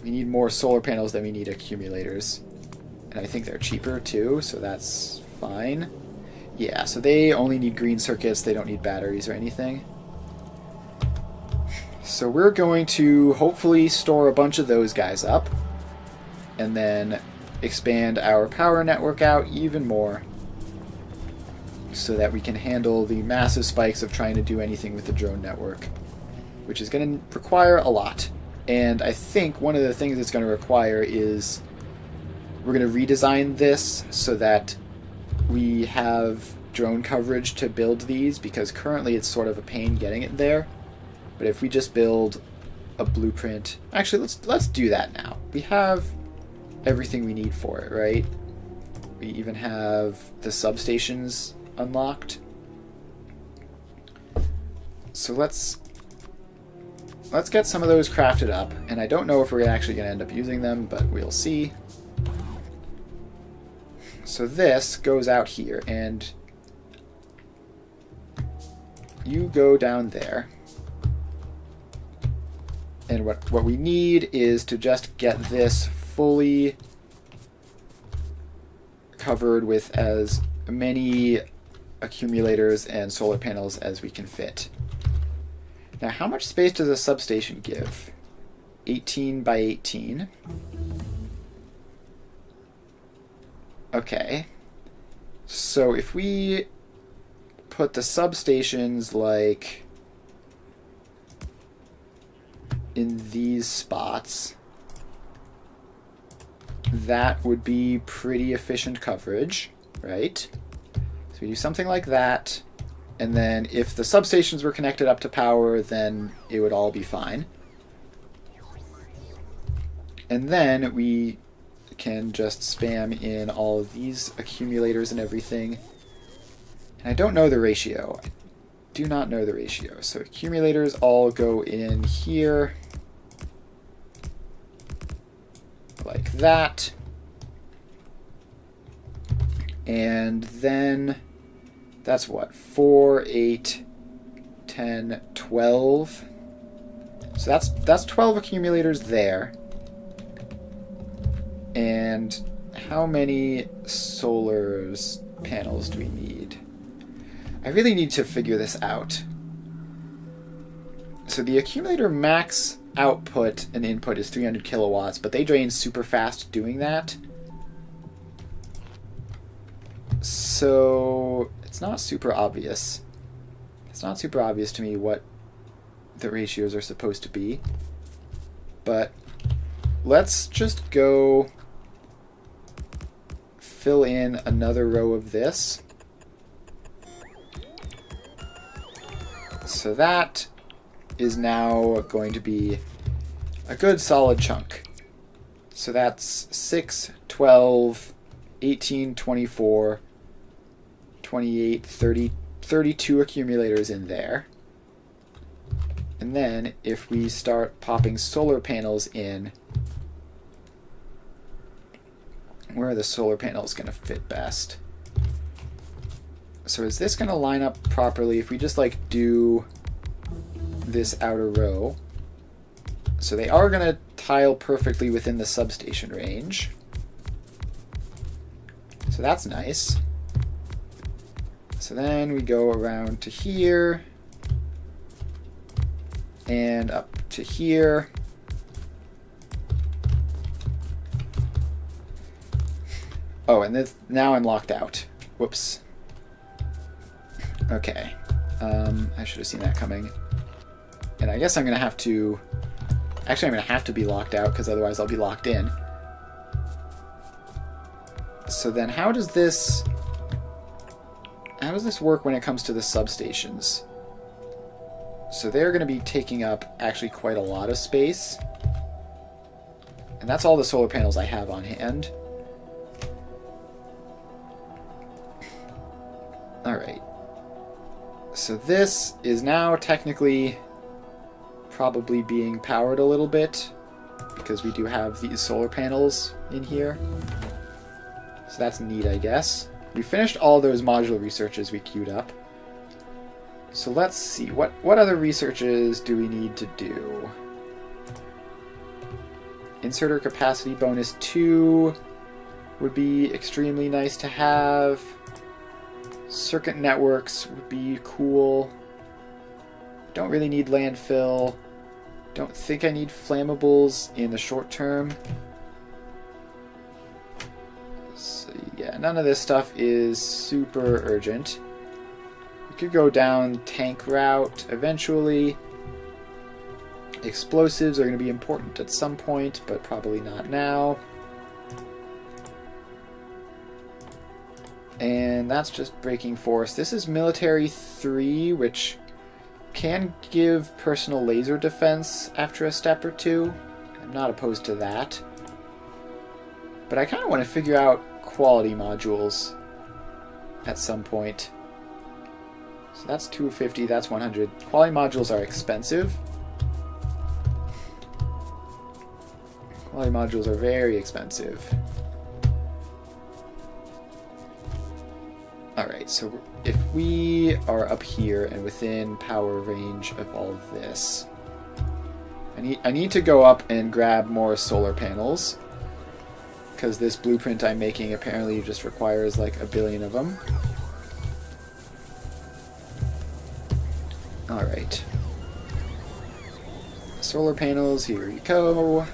We need more solar panels than we need accumulators. And I think they're cheaper too, so that's fine. Yeah, so they only need green circuits, they don't need batteries or anything. So we're going to hopefully store a bunch of those guys up, and then expand our power network out even more, so that we can handle the massive spikes of trying to do anything with the drone network, which is going to require a lot. And I think one of the things it's going to require is we're going to redesign this so that we have drone coverage to build these, because currently it's sort of a pain getting it there. But if we just build a blueprint... Actually, let's do that now. We have everything we need for it, right? We even have the substations unlocked. So let's get some of those crafted up, and I don't know if we're actually going to end up using them, but we'll see. So this goes out here, and you go down there. And what we need is to just get this fully covered with as many accumulators and solar panels as we can fit. Now, how much space does a substation give? 18 by 18. Okay. So if we put the substations, like, in these spots, that would be pretty efficient coverage, right? So we do something like that. And then if the substations were connected up to power, then it would all be fine. And then we can just spam in all of these accumulators and everything. And I don't know the ratio. I do not know the ratio. So accumulators all go in here. Like that. And then... that's what? 4, 8, 10, 12. So that's 12 accumulators there. And how many solar panels do we need? I really need to figure this out. So the accumulator max output and input is 300 kilowatts, but they drain super fast doing that. So it's not super obvious. It's not super obvious to me what the ratios are supposed to be. But let's just go fill in another row of this. So that is now going to be a good solid chunk. So that's 6, 12, 18, 24, 28, 30, 32 accumulators in there. And then if we start popping solar panels in, where are the solar panels going to fit best? So is this going to line up properly if we just like do this outer row? So they are going to tile perfectly within the substation range. So that's nice. So then we go around to here and up to here. Oh, and this, now I'm locked out. Whoops. Okay. I should have seen that coming. And I guess I'm going to have to... Actually, I'm going to have to be locked out, because otherwise I'll be locked in. So then how does this... How does this work when it comes to the substations? So they're going to be taking up actually quite a lot of space. And that's all the solar panels I have on hand. Alright. So this is now technically probably being powered a little bit, because we do have these solar panels in here. So that's neat, I guess. We finished all those modular researches we queued up. So let's see, what other researches do we need to do? Inserter capacity bonus 2 would be extremely nice to have. Circuit networks would be cool. Don't really need landfill. Don't think I need flammables in the short term. So yeah, none of this stuff is super urgent. We could go down tank route eventually. Explosives are going to be important at some point, but probably not now. And that's just braking force. This is military 3, which can give personal laser defense after a step or two. I'm not opposed to that. But I kind of want to figure out quality modules at some point. So that's 250, that's 100. Quality modules are expensive. Quality modules are very expensive. Alright, so if we are up here and within power range of all of this, I need to go up and grab more solar panels, because this blueprint I'm making apparently just requires like a billion of them. Alright. Solar panels, here you go.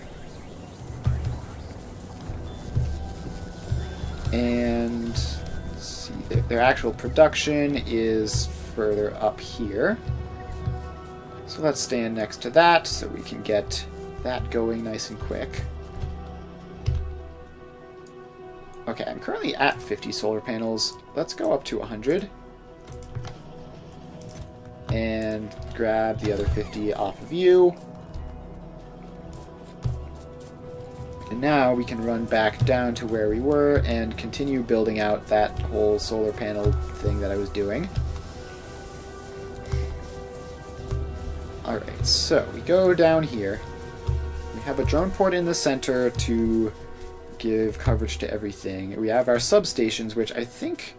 And their actual production is further up here. So let's stand next to that so we can get that going nice and quick. Okay, I'm currently at 50 solar panels. Let's go up to 100. And grab the other 50 off of you. And now we can run back down to where we were and continue building out that whole solar panel thing that I was doing. Alright, so we go down here. We have a drone port in the center to give coverage to everything. We have our substations, which I think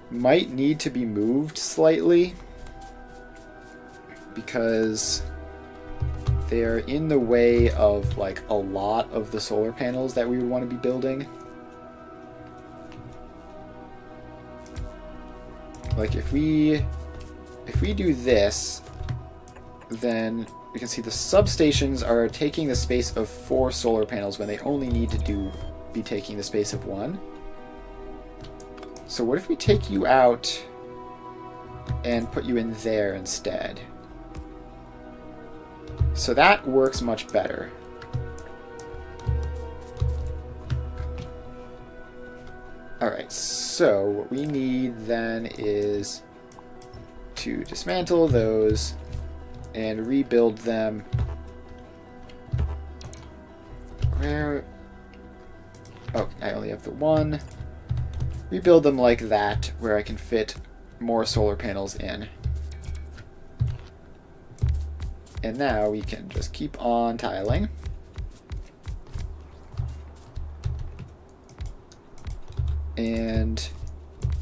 might need to be moved slightly, because they're in the way of like a lot of the solar panels that we would want to be building. Like if we do this, then we can see the substations are taking the space of 4 solar panels when they only need to be taking the space of 1. So what if we take you out and put you in there instead? So that works much better. Alright, so what we need then is to dismantle those and rebuild them. Where? Oh, I only have the one. Rebuild them like that, where I can fit more solar panels in. And now we can just keep on tiling. And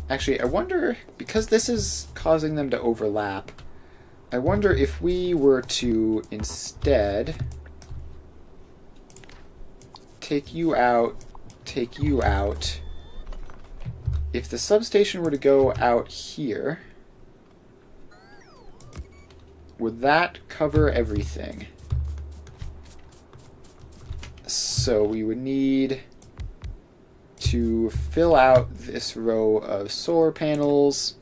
actually, I wonder, because this is causing them to overlap, I wonder if we were to instead take you out, if the substation were to go out here, would that cover everything? So we would need to fill out this row of solar panels.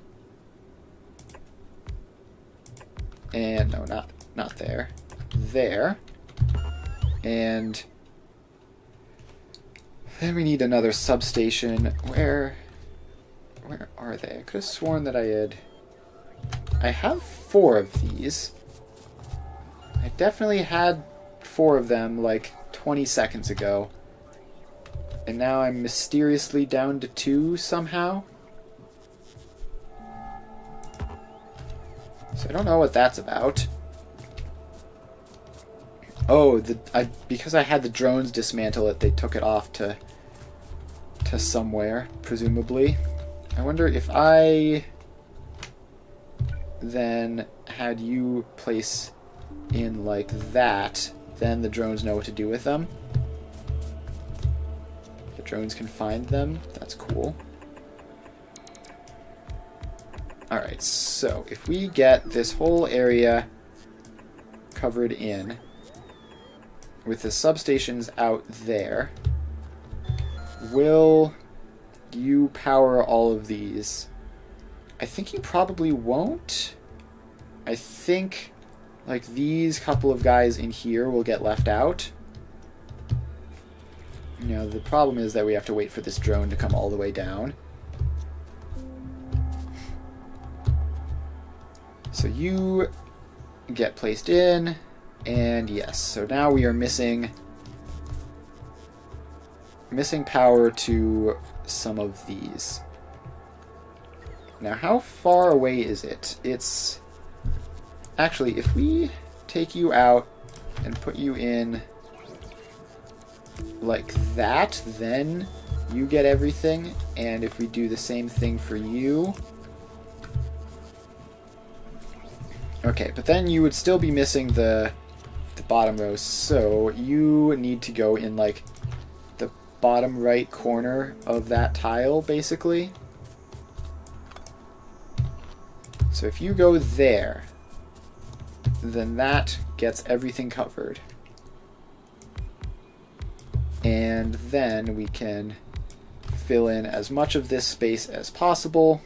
And no, not there. There. And then we need another substation. Where are they? I could have sworn that I have 4 of these. I definitely had 4 of them like 20 seconds ago. And now I'm mysteriously down to 2 somehow. So I don't know what that's about. Oh, because I had the drones dismantle it, they took it off to somewhere, presumably. I wonder if I then had you place in like that, then the drones know what to do with them. The drones can find them. That's cool. Alright, so if we get this whole area covered in with the substations out there, will you power all of these? I think you probably won't. I think like these couple of guys in here will get left out. You know, the problem is that we have to wait for this drone to come all the way down. So you get placed in, and yes, so now we are missing power to some of these. Now, how far away is it? It's actually, if we take you out and put you in like that, then you get everything. And if we do the same thing for you, okay, but then you would still be missing the bottom row, so you need to go in like the bottom right corner of that tile, basically. So if you go there, then that gets everything covered. And then we can fill in as much of this space as possible.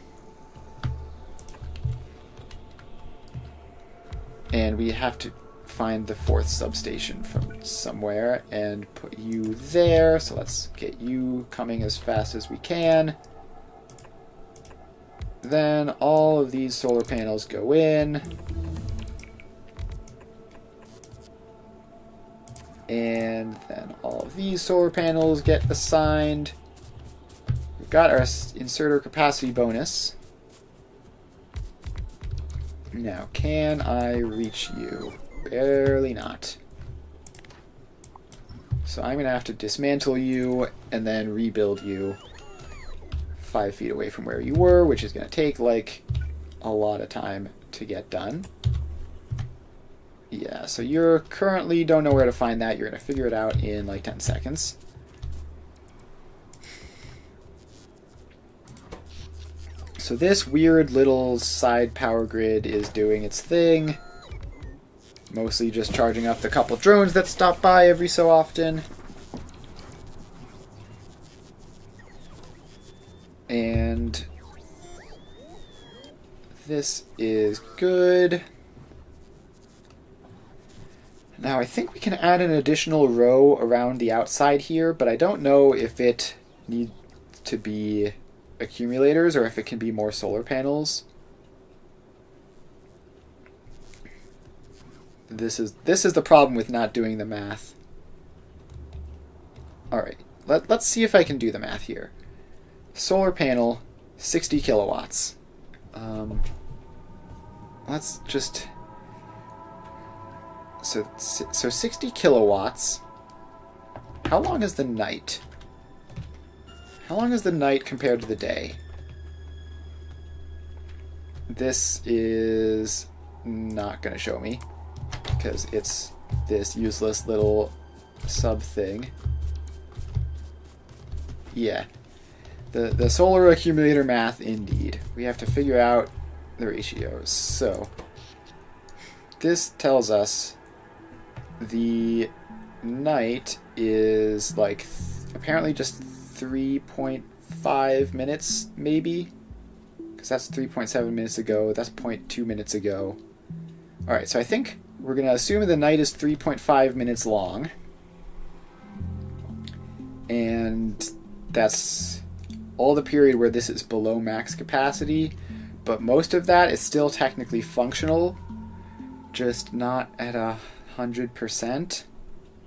And we have to find the 4th substation from somewhere and put you there. So let's get you coming as fast as we can. Then all of these solar panels go in. And then all of these solar panels get assigned. We've got our inserter capacity bonus. Now, can I reach you? Barely not. So I'm going to have to dismantle you and then rebuild you 5 feet away from where you were, which is going to take like a lot of time to get done. Yeah, so you're currently don't know where to find that. You're going to figure it out in like 10 seconds. So this weird little side power grid is doing its thing. Mostly just charging up the couple drones that stop by every so often. And this is good. Now I think we can add an additional row around the outside here, but I don't know if it needs to be accumulators or if it can be more solar panels. This is the problem with not doing the math. Alright, let's see if I can do the math here. Solar panel, 60 kilowatts. Let's just... So 60 kilowatts. How long is the night? How long is the night compared to the day? This is not going to show me because it's this useless little sub thing. Yeah. The solar accumulator math, indeed. We have to figure out the ratios. So this tells us the night is like apparently just 3.5 minutes, maybe, because that's 3.7 minutes ago. That's 0.2 minutes ago. All right, so I think we're going to assume the night is 3.5 minutes long, and that's all the period where this is below max capacity, but most of that is still technically functional, just not at 100%.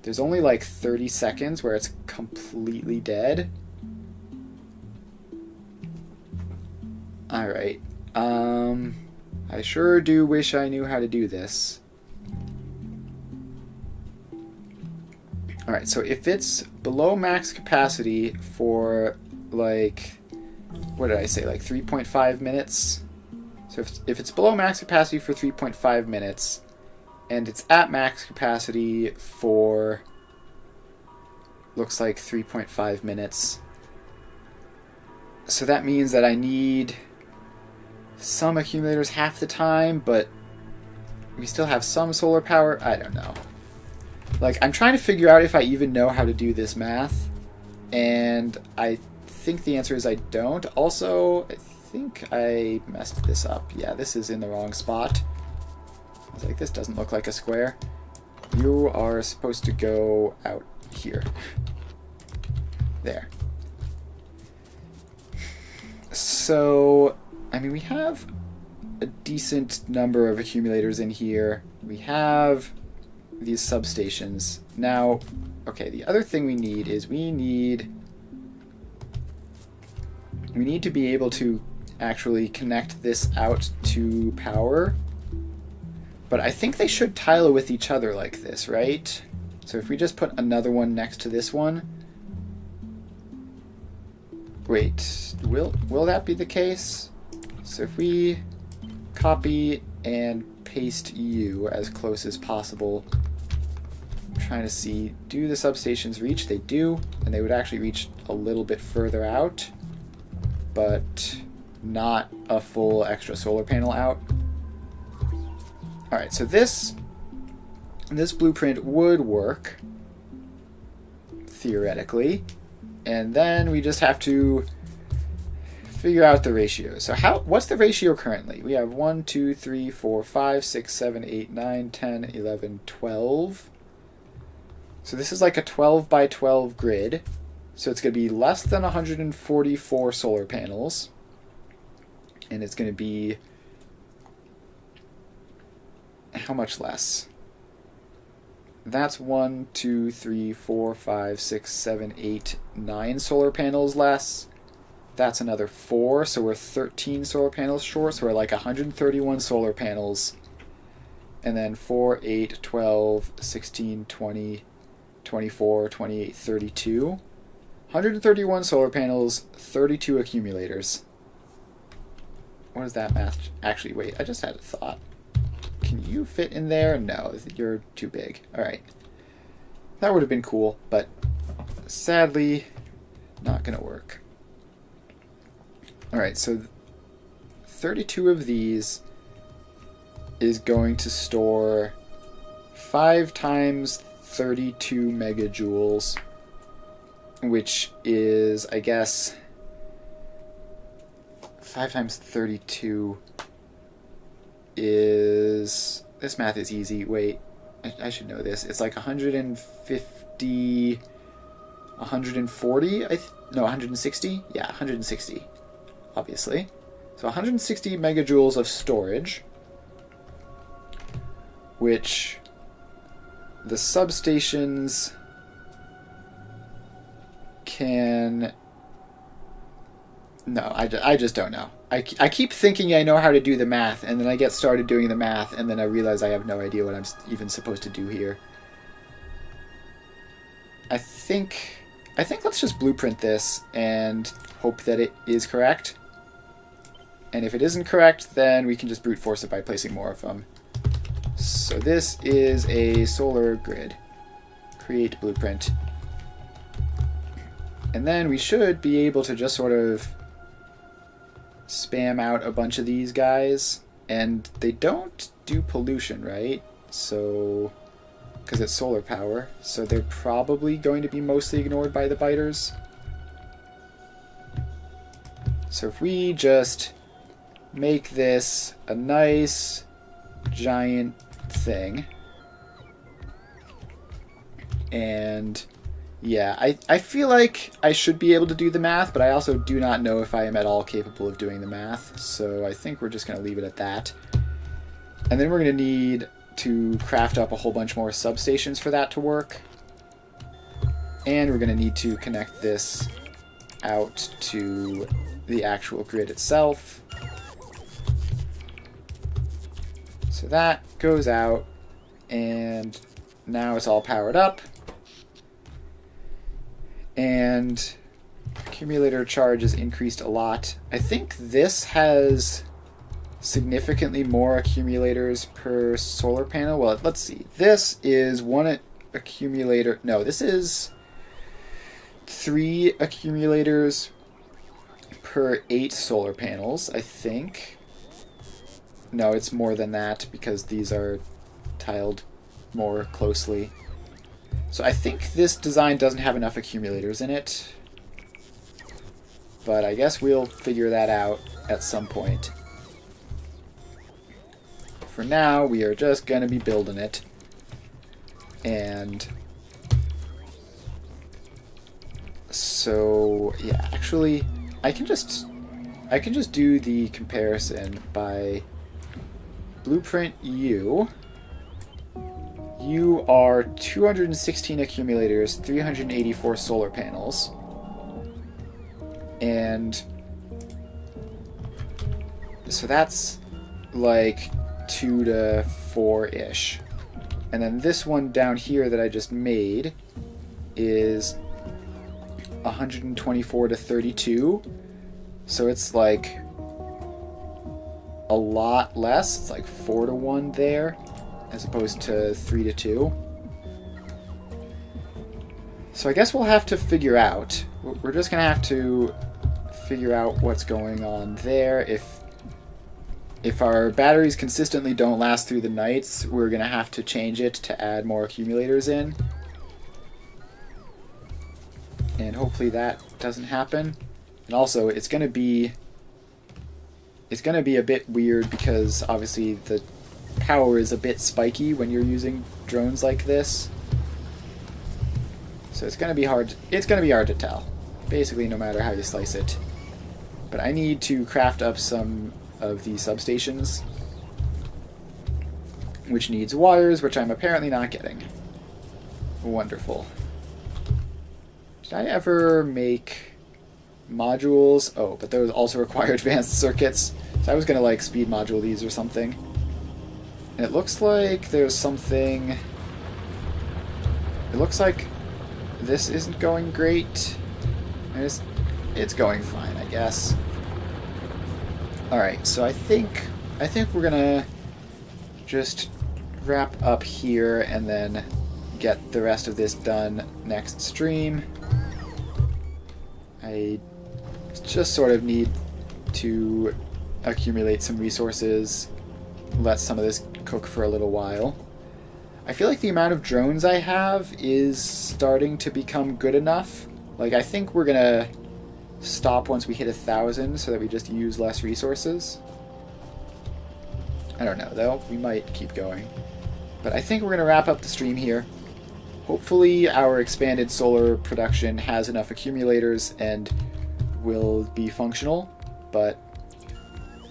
There's only like 30 seconds where it's completely dead. Alright. I sure do wish I knew how to do this. Alright, so if it's below max capacity for like, what did I say, like 3.5 minutes? So if it's below max capacity for 3.5 minutes, and it's at max capacity for, looks like 3.5 minutes. So that means that I need some accumulators half the time, but we still have some solar power. I don't know. Like, I'm trying to figure out if I even know how to do this math, and I think the answer is I don't. Also, I think I messed this up. Yeah, this is in the wrong spot. I was like, this doesn't look like a square. You are supposed to go out here. There. So, I mean, we have a decent number of accumulators in here. We have these substations. Now, okay, the other thing we need is we need to be able to actually connect this out to power. But I think they should tile with each other like this, right? So if we just put another one next to this one. Wait, will that be the case? So if we copy and paste you as close as possible, I'm trying to see, do the substations reach? They do, and they would actually reach a little bit further out, but not a full extra solar panel out. Alright, so this blueprint would work, theoretically, and then we just have to figure out the ratios. So what's the ratio currently? We have 1, 2, 3, 4, 5, 6, 7, 8, 9, 10, 11, 12. So this is like a 12 by 12 grid. So it's going to be less than 144 solar panels. And it's going to be... how much less? That's 1, 2, 3, 4, 5, 6, 7, 8, 9 solar panels less. That's another 4, so we're 13 solar panels short, so we're like 131 solar panels. And then 4, 8, 12, 16, 20, 24, 28, 32. 131 solar panels, 32 accumulators. What is that math? Actually, wait, I just had a thought. Can you fit in there? No, you're too big. Alright. That would have been cool, but sadly, not going to work. Alright, so 32 of these is going to store 5 times 32 megajoules, which is, I guess, 5 times 32 is... This math is easy. Wait, I should know this. It's like 150... 140? No, 160? Yeah, 160, obviously. So 160 megajoules of storage, which the substations can... No, I just don't know. I keep thinking I know how to do the math, and then I get started doing the math, and then I realize I have no idea what I'm even supposed to do here. I think let's just blueprint this and hope that it is correct. And if it isn't correct, then we can just brute force it by placing more of them. So this is a solar grid. Create blueprint. And then we should be able to just sort of spam out a bunch of these guys. And they don't do pollution, right? So... because it's solar power, so they're probably going to be mostly ignored by the biters. So if we just make this a nice giant thing, and yeah, I feel like I should be able to do the math, but I also do not know if I am at all capable of doing the math, so I think we're just going to leave it at that. And then we're going to need to craft up a whole bunch more substations for that to work. And we're going to need to connect this out to the actual grid itself. So that goes out, and now it's all powered up. And accumulator charge is increased a lot. I think this has significantly more accumulators per solar panel. Well, let's see. This is one accumulator. No, this is 3 accumulators per 8 solar panels, I think. No, it's more than that because these are tiled more closely. So I think this design doesn't have enough accumulators in it. But I guess we'll figure that out at some point. For now, we are just going to be building it. And so, yeah, actually, I can just do the comparison by blueprint you. You are 216 accumulators, 384 solar panels. And so that's like 2 to 4-ish. And then this one down here that I just made is 124 to 32. So it's like a lot less. It's like 4 to 1 there, as opposed to 3 to 2. So I guess we'll have to figure out. We're just going to have to figure out what's going on there. If our batteries consistently don't last through the nights, we're going to have to change it to add more accumulators in. And hopefully that doesn't happen. And also, it's going to be a bit weird because obviously the power is a bit spiky when you're using drones like this. So it's going to be hard. It's going to be hard to tell, basically, no matter how you slice it. But I need to craft up some of the substations, which needs wires, which I'm apparently not getting. Wonderful. Did I ever make modules? Oh, but those also require advanced circuits. So I was going to like speed module these or something. And it looks like there's something... It looks like this isn't going great. It's going fine, I guess. Alright, so I think we're gonna just wrap up here and then get the rest of this done next stream. I just sort of need to accumulate some resources, let some of this cook for a little while. I feel like the amount of drones I have is starting to become good enough. Like, I think we're gonna stop once we hit 1,000 so that we just use less resources. I don't know, though. We might keep going. But I think we're gonna wrap up the stream here. Hopefully our expanded solar production has enough accumulators and will be functional, but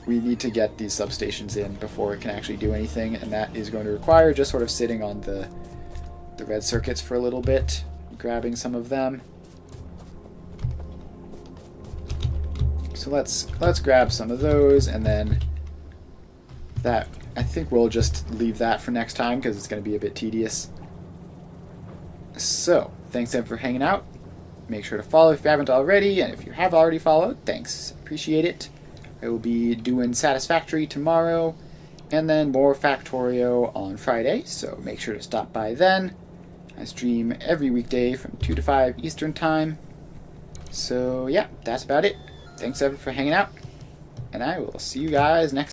we need to get these substations in before it can actually do anything, and that is going to require just sort of sitting on the red circuits for a little bit, grabbing some of them. So let's grab some of those, and then that, I think we'll just leave that for next time because it's going to be a bit tedious. So, thanks everyone for hanging out. Make sure to follow if you haven't already, and if you have already followed, thanks. Appreciate it. I will be doing Satisfactory tomorrow, and then more Factorio on Friday, so make sure to stop by then. I stream every weekday from 2 to 5 Eastern Time. So yeah, that's about it. Thanks everyone for hanging out, and I will see you guys next